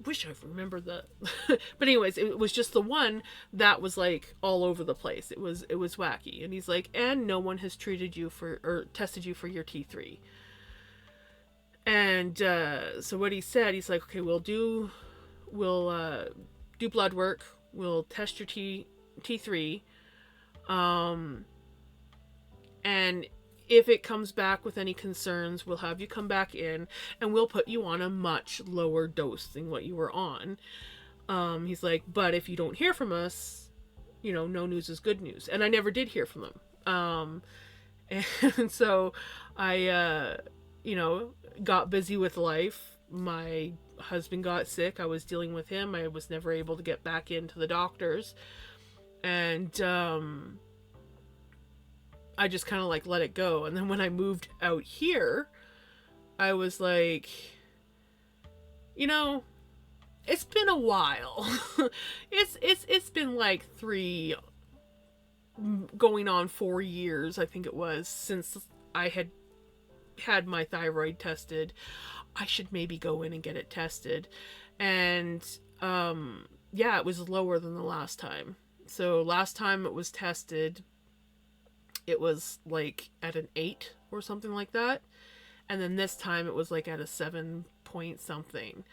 Wish I remembered that. But anyways, it was just the one that was like all over the place. It was wacky. And he's like, and no one has treated you for or tested you for your T3. And so what he said, he's like, okay, we'll do blood work. We'll test your T3. And if it comes back with any concerns, we'll have you come back in and we'll put you on a much lower dose than what you were on. He's like, but if you don't hear from us, you know, no news is good news. And I never did hear from him. And so I, you know, got busy with life. My husband got sick. I was dealing with him. I was never able to get back into the doctors. And, I just kind of like let it go. And then when I moved out here, I was like, you know, it's been a while. It's been like 3 going on 4 years, I think it was, since I had my thyroid tested. I should maybe go in and get it tested. And yeah, it was lower than the last time. So last time it was tested, it was like at an 8 or something like that. And then this time it was like at a 7 point something.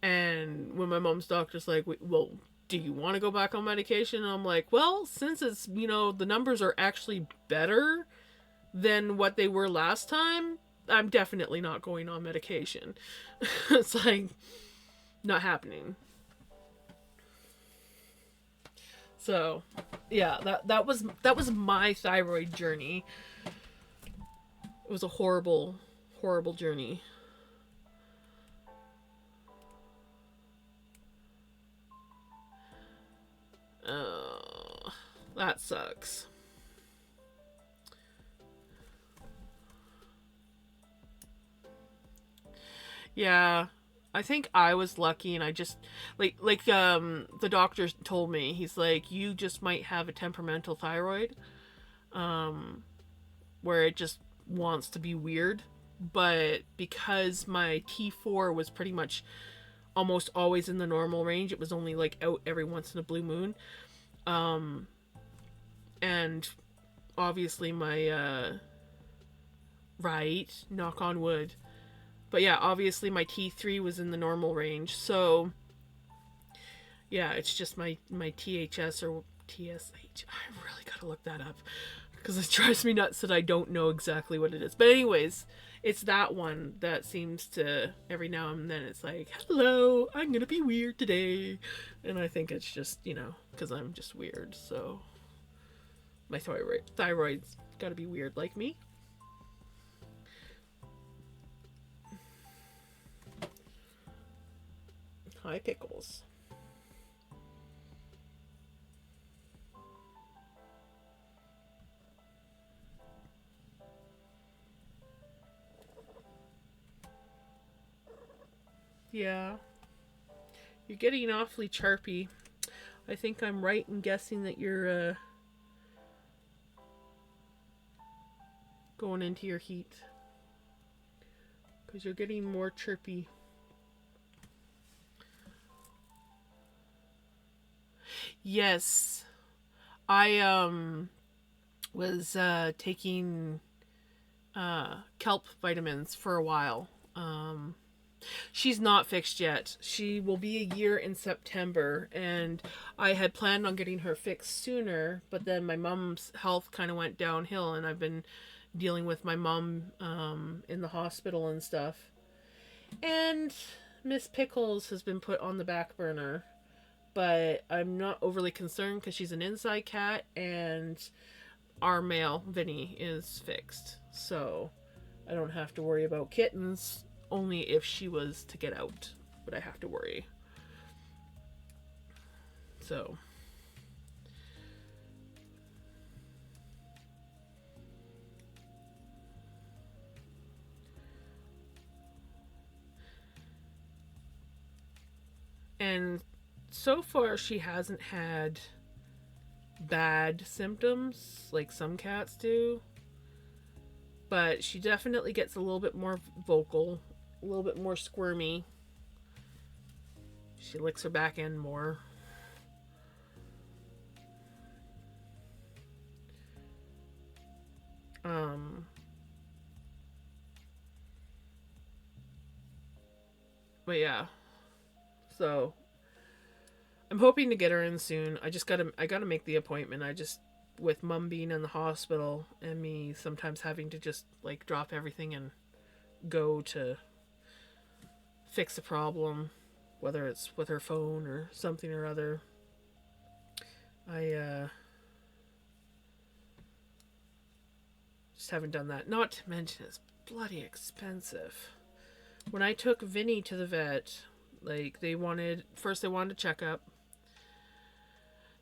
And when my mom's doctor's like, well, do you want to go back on medication? And I'm like, well, since it's, you know, the numbers are actually better than what they were last time, I'm definitely not going on medication. It's like, not happening. So, yeah, that was my thyroid journey. It was a horrible, horrible journey. That sucks. Yeah, I think I was lucky, and I just like the doctor told me, he's like, you just might have a temperamental thyroid, where it just wants to be weird. But because my T4 was pretty much almost always in the normal range, it was only like out every once in a blue moon. And obviously my right, knock on wood. But yeah, obviously my T3 was in the normal range. So yeah, it's just my THS or TSH. I really gotta look that up. because it drives me nuts that I don't know exactly what it is. But anyways, it's that one that seems to, every now and then it's like, hello, I'm gonna be weird today. And I think it's just, because I'm just weird. So my thyroid's gotta be weird like me. Hi, Pickles. Yeah. You're getting awfully chirpy. I think I'm right in guessing that you're going into your heat. Because you're getting more chirpy. Yes. I was taking kelp vitamins for a while. She's not fixed yet. She will be a year in September, and I had planned on getting her fixed sooner, but then my mom's health kind of went downhill, and I've been dealing with my mom in the hospital and stuff. And Miss Pickles has been put on the back burner, but I'm not overly concerned because she's an inside cat, and our male, Vinny, is fixed. So I don't have to worry about kittens. Only if she was to get out would I have to worry. So. And so far she hasn't had bad symptoms like some cats do. But she definitely gets a little bit more vocal, a little bit more squirmy. She licks her back end more. But yeah. So I'm hoping to get her in soon. I gotta make the appointment. With mom being in the hospital and me sometimes having to just like drop everything and go to fix a problem, whether it's with her phone or something or other. I just haven't done that. Not to mention it's bloody expensive. When I took Vinny to the vet, like they wanted a checkup.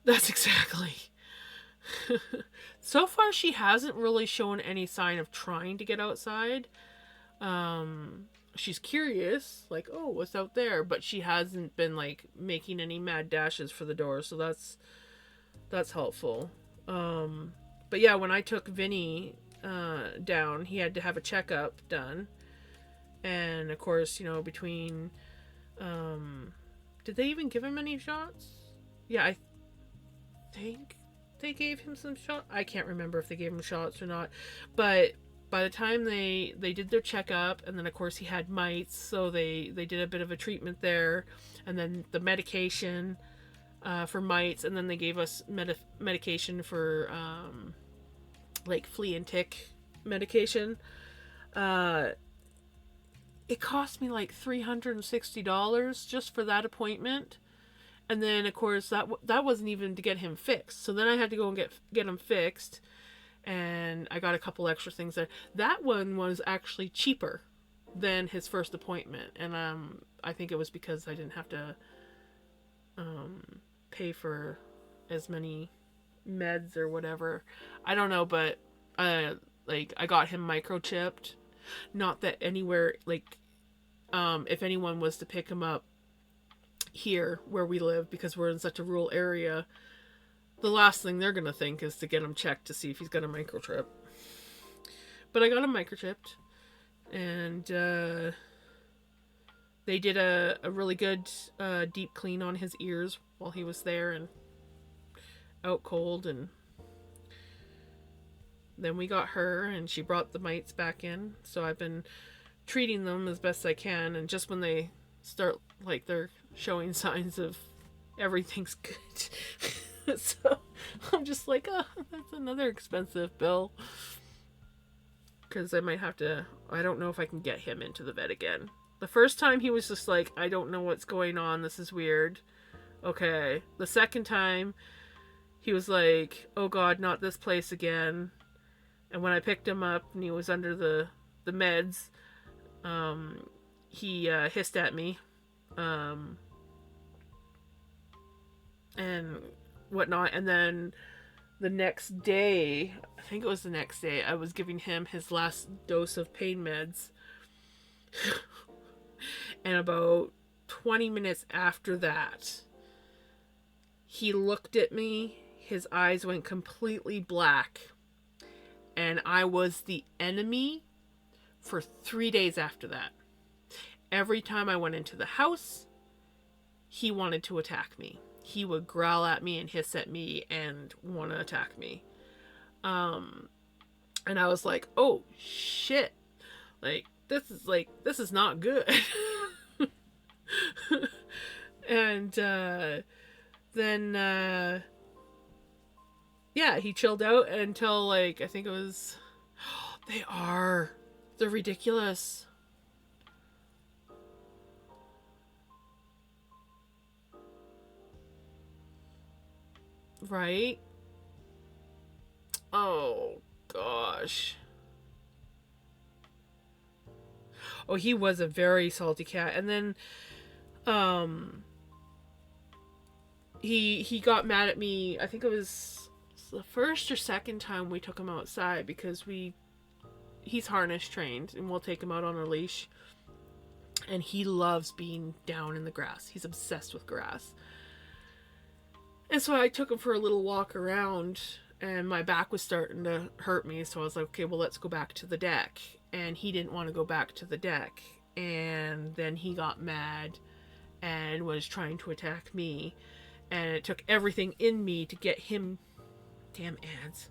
That's exactly. So far she hasn't really shown any sign of trying to get outside. She's curious, like, oh, what's out there? But she hasn't been like making any mad dashes for the door, so that's helpful. But yeah, when I took Vinny down, he had to have a checkup done. And of course, between did they even give him any shots? Yeah, I think they gave him some shots. I can't remember if they gave him shots or not. But by the time they did their checkup, and then of course he had mites, so they did a bit of a treatment there, and then the medication for mites, and then they gave us medication for like flea and tick medication. It cost me like $360 just for that appointment. And then, of course, that wasn't even to get him fixed. So then I had to go and get him fixed. And I got a couple extra things there. That one was actually cheaper than his first appointment. And I think it was because I didn't have to pay for as many meds or whatever. I don't know, but I got him microchipped. Not that anywhere, like, if anyone was to pick him up here where we live, because we're in such a rural area, the last thing they're gonna think is to get him checked to see if he's got a microchip. But I got him microchipped, and they did a really good deep clean on his ears while he was there and out cold, and then we got her, and she brought the mites back in. So I've been treating them as best I can, and just when they start, like, they're showing signs of everything's good. So I'm just like, oh, that's another expensive bill. Because I might have to, I don't know if I can get him into the vet again. The first time he was just like, I don't know what's going on. This is weird. Okay. The second time, he was like, oh God, not this place again. And when I picked him up and he was under the meds, he hissed at me. And whatnot. And then the next day, I think it was the next day, I was giving him his last dose of pain meds. And about 20 minutes after that, he looked at me, his eyes went completely black, and I was the enemy for 3 days after that. Every time I went into the house, he wanted to attack me. He would growl at me and hiss at me and want to attack me. And I was like, oh shit. This is not good. And then yeah, he chilled out until like, I think it was, they're ridiculous. Right? Oh gosh. Oh, he was a very salty cat. And then he got mad at me. I think it was the first or second time we took him outside, because he's harness trained and we'll take him out on a leash, and he loves being down in the grass. He's obsessed with grass. And so I took him for a little walk around, and my back was starting to hurt me, so I was like, okay, well, let's go back to the deck. And he didn't want to go back to the deck, and then he got mad and was trying to attack me, and it took everything in me to get him. Damn ads.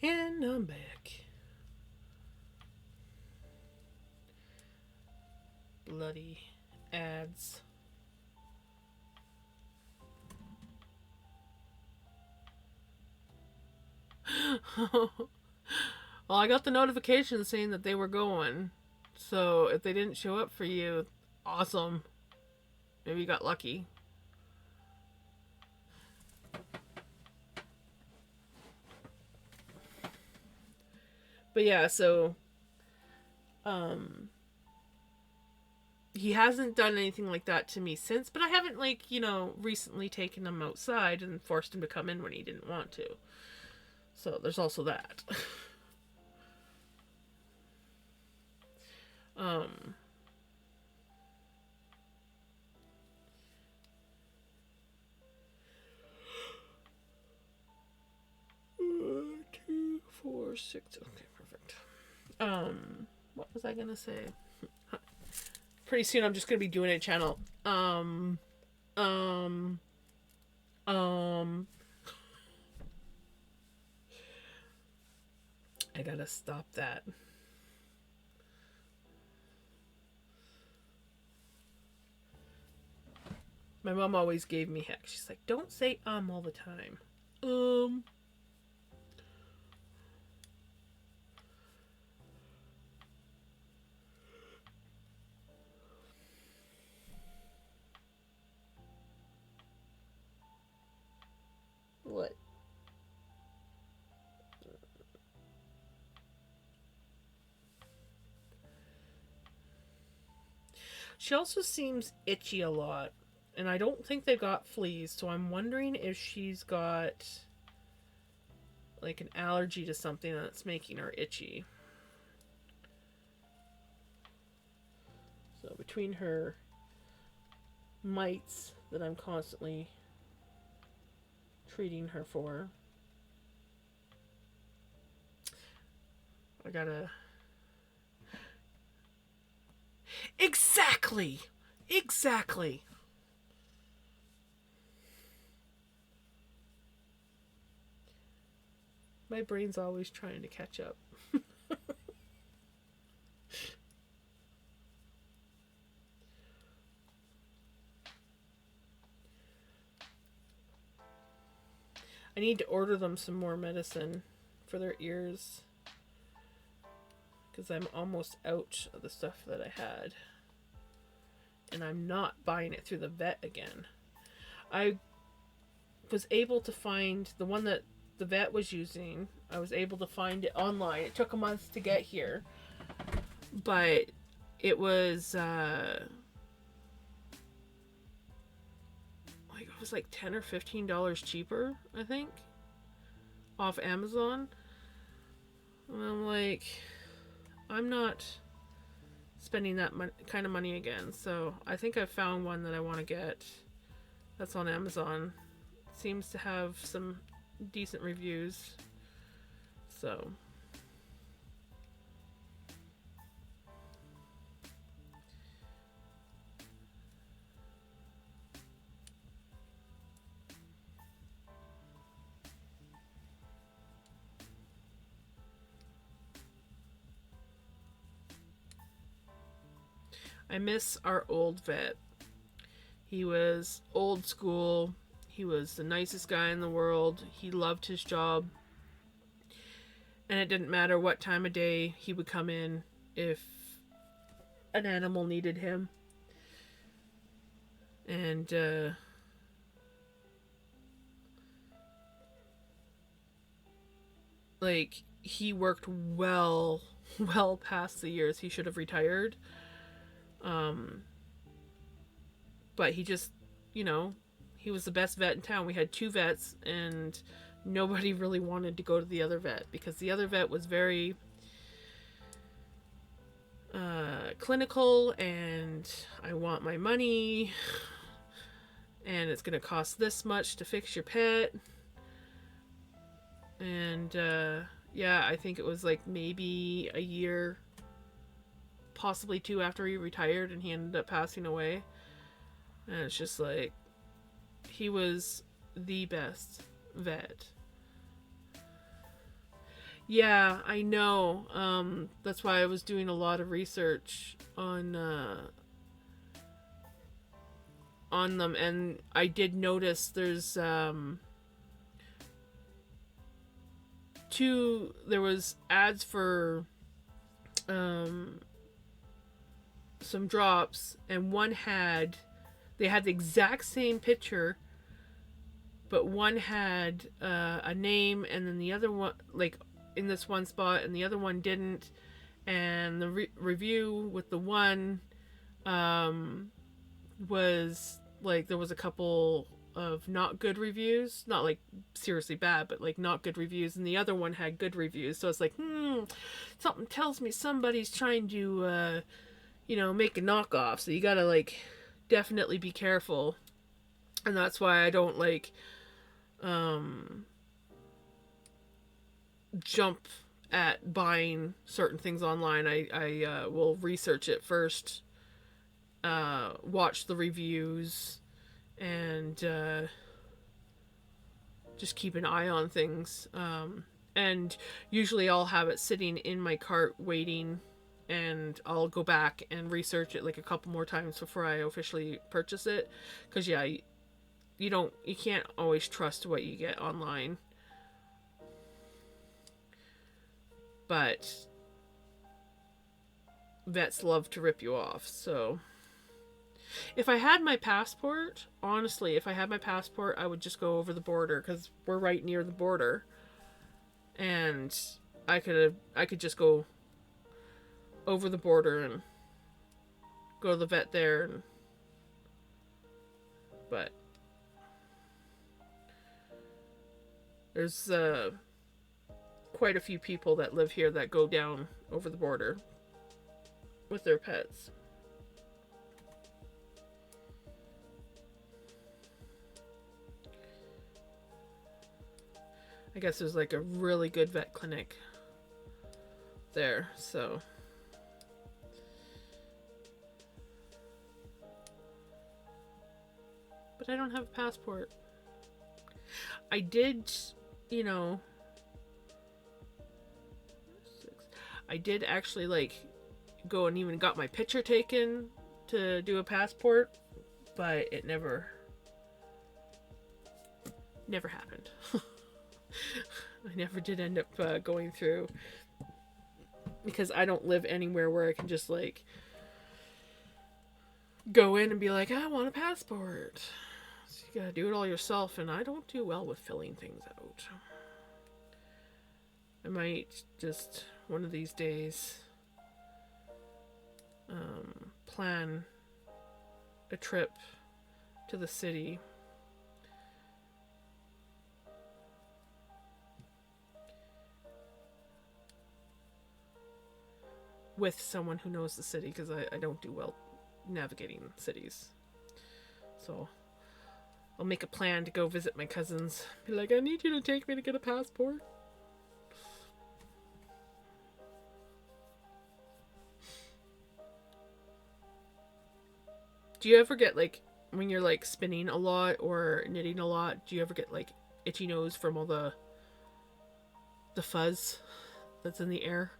And I'm back. Bloody ads. Well, I got the notification saying that they were going. So if they didn't show up for you, awesome. Maybe you got lucky. But yeah, so he hasn't done anything like that to me since, but I haven't, like, recently taken him outside and forced him to come in when he didn't want to. So there's also that. Two, four, six. Okay, perfect. What was I gonna say? Pretty soon I'm just gonna be doing a channel. I gotta stop that. My mom always gave me heck. She's like, don't say all the time. Um. What? She also seems itchy a lot. And I don't think they've got fleas, so I'm wondering if she's got like an allergy to something that's making her itchy. So between her mites that I'm constantly treating her for, I gotta. Exactly! Exactly! My brain's always trying to catch up. I need to order them some more medicine for their ears. Because I'm almost out of the stuff that I had. And I'm not buying it through the vet again. I was able to find the one that the vet was using. I was able to find it online. It took a month to get here. But it was like $10 or $15 cheaper, I think, off Amazon. And I'm like, I'm not spending that kind of money again. So I think I've found one that I want to get. That's on Amazon. Seems to have some decent reviews. So I miss our old vet. He was old school. He was the nicest guy in the world. He loved his job. And it didn't matter what time of day he would come in if an animal needed him. And like he worked well past the years he should have retired. But he just, he was the best vet in town. We had 2 vets, and nobody really wanted to go to the other vet because the other vet was very clinical, and I want my money, and it's going to cost this much to fix your pet. And yeah, I think it was like maybe a year, possibly 2 after he retired, and he ended up passing away. And it's just like, he was the best vet. Yeah, I know. That's why I was doing a lot of research on them, and I did notice there's there was ads for some drops, and they had the exact same picture, but one had a name, and then the other one, like in this one spot, and the other one didn't. And the review with the one was like, there was a couple of not good reviews, not like seriously bad, but like not good reviews, and the other one had good reviews. So it's like, something tells me somebody's trying to make a knockoff, so you gotta like definitely be careful. And that's why I don't like jump at buying certain things online. I will research it first, watch the reviews, and just keep an eye on things. And usually I'll have it sitting in my cart waiting, and I'll go back and research it like a couple more times before I officially purchase it. Because yeah, you can't always trust what you get online. But vets love to rip you off. So if I had my passport, honestly, if I had my passport, I would just go over the border because we're right near the border, and I could just go over the border and go to the vet there. But there's quite a few people that live here that go down over the border with their pets. I guess there's like a really good vet clinic there, so. But I don't have a passport. I did, you know, I did actually like go and even got my picture taken to do a passport, but it never happened. I never did end up going through, because I don't live anywhere where I can just like go in and be like, I want a passport. So you gotta do it all yourself, and I don't do well with filling things out. I might just one of these days plan a trip to the city. With someone who knows the city, because I don't do well navigating cities. So I'll make a plan to go visit my cousins. Be like, I need you to take me to get a passport. Do you ever get like, when you're like spinning a lot or knitting a lot, do you ever get like itchy nose from all the fuzz that's in the air?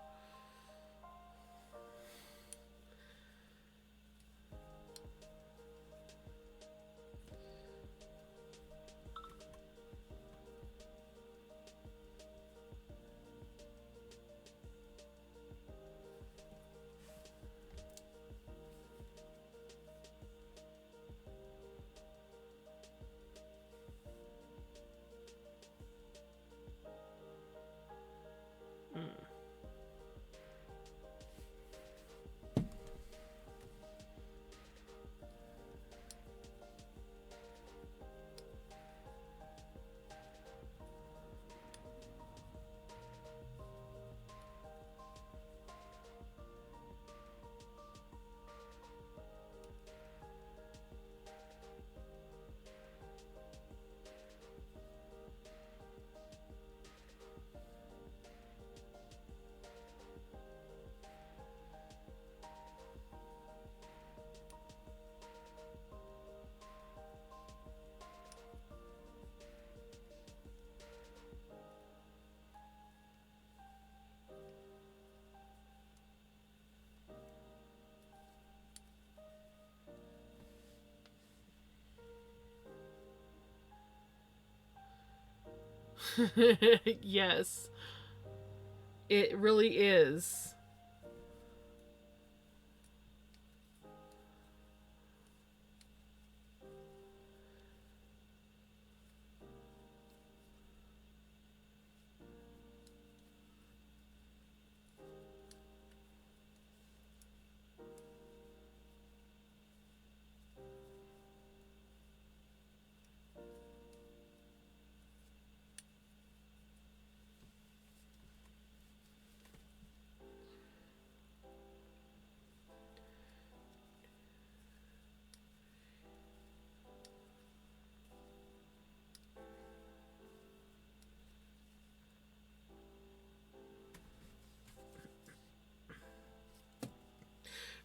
Yes, it really is.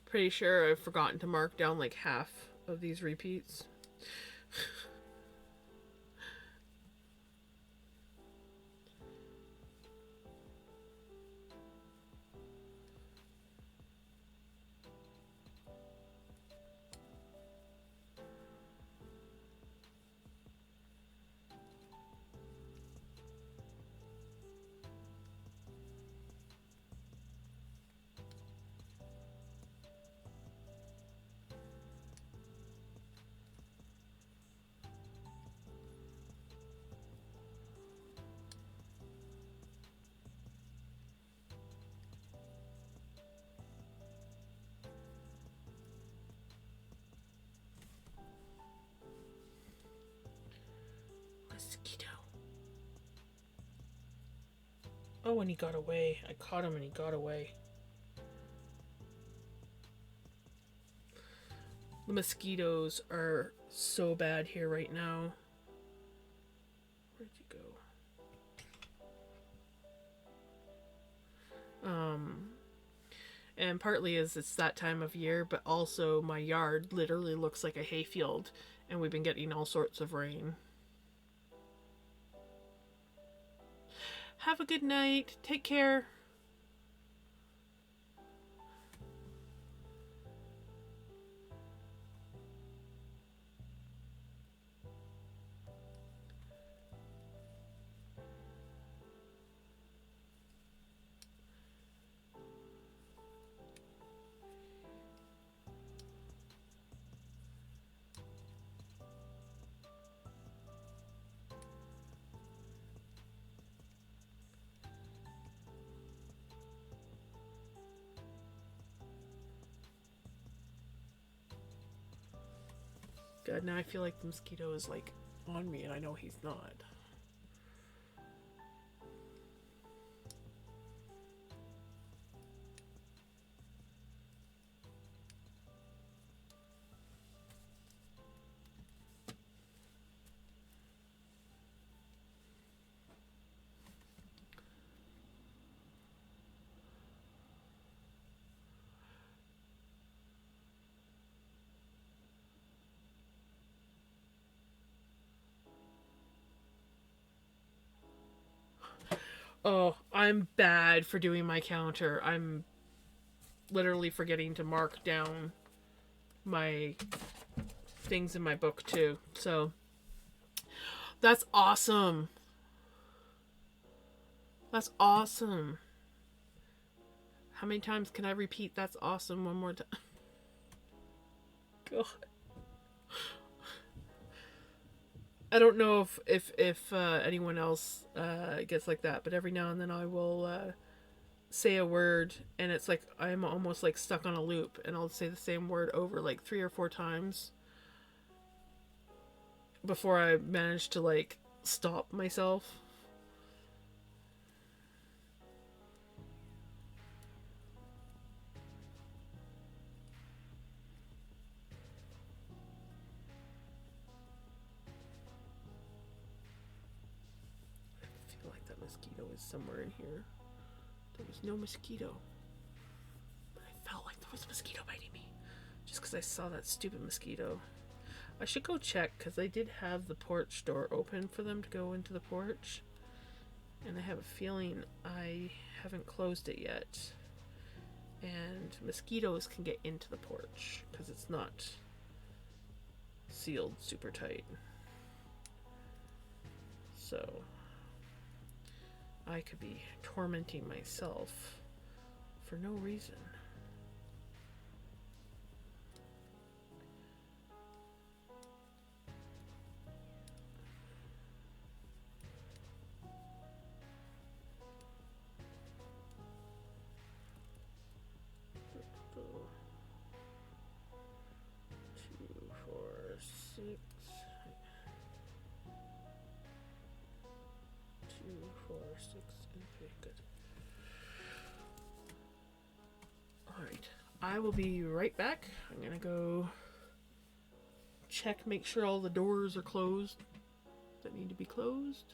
Pretty sure I've forgotten to mark down like half of these repeats. Oh, and he got away. I caught him and he got away. The mosquitoes are so bad here right now. Where'd you go? And partly is it's that time of year, but also my yard literally looks like a hayfield, and we've been getting all sorts of rain. Have a good night. Take care. God, now I feel like the mosquito is like on me, and I know he's not. Oh, I'm bad for doing my counter. I'm literally forgetting to mark down my things in my book too. So that's awesome. That's awesome. How many times can I repeat that's awesome one more time? God. I don't know if anyone else gets like that, but every now and then I will say a word and it's like I'm almost like stuck on a loop, and I'll say the same word over like 3 or 4 times before I manage to like stop myself. I feel like that mosquito is somewhere in here. There was no mosquito, but I felt like there was a mosquito biting me just because I saw that stupid mosquito. I should go check because I did have the porch door open for them to go into the porch, and I have a feeling I haven't closed it yet. And mosquitoes can get into the porch because it's not sealed super tight. So I could be tormenting myself for no reason. Two, four, six. 2, 4, 6. Okay, good. Alright. I will be right back. I'm gonna go check, make sure all the doors are closed that need to be closed.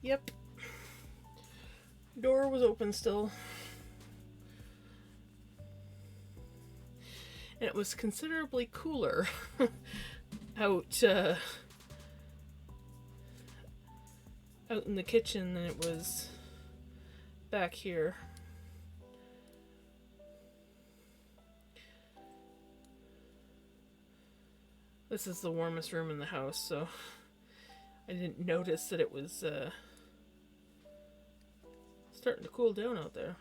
Yep. Door was open still. And it was considerably cooler out out in the kitchen than it was back here. This is the warmest room in the house, so I didn't notice that it was starting to cool down out there.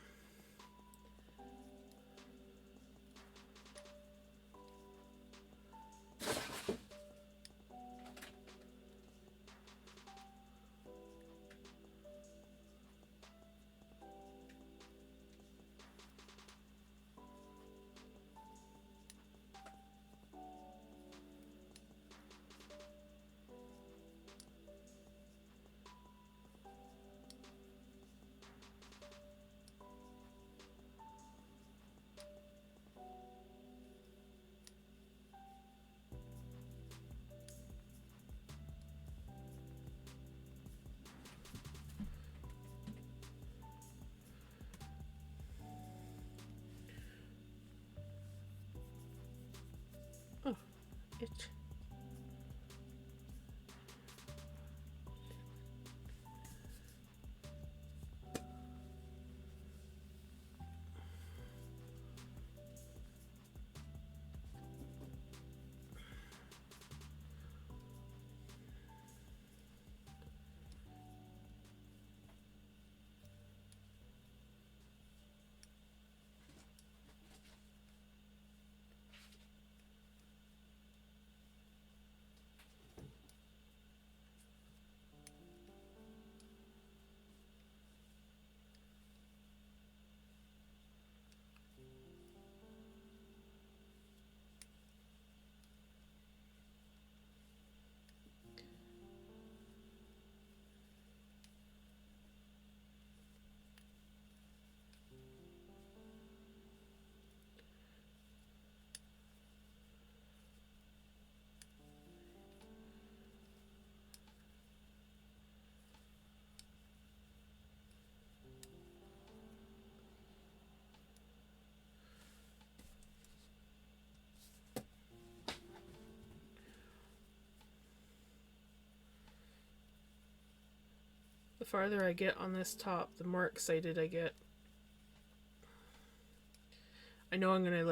Oh, itch. The farther I get on this top, the more excited I get. I know I'm gonna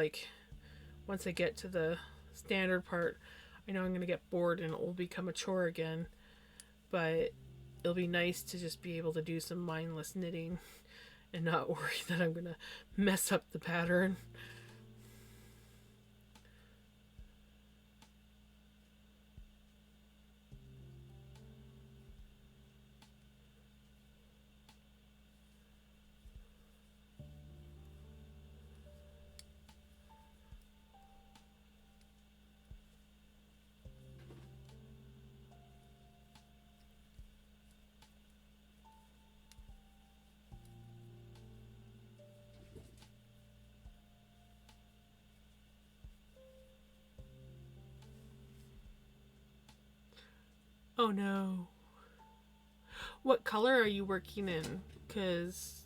once I get to the standard part, I know I'm gonna get bored and it will become a chore again. But it'll be nice to just be able to do some mindless knitting and not worry that I'm gonna mess up the pattern. Oh no. What color are you working in? Because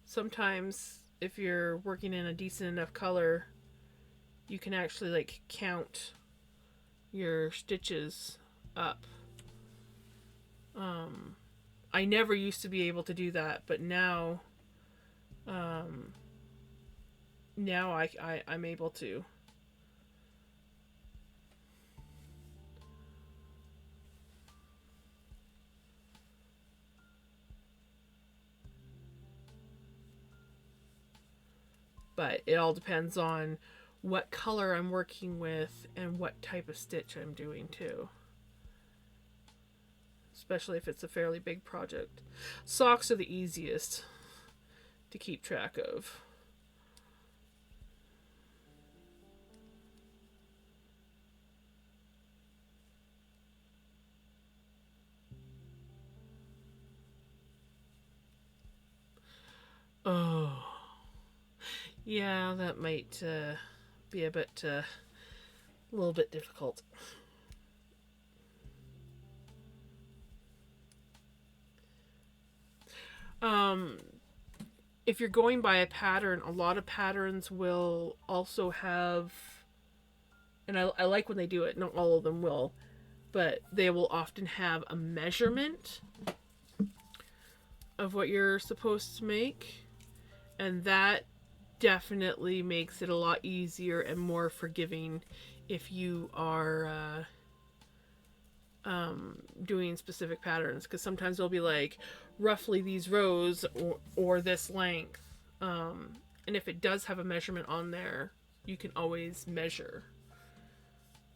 sometimes if you're working in a decent enough color, you can actually count your stitches up. I never used to be able to do that, but now now I'm able to. But it all depends on what color I'm working with and what type of stitch I'm doing too. Especially if it's a fairly big project. Socks are the easiest to keep track of. Oh. Yeah, that might be a little bit difficult. Um, if you're going by a pattern, a lot of patterns will also have, and I like when they do it, not all of them will, but they will often have a measurement of what you're supposed to make. And that definitely makes it a lot easier and more forgiving if you are doing specific patterns, because sometimes they'll be like roughly these rows or this length, and if it does have a measurement on there, you can always measure.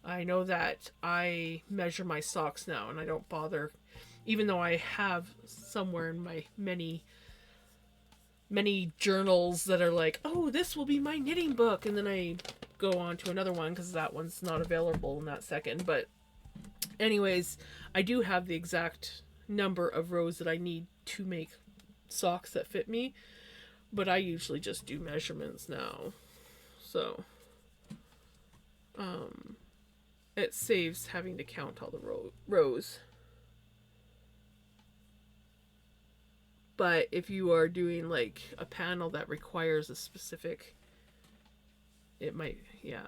I know that I measure my socks now, and I don't bother, even though I have somewhere in my many journals that are like, oh, this will be my knitting book, and then I go on to another one because that one's not available in that second. But anyways, I do have the exact number of rows that I need to make socks that fit me, but I usually just do measurements now. So it saves having to count all the rows. But if you are doing like a panel that requires a specific, it might, yeah.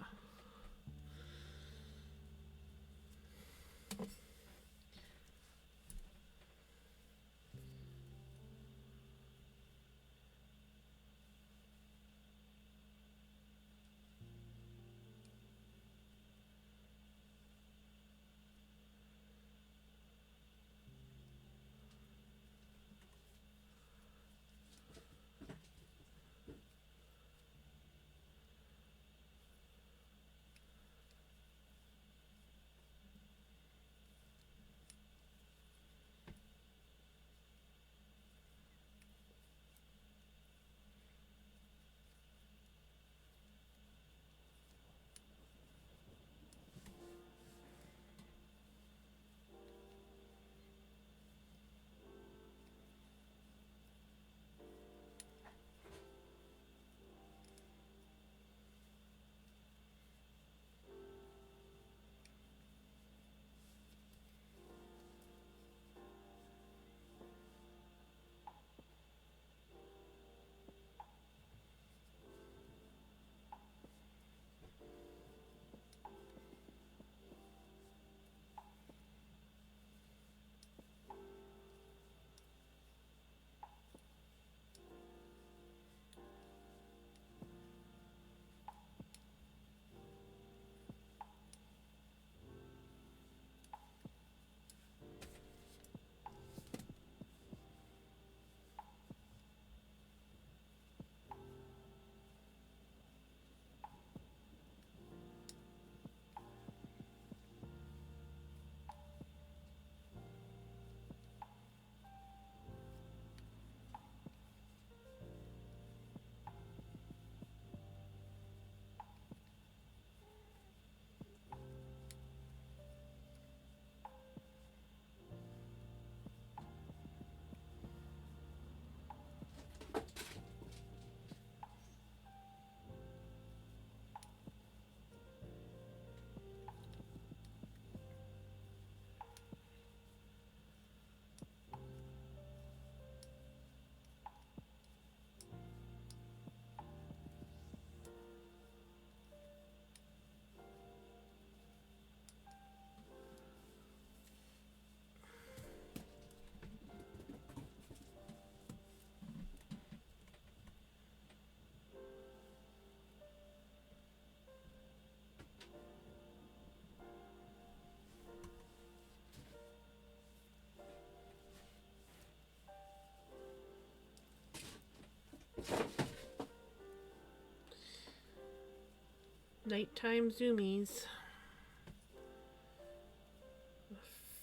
Nighttime zoomies.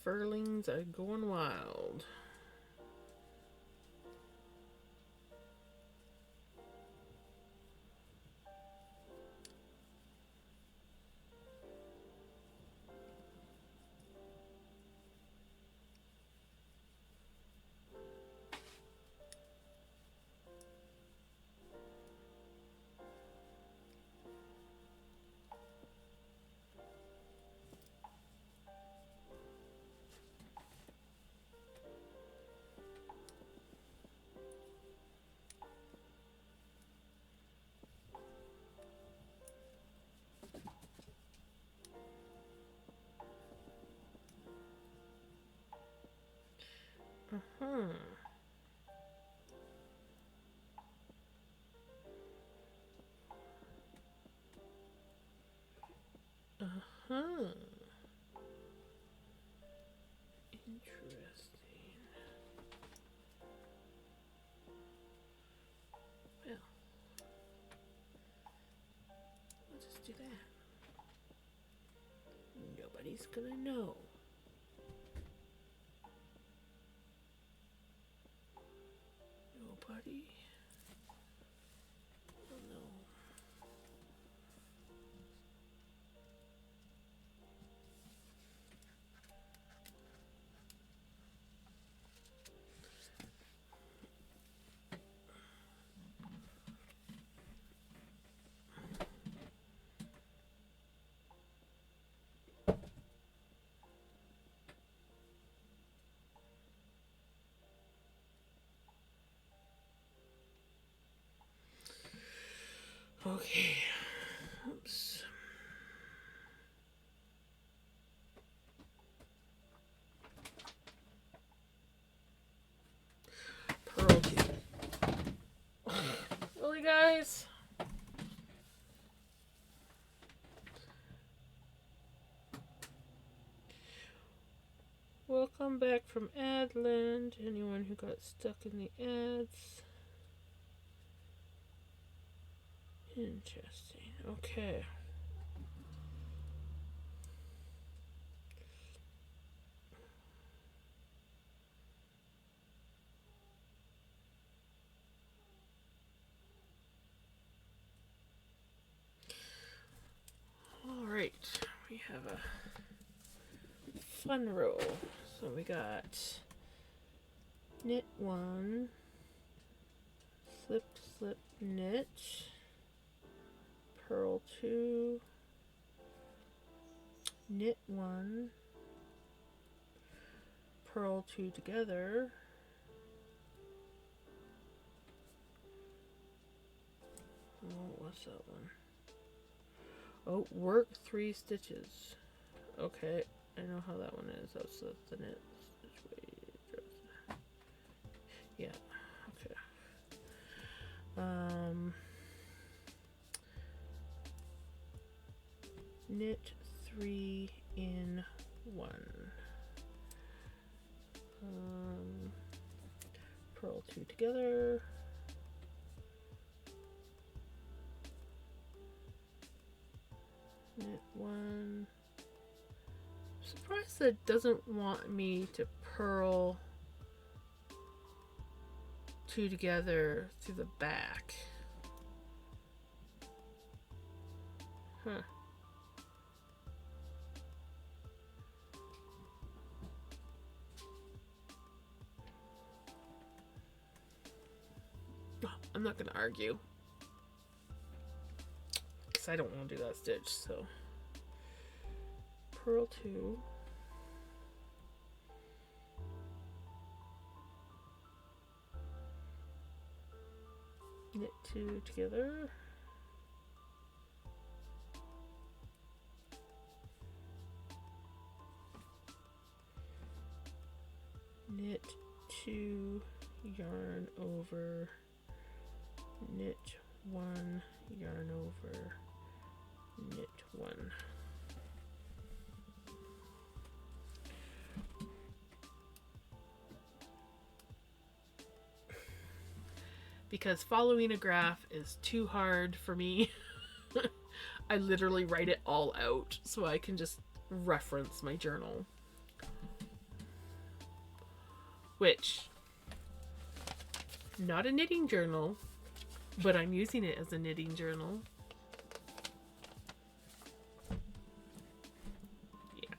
Furlings are going wild. Uh-huh. Uh-huh. Interesting. Well, we'll just do that. Nobody's gonna know. Nobody will know. Okay. Oops. Pearl tube. Really, guys? Welcome back from Adland. Anyone who got stuck in the ads. Interesting. Okay. Alright. We have a fun row. So we got knit 1, slip, slip, knit, purl 2, knit 1, purl 2 together, what's that one? Oh, work 3 stitches. Okay, I know how that one is. That's the knit. Yeah, okay. Knit 3 in 1. Purl 2 together. Knit 1. I'm surprised that it doesn't want me to purl 2 together through the back. Huh. I'm not going to argue, because I don't want to do that stitch, so purl 2, knit 2 together, knit 2, yarn over, knit 1, yarn over, knit 1. Because following a graph is too hard for me. I literally write it all out so I can just reference my journal. Which, not a knitting journal, but I'm using it as a knitting journal. Yeah.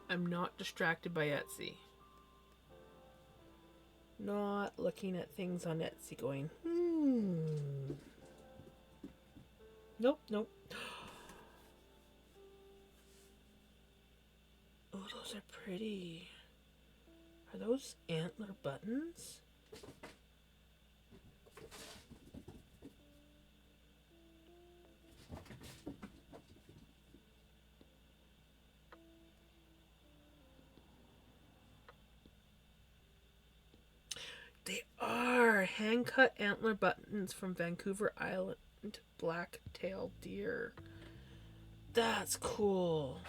I'm not distracted by Etsy. Not looking at things on Etsy going, Nope, nope. Oh, those are pretty. Are those antler buttons? They are hand-cut antler buttons from Vancouver Island black-tailed deer. That's cool.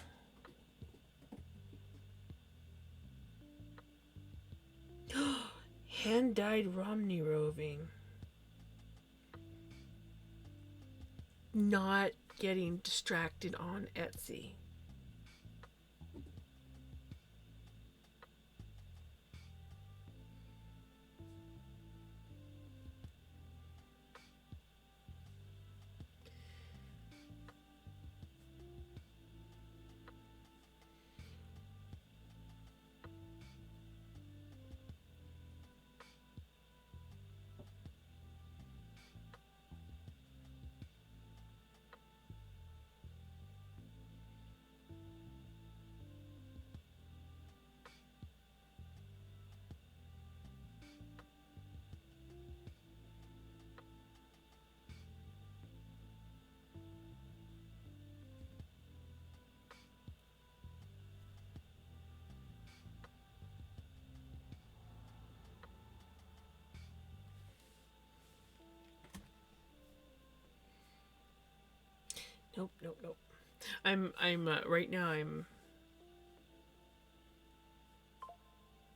Hand-dyed Romney roving. Not getting distracted on Etsy. Nope, nope, nope. I'm right now I'm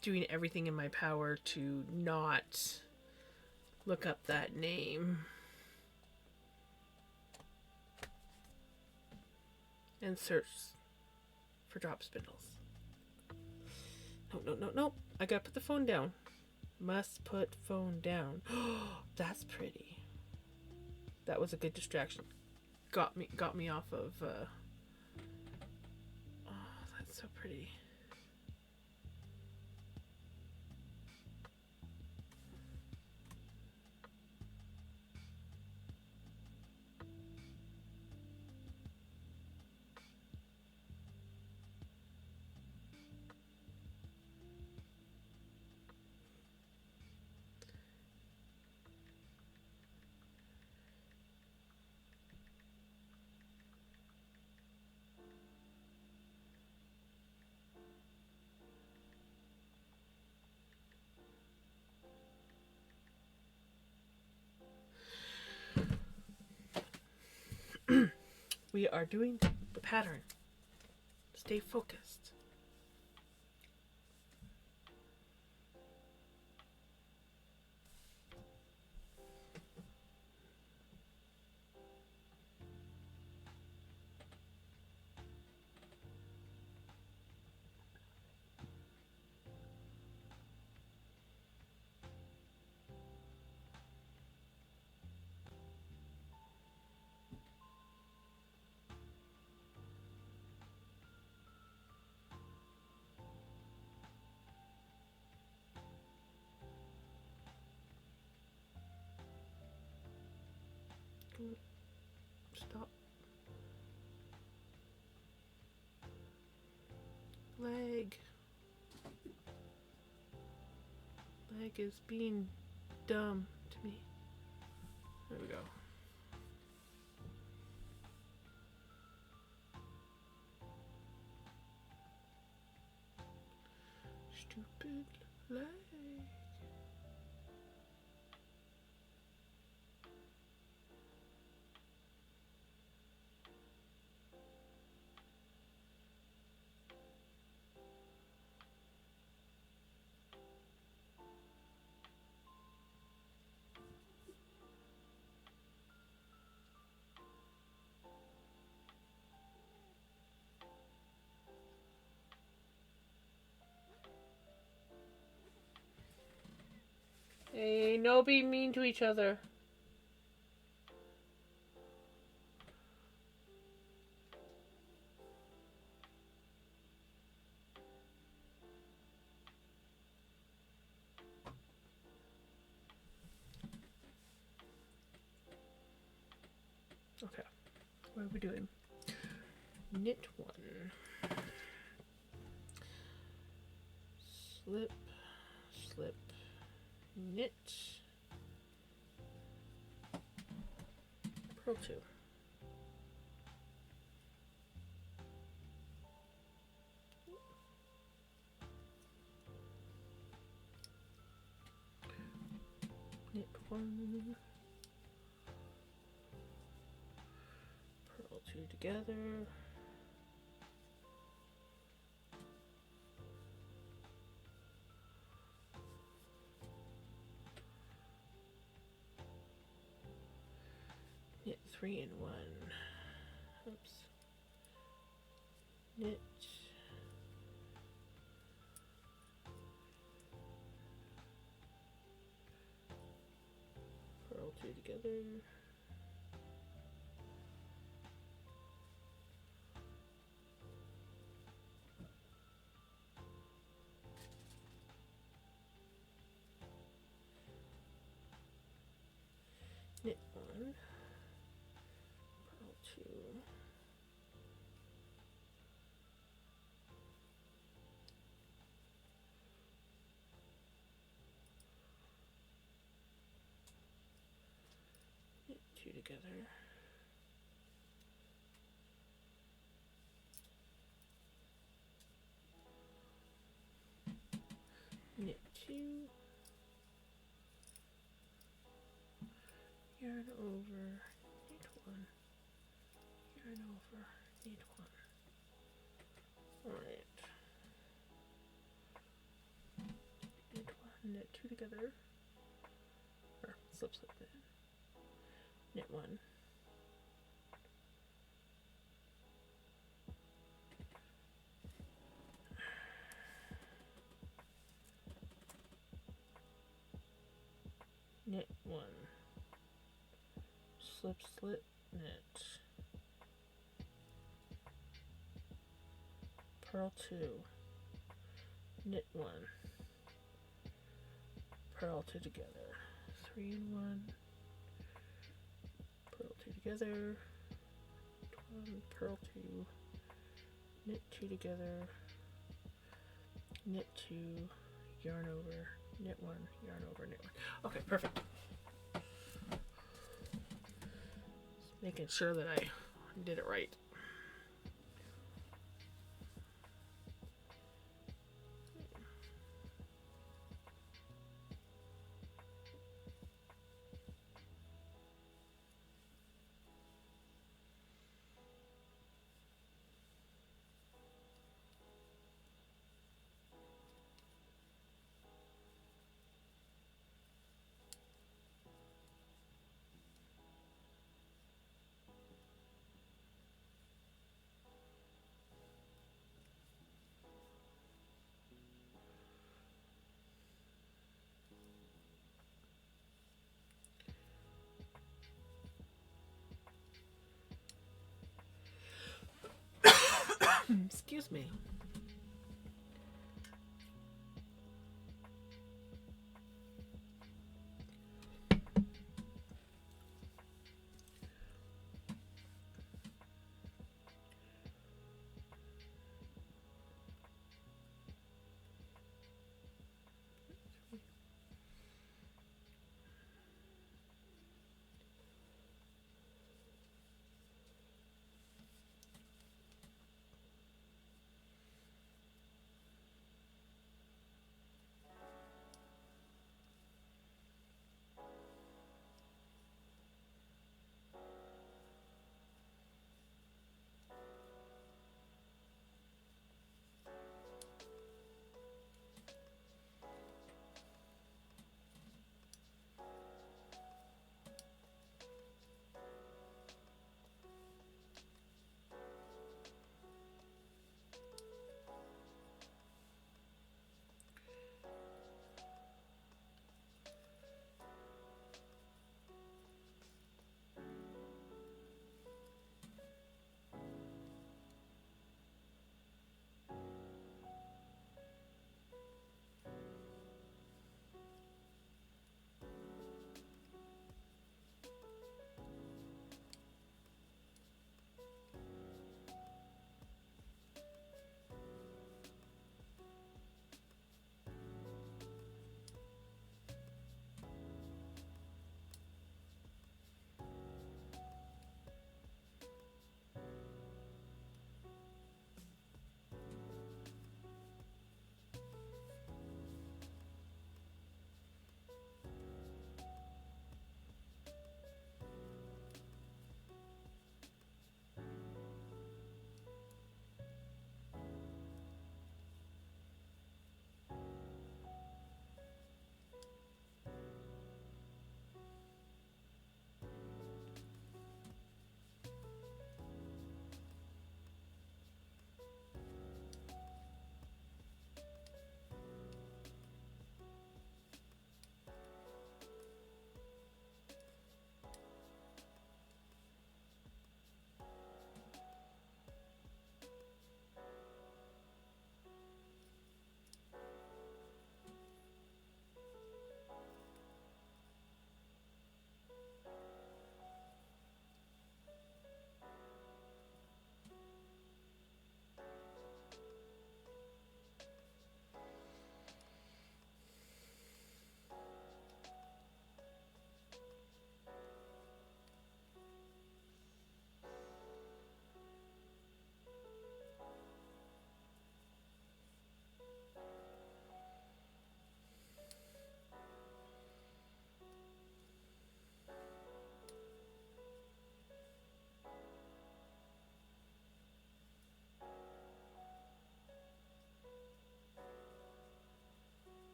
doing everything in my power to not look up that name. And search for drop spindles. No, no, no, no. I gotta put the phone down. Must put phone down. That's pretty. That was a good distraction. Got me off of oh, that's so pretty. We are doing the pattern. Stay focused. Stop. Leg. Leg is being dumb to me. There we go. Stupid leg. Hey, no be mean to each other. Okay, what are we doing? Knit one. Slip, slip, knit, purl two. Knit one, purl two together. Knit three and one. Oops. Knit. Purl two together. Knit one, purl two, knit two together, knit two, yarn over, knit one, yarn over, knit one. Alright. Knit one, knit two together, or slip, slip, knit one, knit one, slip, slip, knit, purl two, knit one, purl two together, three and one, purl two together, one, purl two, knit two together, knit two, yarn over, knit one, yarn over, knit one. Okay, perfect. Just making sure that I did it right. Excuse me.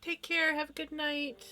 Take care. Have a good night.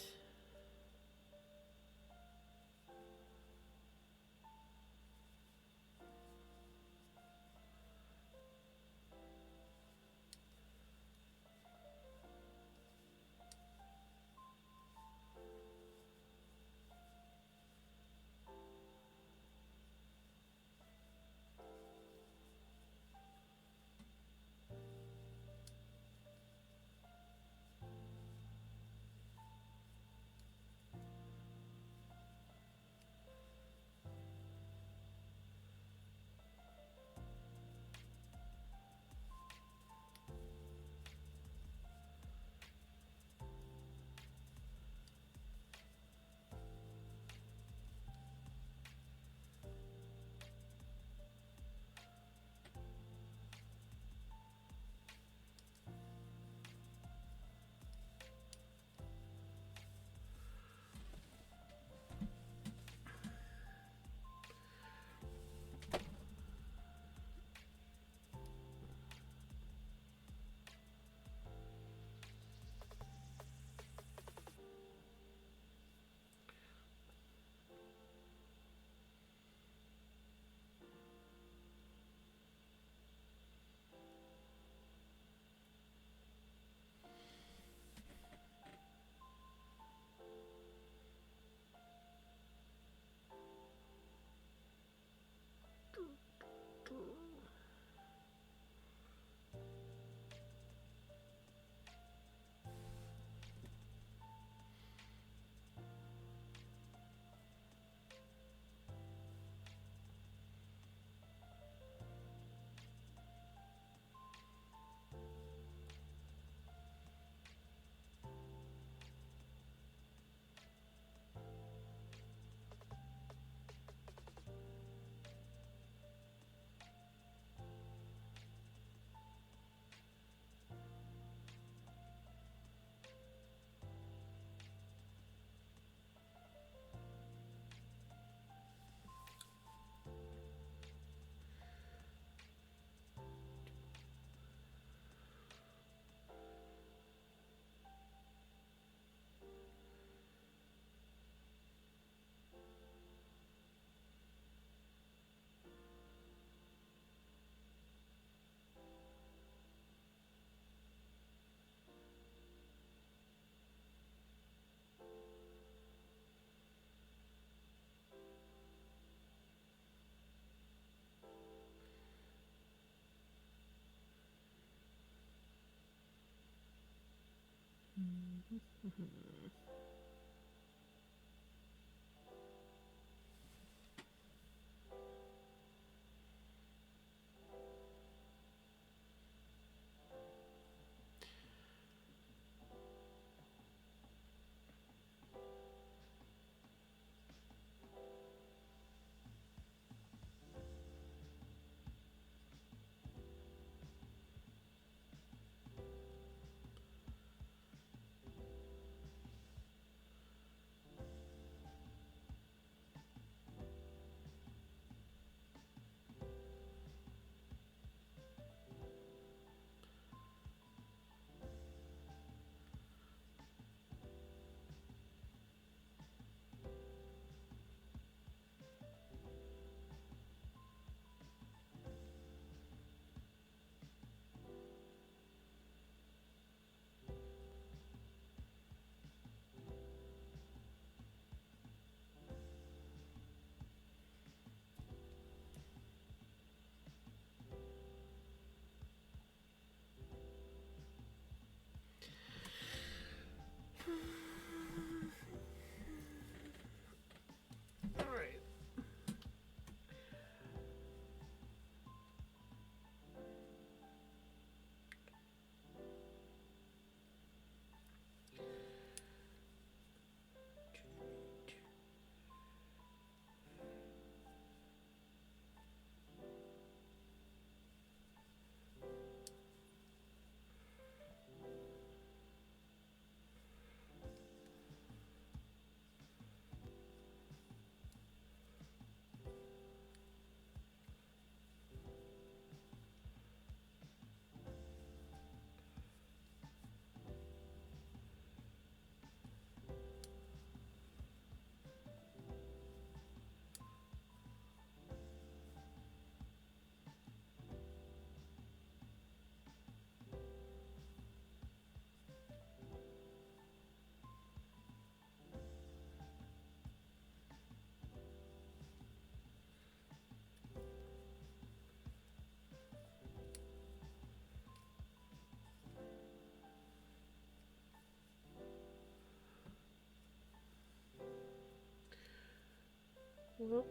Well,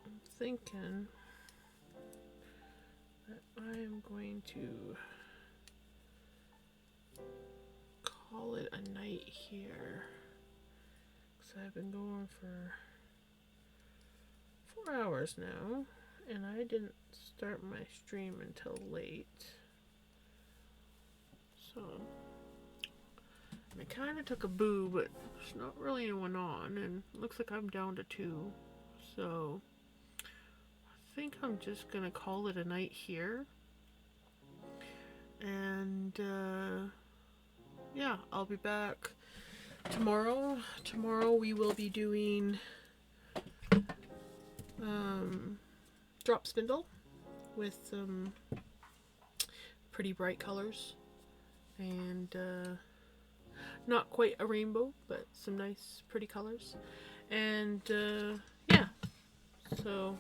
I'm thinking that I am going to call it a night here. Because I've been going for 4 hours now, and I didn't start my stream until late. So, I kind of took a boo, but there's not really anyone on, and it looks like I'm down to 2. So, I think I'm just going to call it a night here. And, yeah, I'll be back tomorrow. Tomorrow we will be doing drop spindle with some pretty bright colors. And, not quite a rainbow, but some nice pretty colors. And yeah, so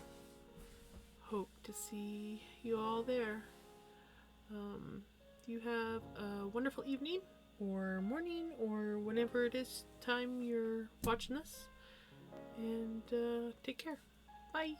hope to see you all there. You have a wonderful evening or morning or whenever it is time you're watching this, and take care. Bye.